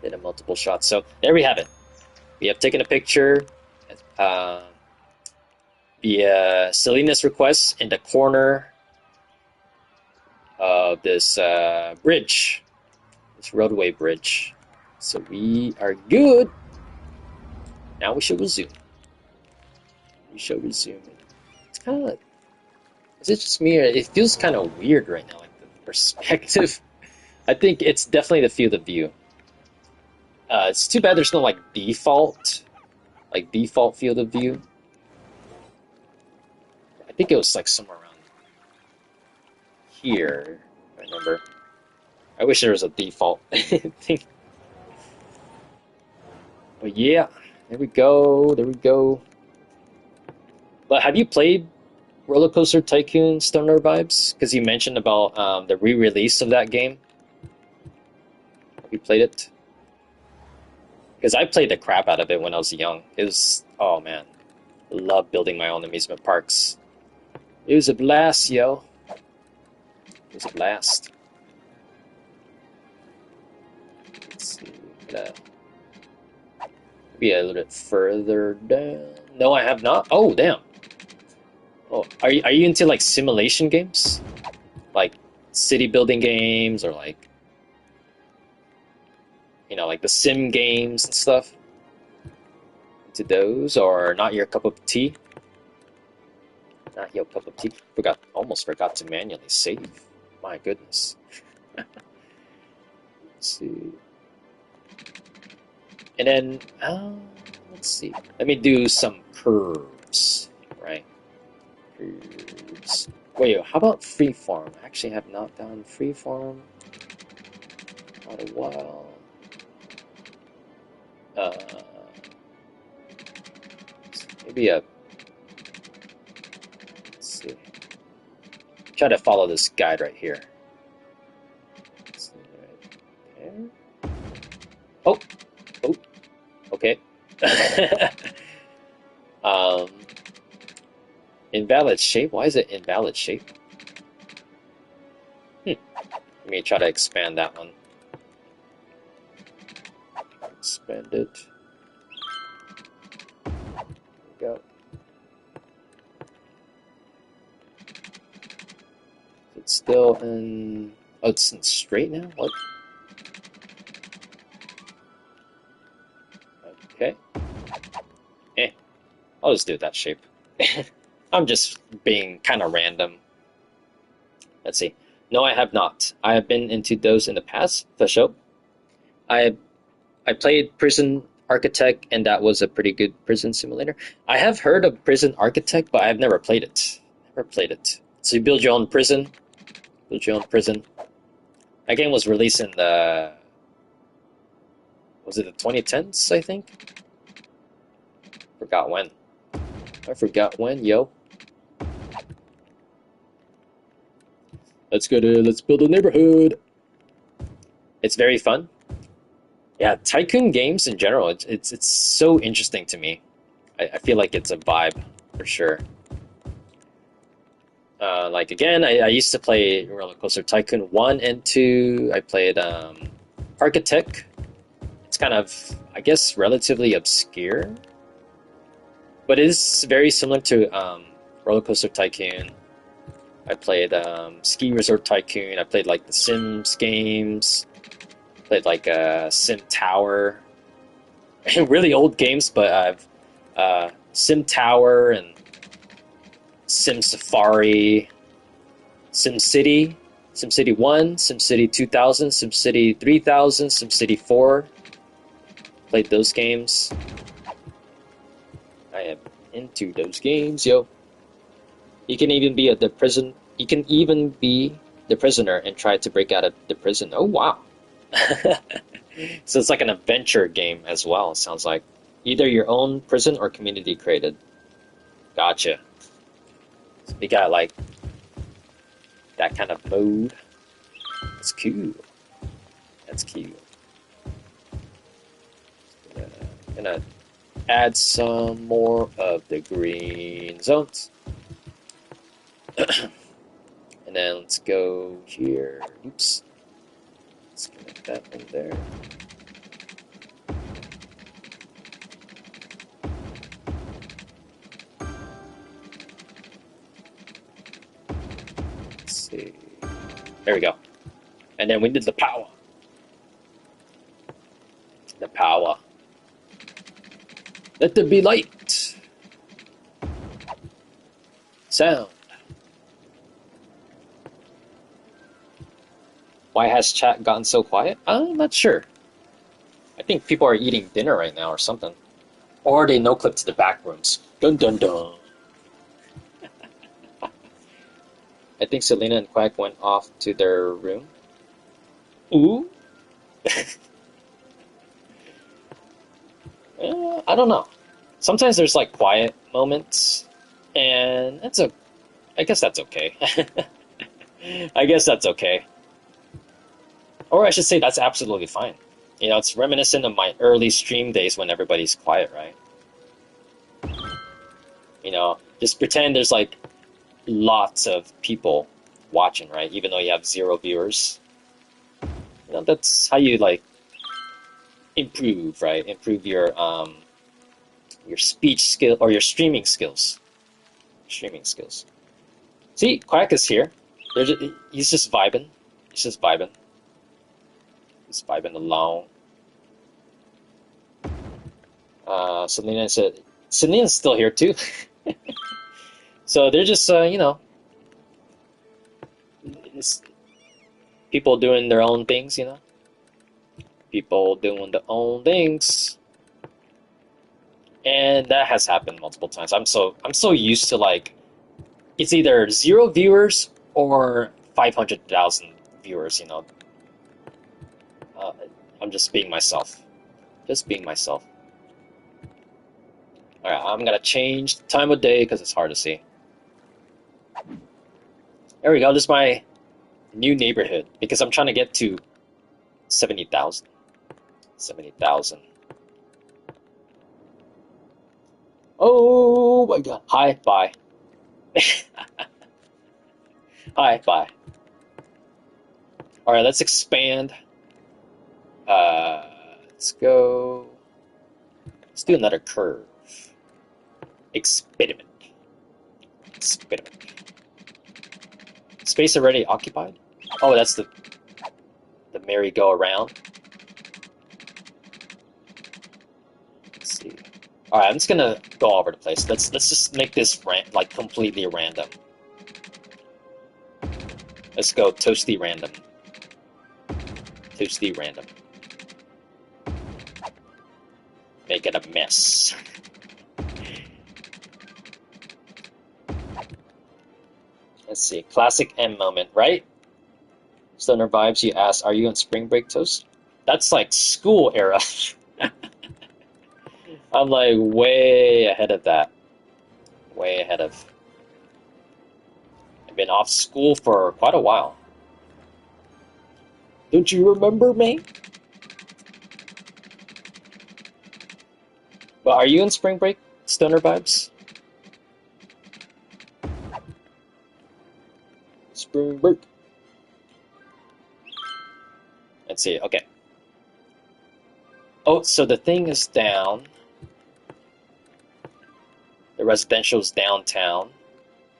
Did a multiple shots. So there we have it. We have taken a picture via Selena's request in the corner of this bridge, this roadway bridge. So we are good. Now we should resume. We should resume. It's kind of. Is it just me, or it feels kind of weird right now, like the perspective? I think it's definitely the field of view. It's too bad there's no like default field of view. I think it was like somewhere around here, if I remember. I wish there was a default thing. But yeah, there we go, there we go. But have you played Roller Coaster Tycoon Stoner vibes? Because you mentioned about the re-release of that game. Have you played it? Because I played the crap out of it when I was young. It was, oh man, I love building my own amusement parks. It was a blast, yo. It was a blast. Let's see. Maybe a little bit further down. No, I have not. Oh, damn. Oh, are you into like simulation games? Like city building games or like, you know, like the sim games and stuff? Into those or not your cup of tea? Not your cup of tea. Almost forgot to manually save. My goodness. Let's see. And then, let's see. Let me do some curves, right? Curves. Wait, how about freeform? I actually have not done freeform quite a while. Maybe a. Let's see. Try to follow this guide right here. Let's see, right there. Oh, okay. Invalid shape? Why is it invalid shape? Let me try to expand that one. Expand it. There we go. It's still in... Oh, it's in straight now? What? Okay. I'll just do that shape. I'm just being kind of random. Let's see. No, I have not. I have been into those in the past, for sure. I played Prison Architect, and that was a pretty good prison simulator. I have heard of Prison Architect, but I've never played it. So you build your own prison. That game was released in the... Was it the 2010s, I think? I forgot when, yo. Let's build a neighborhood. It's very fun. Yeah, tycoon games in general, it's so interesting to me. I feel like it's a vibe, for sure. Like, again, I used to play Roller Coaster Tycoon 1 and 2. I played Architect. It's kind of, I guess, relatively obscure. But it is very similar to Roller Coaster Tycoon. I played Ski Resort Tycoon. I played like the Sims games. Played like Sim Tower. Really old games, but I've Sim Tower and Sim Safari, Sim City, SimCity 1, SimCity 2000, SimCity 3000, SimCity 4. Played those games. I am into those games, yo. You can even be the prison. You can even be the prisoner and try to break out of the prison. Oh wow! So it's like an adventure game as well. It sounds like either your own prison or community created. Gotcha. So we got like that kind of mode. That's cool. That's cute. Gonna add some more of the green zones. And then let's go here. Oops. Let's connect that one there. Let's see. There we go. And then we did the power. The power. Let there be light. Sound. Why has chat gotten so quiet? I'm not sure. I think people are eating dinner right now or something. Or they no-clip to the back rooms. Dun dun dun. I think Selena and Quack went off to their room. Ooh? I don't know. Sometimes there's like quiet moments, and I guess that's okay. I guess that's okay. Or I should say that's absolutely fine. You know, it's reminiscent of my early stream days when everybody's quiet, right? You know, just pretend there's like lots of people watching, right? Even though you have 0 viewers. You know, that's how you like improve, right? Improve your speech skill or your streaming skills. Streaming skills. See, Quack is here. He's just vibing. He's just vibing. He's vibing along. Selena's still here too. So they're just, you know, it's people doing their own things, you know. People doing their own things, and that has happened multiple times. I'm so used to like it's either 0 viewers or 500,000 viewers. You know, uh, I'm just being myself. Just being myself. All right, I'm gonna change the time of day because it's hard to see. There we go. This is my new neighborhood because I'm trying to get to 70,000. 70,000. Oh my god. Hi, bye. Hi, bye. Alright, let's expand. Let's go. Let's do another curve. Experiment. Experiment. Space already occupied? Oh, that's the merry-go-around. Let's see. Alright, I'm just gonna go all over the place. Let's just make this like completely random. Let's go toasty random. Toasty random. Make it a mess. Let's see. Classic M moment, right? Stoner vibes, you asked, are you on spring break, Toast? That's like school era. I'm like way ahead of that. Way ahead of. I've been off school for quite a while. Don't you remember me? But are you in spring break, Stoner vibes? Spring break. Let's see. Okay. Oh, so the thing is down. The residential's downtown.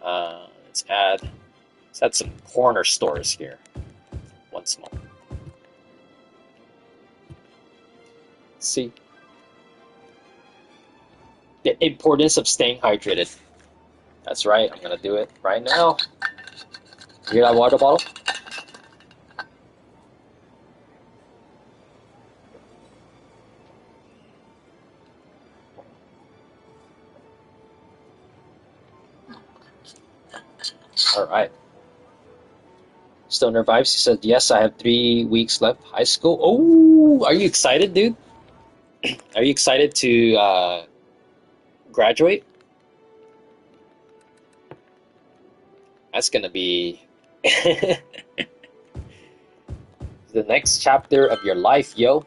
Let's add some corner stores here. Once more. See the importance of staying hydrated. That's right. I'm gonna do it right now. You hear that water bottle? All right. Stoner Vibes said, yes, I have 3 weeks left high school. Oh, are you excited, dude? Are you excited to graduate? That's going to be the next chapter of your life, yo.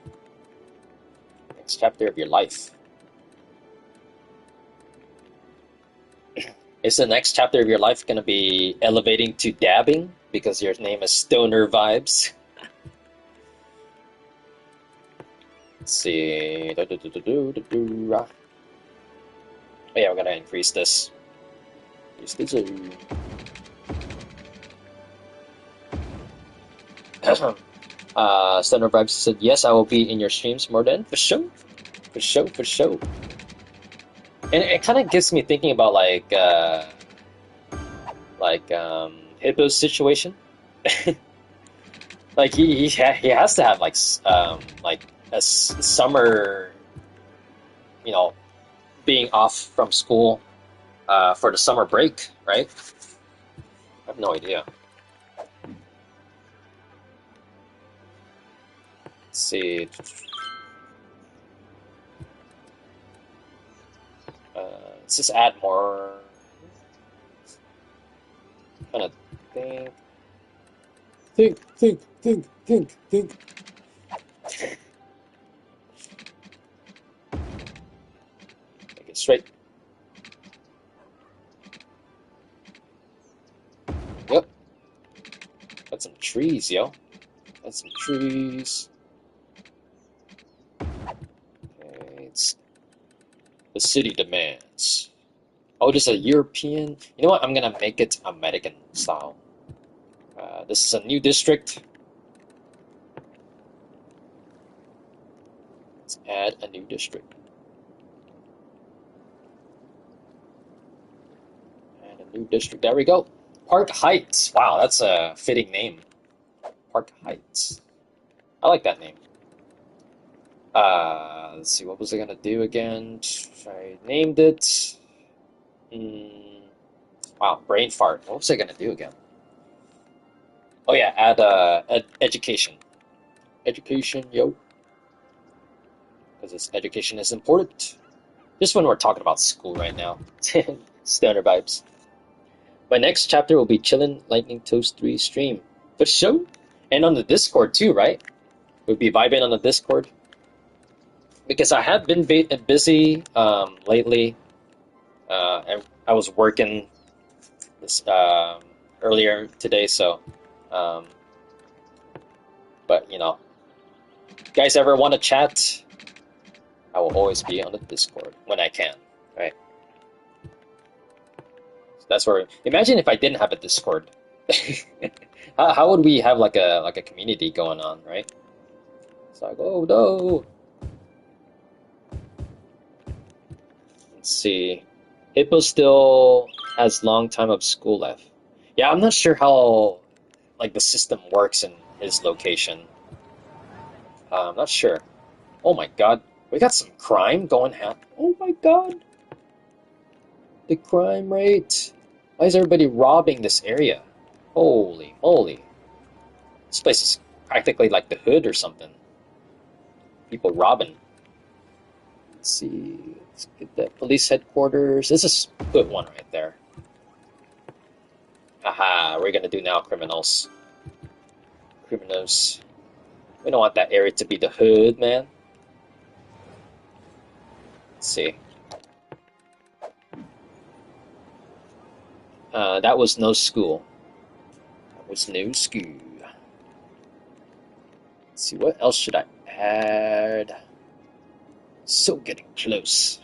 Next chapter of your life. Is the next chapter of your life going to be elevating to dabbing because your name is Stoner Vibes? Let's see. Oh yeah, we're going to increase this. Stoner Vibes said, yes, I will be in your streams more than for sure. For sure, for sure. And it kind of gets me thinking about Hippo's situation. Like he has to have like a summer, you know, being off from school for the summer break, right? I have no idea. Let's see. Let's just add more. Kind of think. Think. Make it straight. Yep. Got some trees, yo. Got some trees. Okay, it's the city demands. Oh, just a European. You know what? I'm gonna make it American style. This is a new district. Let's add a new district. Add a new district. There we go. Park Heights. Wow, that's a fitting name. Park Heights. I like that name. Let's see, what was I gonna do again? I named it. Wow, brain fart. What was I gonna do again? Oh yeah, add education. Education, yo. Because education is important. Just when we're talking about school right now. Stoner vibes. My next chapter will be Chillin' Lightning Toast 3 stream. For sure. And on the Discord too, right? We'll be vibing on the Discord. Because I have been busy lately. I was working this earlier today, so but you know, guys ever want to chat, I will always be on the Discord when I can, right? So that's where. Imagine if I didn't have a Discord. How would we have like a community going on, right? It's like, oh no. Let's see. Hippo still has long time of school left. Yeah, I'm not sure how like the system works in his location. I'm not sure. Oh my god, we got some crime going on. Oh my god, the crime rate. Why is everybody robbing this area? Holy moly. This place is practically like the hood or something. People robbing. Let's see. Let's get that police headquarters. This is a good one right there. Aha, we're gonna do now criminals. Criminals. We don't want that area to be the hood, man. Let's see. That was no school. That was no school. Let's see, what else should I add? So getting close.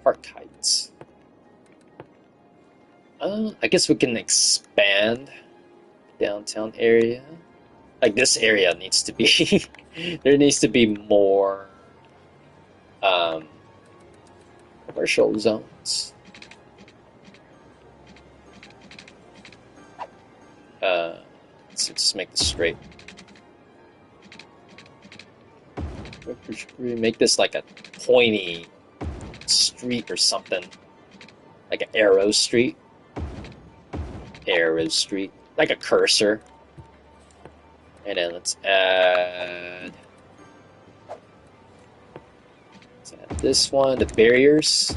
Park Heights. I guess we can expand downtown area. Like this area needs to be there needs to be more commercial zones. Let's just make this straight. We make this like a pointy street or something, like an arrow street. Arrow street, like a cursor. And then let's add this one. The barriers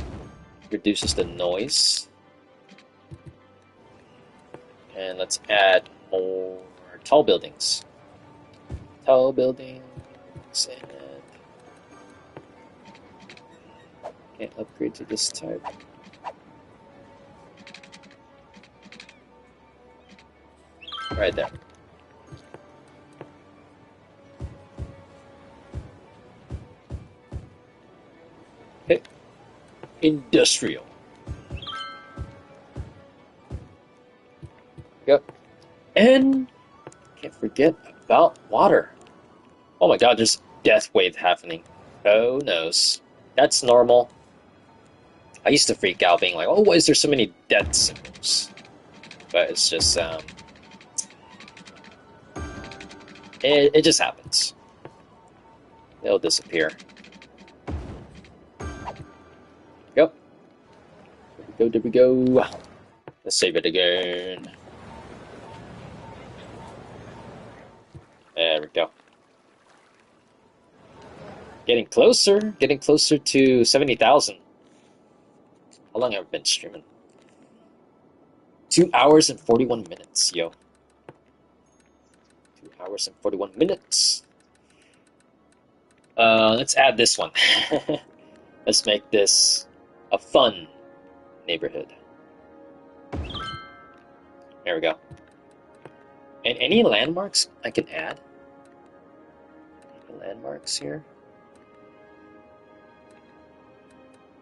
reduces the noise. And let's add more tall buildings. Tall buildings and can't upgrade to this type. Right there. Okay. Industrial. Yep. And can't forget about water. Oh my god, there's death wave happening. Oh no. That's normal. I used to freak out being like, oh, why is there so many death symbols? But it's just it just happens. It'll disappear. Yep. There we go. Let's save it again. There we go. Getting closer to 70,000. How long have I been streaming? 2 hours and 41 minutes, yo. 2 hours and 41 minutes. Let's add this one. Let's make this a fun neighborhood. There we go. And any landmarks I can add? Any landmarks here?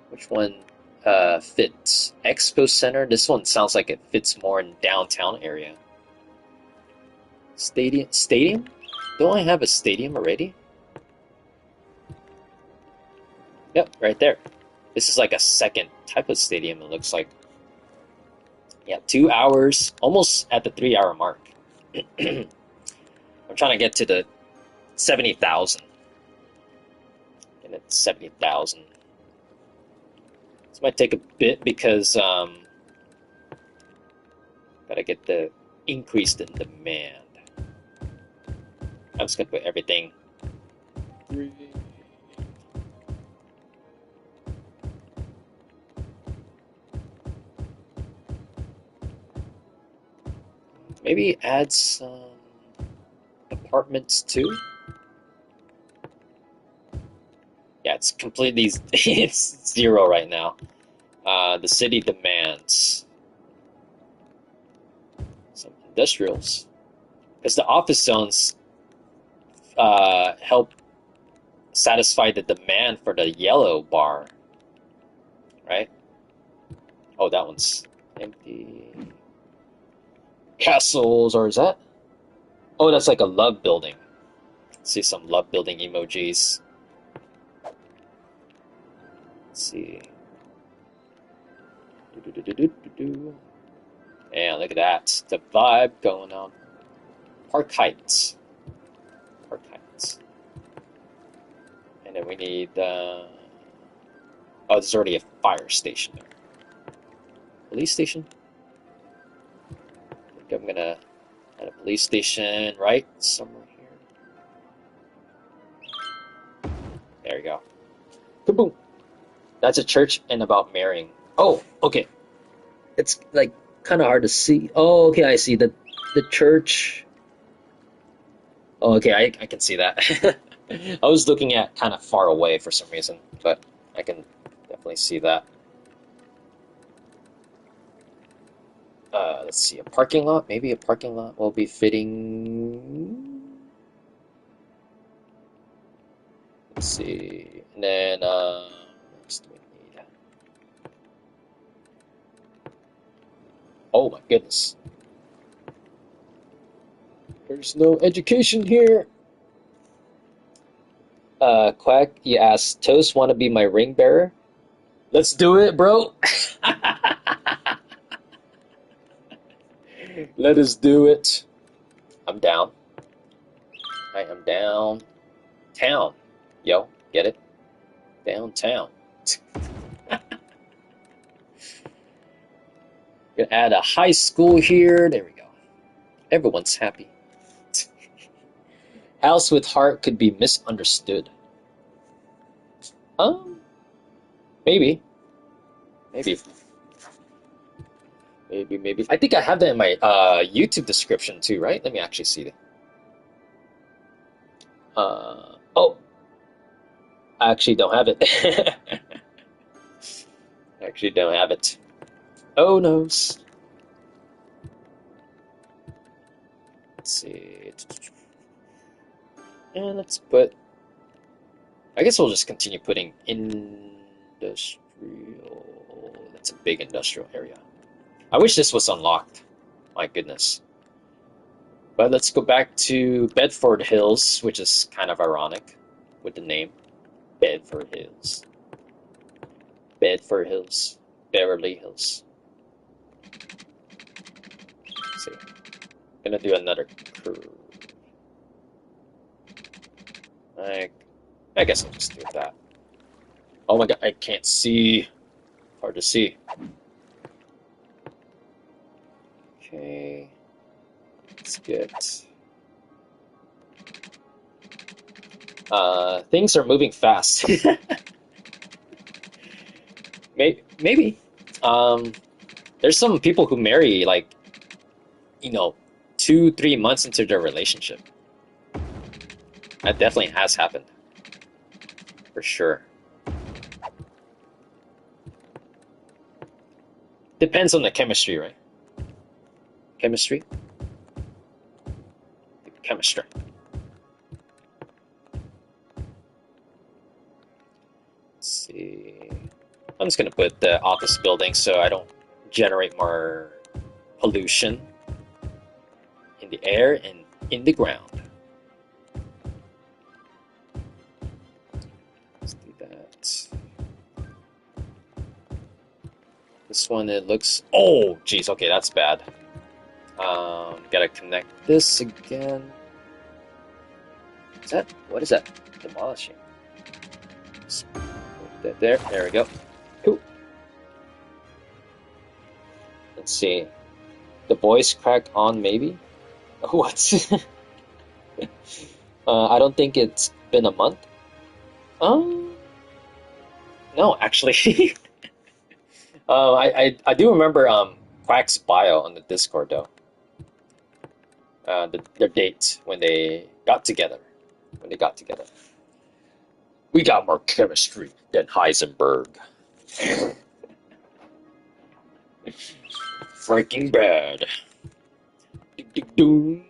Which one fits? Expo Center. This one sounds like it fits more in downtown area. Stadium? Don't I have a stadium already? Yep, right there. This is like a second type of stadium, it looks like. Yeah, 2 hours, almost at the 3 hour mark. I'm trying to get to the 70,000. And it's 70,000. This might take a bit because gotta get the increased in demand. I'm just gonna put everything. Maybe add some apartments too. Yeah, it's completely it's 0 right now. The city demands some industrials because the office zones help satisfy the demand for the yellow bar, right? Oh, that one's empty. Castles, or is that? Oh, that's like a love building. See some love building emojis. Let's see. And look at that. The vibe going on. Park Heights. Park Heights. And then we need oh, there's already a fire station there. Police station? I think I'm gonna add a police station right somewhere here. There you go. Kaboom! That's a church and about marrying. Oh, okay. It's like kind of hard to see. Oh, okay, I see the church. Oh, okay, I can see that. I was looking at kind of far away for some reason, but I can definitely see that. Let's see, a parking lot? Maybe a parking lot will be fitting. Let's see. And then, what else do we need? Oh my goodness. There's no education here. Quack, you asked, Toast wanna be my ring bearer? Let's do it, bro. Let us do it. I'm down. I am down. Town. Yo, get it? Downtown. Gonna add a high school here. There we go. Everyone's happy. House with heart could be misunderstood. Maybe. Maybe. Maybe. I think I have that in my YouTube description too, right? Let me actually see it. Oh. I actually don't have it. I actually don't have it. Oh noes. Let's see. And let's put. I guess we'll just continue putting industrial. That's a big industrial area. I wish this was unlocked. My goodness. But let's go back to Bedford Hills, which is kind of ironic with the name. Bedford Hills. Bedford Hills. Beverly Hills. Let's see. I'm gonna do another curve. I guess I'll just do that. Oh my god, I can't see. Hard to see. Okay. Let's get. Things are moving fast. Maybe. There's some people who marry like, 2, 3 months into their relationship. That definitely has happened. For sure. Depends on the chemistry, right? Chemistry? Chemistry. Let's see. I'm just gonna put the office building so I don't generate more pollution in the air and in the ground. Let's do that. This one, it looks... Oh, geez, okay, that's bad. Gotta connect this again. What is that? Demolishing. Just put that there we go. Cool. Let's see. The voice crack on, maybe? What? I don't think it's been a month. No, actually. I do remember Quack's bio on the Discord though. Their date when they got together. We got more chemistry than Heisenberg. Freaking bad. Do.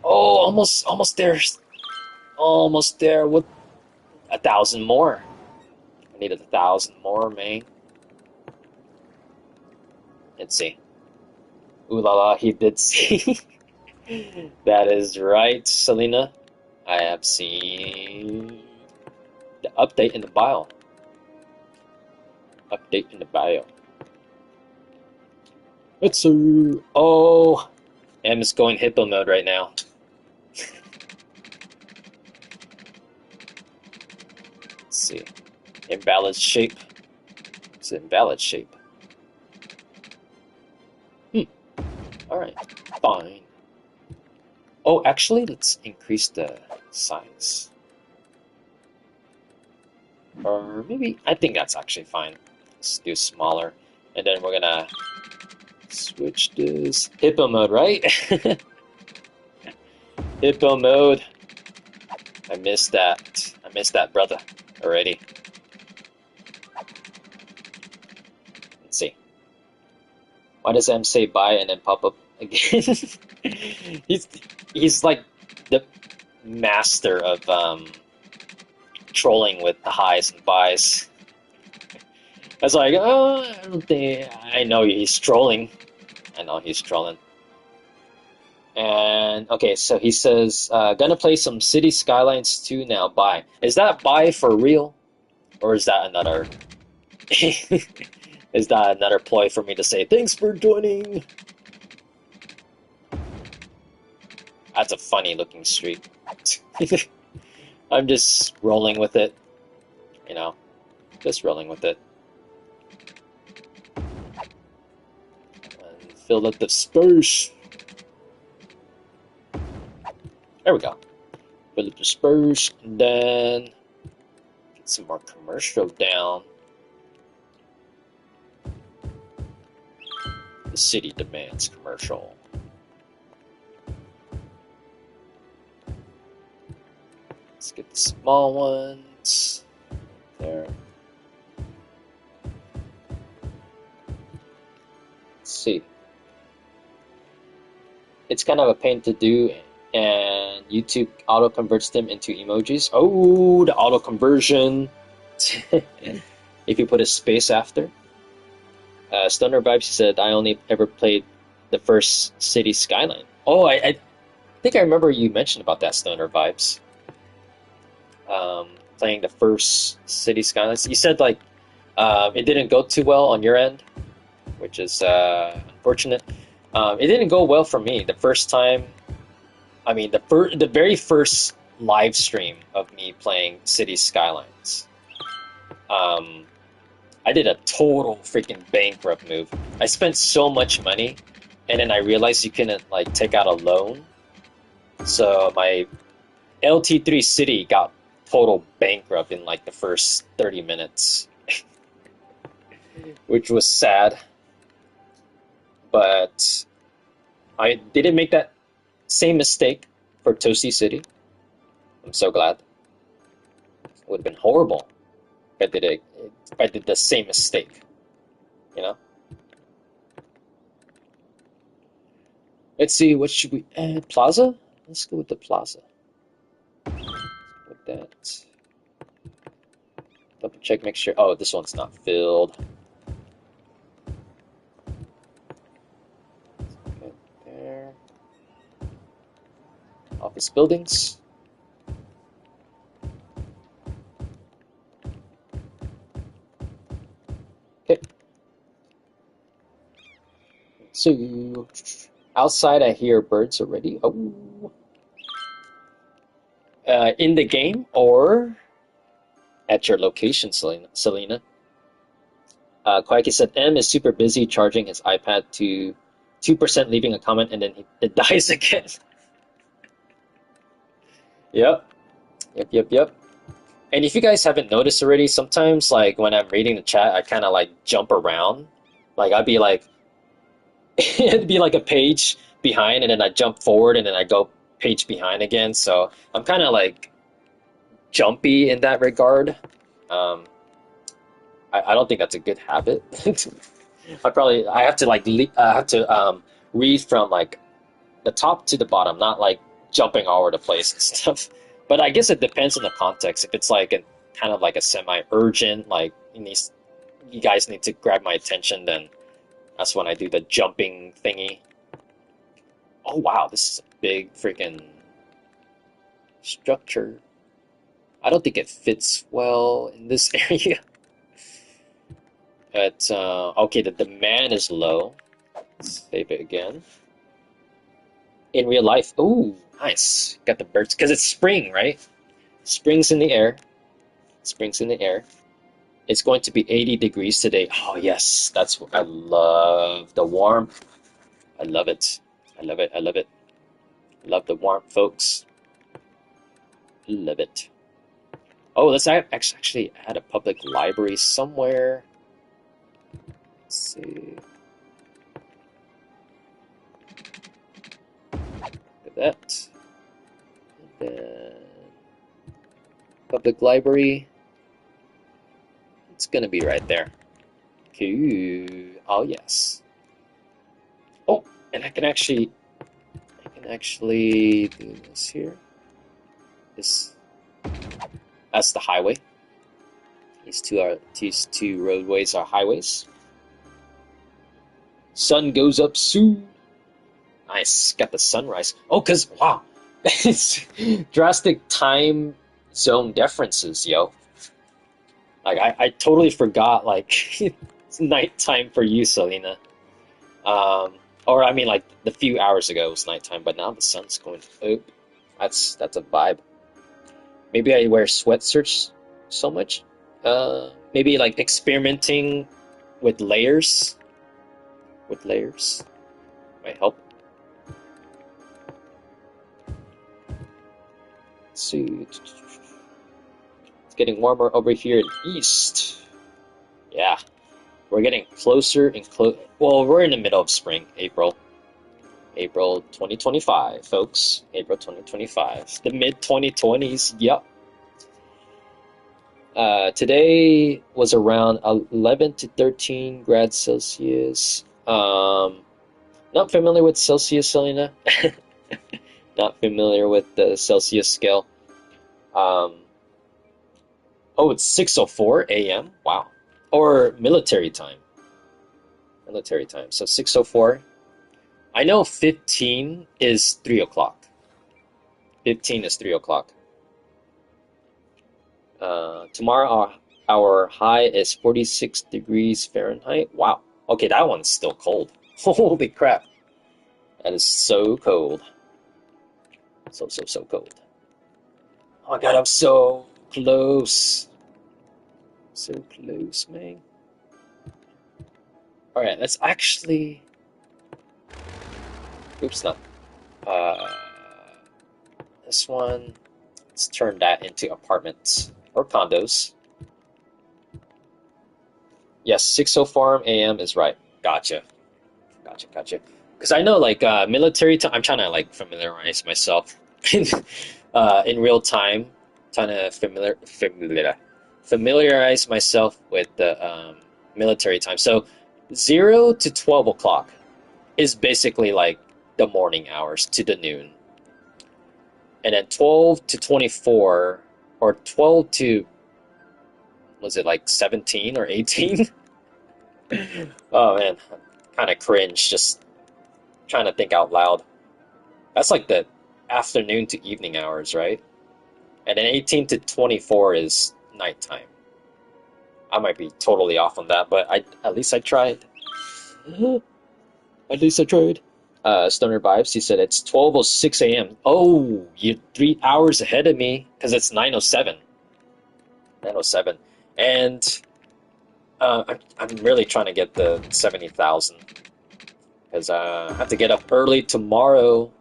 Oh, almost there. Almost there. What? 1,000 more. I needed 1,000 more, man. Let's see. Ooh la la, he did see. That is right, Selena. I have seen the update in the bio. Update in the bio. Let's see. Oh, M is going hippo mode right now. Let's see. Invalid shape. It's an invalid shape. Alright, fine. Oh, actually, let's increase the size. Or maybe, I think that's actually fine. Let's do smaller. And then we're gonna switch this. Hippo mode, right? Hippo mode. I missed that. I missed that, brother, already. Let's see. Why does M say bye and then pop up again? he's like the master of trolling with the highs and buys. I was like, oh, I don't think I know he's trolling. I know he's trolling. And okay, so he says, gonna play some City Skylines 2 now. Bye. Is that bye for real, or is that another? Is that another ploy for me to say thanks for joining? That's a funny looking street. I'm just rolling with it. You know, just rolling with it. And fill up the space. There we go. Fill up the space, and then get some more commercial down. The city demands commercial. Let's get the small ones. There. Let's see. It's kind of a pain to do, and YouTube auto converts them into emojis. Oh, the auto conversion. If you put a space after. Stoner Vibes said, I only ever played the first City Skyline. Oh, I think I remember you mentioned about that, Stoner Vibes. Playing the first City Skylines. You said, like, it didn't go too well on your end, which is unfortunate. It didn't go well for me. The first time, I mean, the very first live stream of me playing City Skylines. I did a total freaking bankrupt move. I spent so much money, and then I realized you couldn't take out a loan. So my LT3 city got total bankrupt in like the first 30 minutes, which was sad. But I didn't make that same mistake for Toasty City. I'm so glad. It would have been horrible if I did the same mistake, you know? Let's see, what should we add? Plaza? Let's go with the plaza. With that. Double check, make sure. Oh, this one's not filled. Right there. Office buildings. Okay. So, outside I hear birds already. Oh. In the game or at your location, Selena. Quacky said M is super busy charging his iPad to 2%, leaving a comment, and then it dies again. Yep. Yep. And if you guys haven't noticed already, sometimes like when I'm reading the chat, I kind of like jump around. Like I'd be like, it'd be like a page behind, and then I jump forward, and then I go page behind again. So I'm kind of like jumpy in that regard. Um, I don't think that's a good habit. I have to like I have to read from like the top to the bottom, not like jumping all over the place and stuff. But I guess it depends on the context. If it's like a kind of like a semi-urgent, like you guys need to grab my attention, then that's when I do the jumping thingy. Oh wow, this is a big freaking structure. I don't think it fits well in this area. But okay, the demand is low. Let's save it again. In real life, ooh, nice. Got the birds because it's spring, right? Spring's in the air. Spring's in the air. It's going to be 80 degrees today. Oh yes, that's what I love. The warmth. I love it. I love it. I love it. Love the warmth, folks. Love it. Oh, let's actually add a public library somewhere. Let's see. Look at that. And then public library. It's gonna be right there. Cool. Oh yes. Oh, and I can actually do this here. That's the highway. These two roadways are highways. Sun goes up soon. Nice. Got the sunrise. Oh, cause wow, it's drastic time zone differences, yo. Like I totally forgot like it's nighttime for you, Selena. Or I mean like the few hours ago it was nighttime, but now the sun's going up. That's a vibe. Maybe I wear sweatshirts so much. Maybe like experimenting with layers. With layers might help. Let's see. It's getting warmer over here in east. Yeah, we're getting closer and closer. Well, we're in the middle of spring, April 2025, folks. April 2025. The mid 2020s. Yep. Today was around 11 to 13 grad Celsius. Not familiar with Celsius, Selena. Not familiar with the Celsius scale. Oh, it's 6:04 a.m. Wow. Or military time. Military time. So 6:04. I know 15 is 3 o'clock. 15 is 3 o'clock. Tomorrow our high is 46 degrees Fahrenheit. Wow. Okay, that one's still cold. Holy crap. That is so cold. So cold. Oh my god, I'm so close. So close, man. Alright, let's actually... Oops, not. This one. Let's turn that into apartments or condos. Yes, 6:04 a.m. is right. Gotcha. Gotcha. Because I know, like, military time, I'm trying to, like, familiarize myself in real time, trying to familiarize myself with the military time. So 0 to 12 o'clock is basically like the morning hours to the noon. And then 12 to 24, or 12 to, was it like 17 or 18? Oh man, kind of cringe just trying to think out loud. That's like the afternoon to evening hours, right? And then 18 to 24 is nighttime. I might be totally off on that, but at least I tried. At least I tried. Stoner Vibes, he said it's 12:06 a.m. Oh, you're 3 hours ahead of me because it's 9:07. 9:07. And I'm really trying to get the 70,000 because I have to get up early tomorrow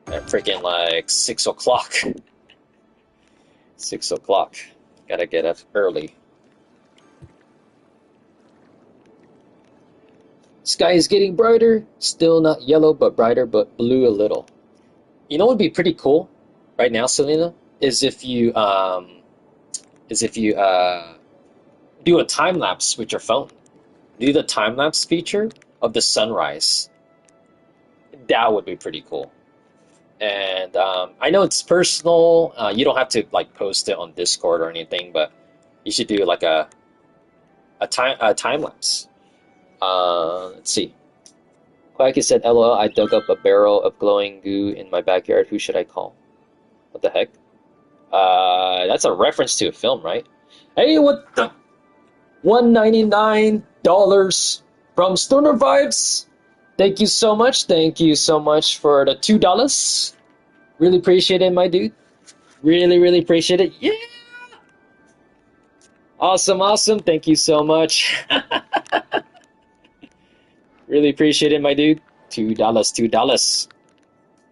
at freaking like 6 o'clock. 6 o'clock. Gotta get up early. Sky is getting brighter. Still not yellow, but brighter, but blue a little. You know what would be pretty cool right now, Selena? Is if you do a time lapse with your phone. Do the time lapse feature of the sunrise. That would be pretty cool. And I know it's personal. You don't have to like post it on Discord or anything, but you should do like a time lapse. Let's see. Quacky said, "LOL, I dug up a barrel of glowing goo in my backyard. Who should I call?" What the heck? That's a reference to a film, right? Hey, what the? $199 from Stoner Vibes. Thank you so much. Thank you so much for the $2. Really appreciate it, my dude. Really appreciate it. Yeah. Awesome. Thank you so much. Really appreciate it, my dude. $2.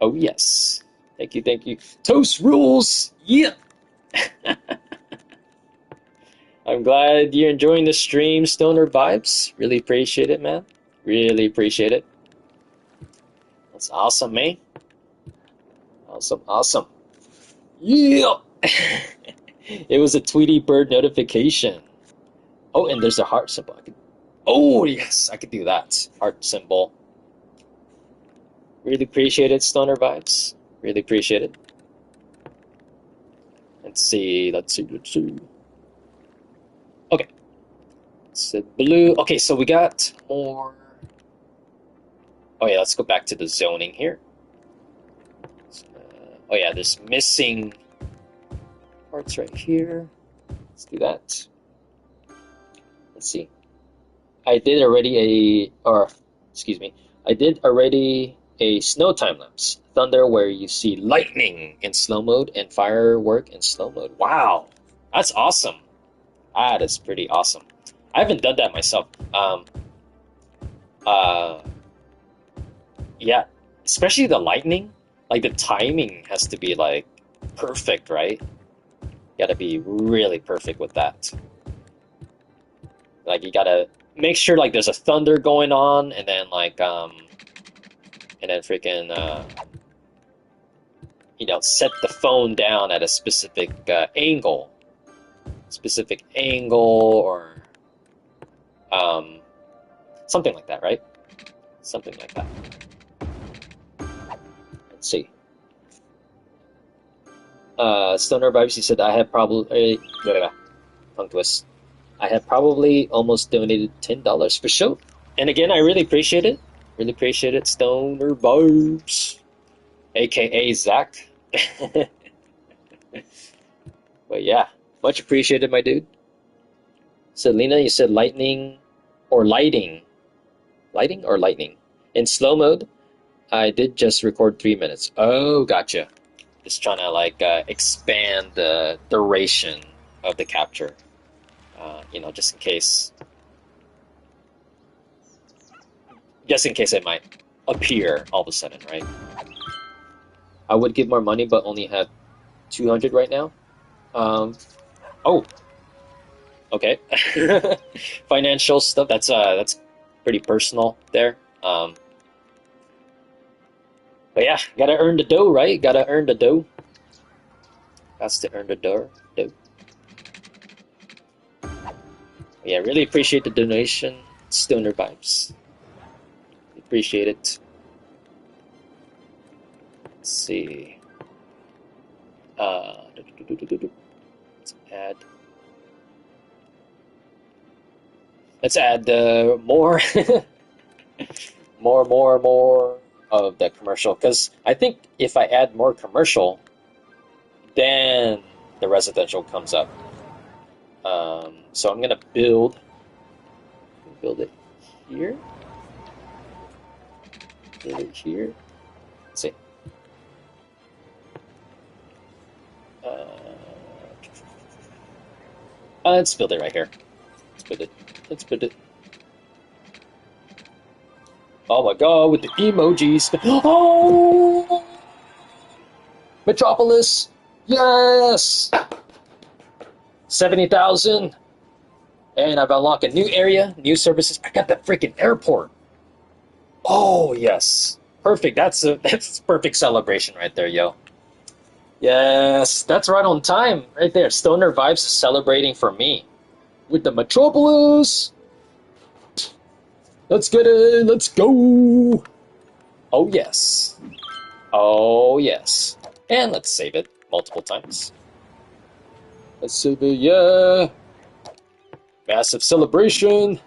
Oh, yes. Thank you. Toast rules. Yeah. I'm glad you're enjoying the stream, Stoner Vibes. Really appreciate it, man. Really appreciate it. That's awesome, man. Awesome. Yeah. It was a Tweety Bird notification. Oh, and there's a heart symbol. Oh, yes, I could do that. Heart symbol. Really appreciate it, Stoner Vibes. Really appreciate it. Let's see. Okay. So blue. Okay, so we got more. Oh yeah, let's go back to the zoning here. Oh yeah, there's missing parts right here. Let's do that. Let's see. I did already a snow time lapse. Thunder where you see lightning in slow mode and firework in slow mode. Wow, that's awesome. That is pretty awesome. I haven't done that myself. Uh, yeah, especially the lightning. Like the timing has to be like perfect, right? Gotta be really perfect with that. Like you gotta make sure like there's a thunder going on, and then like and then freaking set the phone down at a specific angle, or something like that, right? Something like that. Let's see. Stoner Vibes, he said, I have probably tongue twist. I have probably almost donated $10 for show. And again, I really appreciate it. Really appreciate it, Stoner Vibes, aka Zach. But yeah, much appreciated, my dude. Selena, you said lightning or lighting. Lighting or lightning? In slow mode, I did just record 3 minutes. Oh, gotcha. Just trying to like expand the duration of the capture. Just in case. Just in case it might appear all of a sudden, right? I would give more money, but only have 200 right now. Oh, okay. Financial stuff. That's pretty personal there. But yeah, gotta earn the dough, right? Gotta earn the dough. Has to earn the dough. Dough. Yeah, really appreciate the donation. Stoner vibes. Appreciate it. Let's see. Let's add. Let's add more, more of the commercial. Because I think if I add more commercial, then the residential comes up. So I'm gonna build it here. Build it here. Let's see. Let's build it right here. Let's build it. Let's build it. Oh my god, with the emojis. Oh! Metropolis! Yes! 70,000. And I've unlocked a new area, new services. I got the freaking airport. Oh, yes. Perfect. That's perfect celebration right there, yo. Yes, that's right on time. Right there. Stoner Vibes celebrating for me. With the Metropolis! Let's get it! Let's go! Oh, yes. Oh, yes. And let's save it multiple times. Let's save it, yeah! Massive celebration!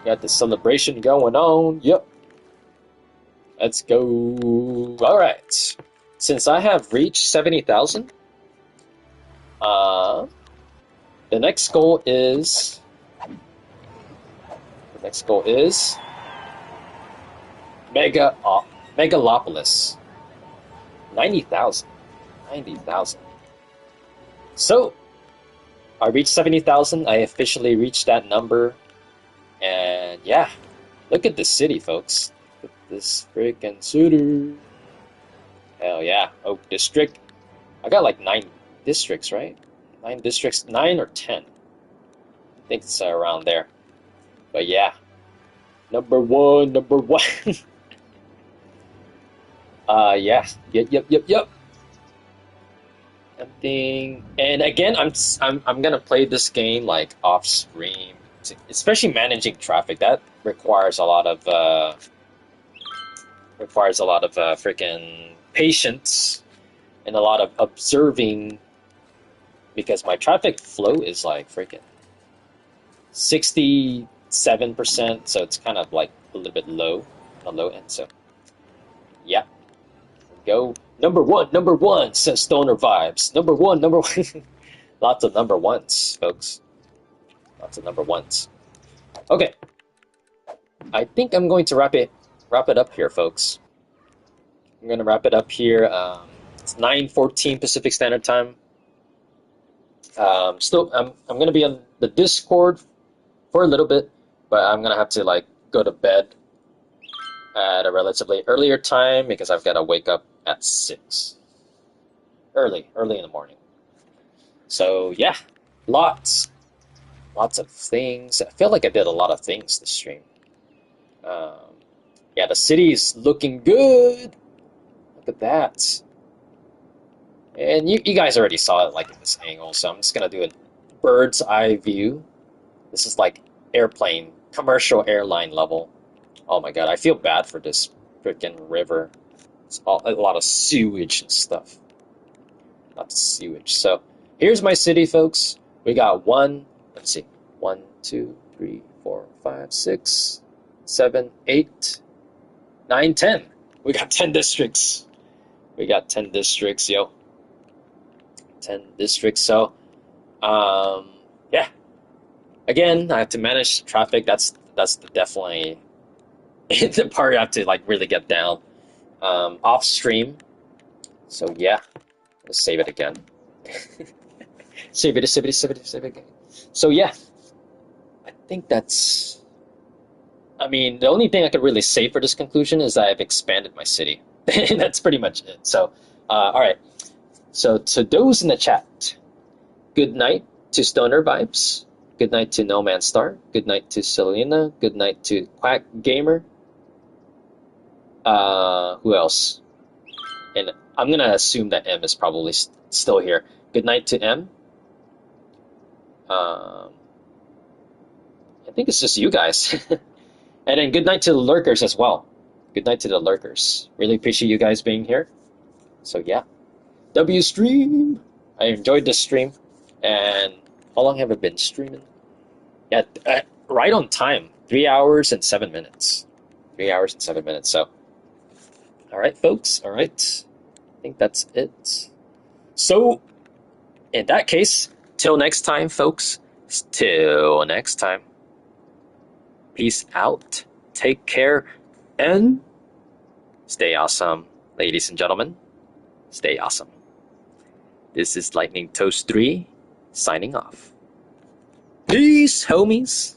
Got the celebration going on, yep. Let's go. Alright. Since I have reached 70,000, the next goal is... Megalopolis. 90,000. 90,000. So, I reached 70,000. I officially reached that number. And yeah, look at this city, folks. Look at this freaking city. Hell yeah. Oak District. I got like 9 districts, right? 9 districts. 9 or 10. I think it's around there. But yeah. Number one. Yeah. Yep. Something. And again, I'm gonna play this game like off stream, especially managing traffic. That requires a lot of freaking patience and a lot of observing, because my traffic flow is like freaking 67%, so it's kind of like a little bit low on the low end. So yeah, go. Number one, says Stoner Vibes. Number one. Lots of number ones, folks. Lots of number ones. Okay. I think I'm going to wrap it up here, folks. I'm going to wrap it up here. It's 9:14 Pacific Standard Time. I'm going to be on the Discord for a little bit, but I'm going to have to like go to bed at a relatively earlier time because I've got to wake up at 6. Early in the morning. So yeah, lots of things. I feel like I did a lot of things this stream. Yeah, the city's looking good. Look at that. And you guys already saw it like in this angle, so I'm just gonna do a bird's eye view. This is like airplane, commercial airline level. Oh my god, I feel bad for this freaking river. It's a lot of sewage and stuff. Lots of sewage. So here's my city, folks. We got let's see, 1, 2, 3, 4, 5, 6, 7, 8, 9, 10. We got 10 districts. We got 10 districts, yo. 10 districts. So, yeah. Again, I have to manage traffic. That's definitely the part I have to like really get down. Off stream. So yeah, let's save it again. Save it again. So yeah, I think that's I mean, the only thing I could really say for this conclusion is that I've expanded my city. That's pretty much it. So, all right. So to those in the chat, good night to Stoner Vibes. Good night to No Man Star. Good night to Selena. Good night to Quack Gamer. Who else? And I'm gonna assume that M is probably still here. Good night to M. Um, I think it's just you guys. And then good night to the lurkers as well. Good night to the lurkers. Really appreciate you guys being here. So yeah. W stream. I enjoyed this stream. And how long have I been streaming? Yeah, right on time. 3 hours and 7 minutes. 3 hours and 7 minutes. So, all right, folks. All right. I think that's it. So, in that case, till next time, folks. Till next time. Peace out. Take care. And stay awesome, ladies and gentlemen. Stay awesome. This is Lightning Toast 3 signing off. Peace, homies.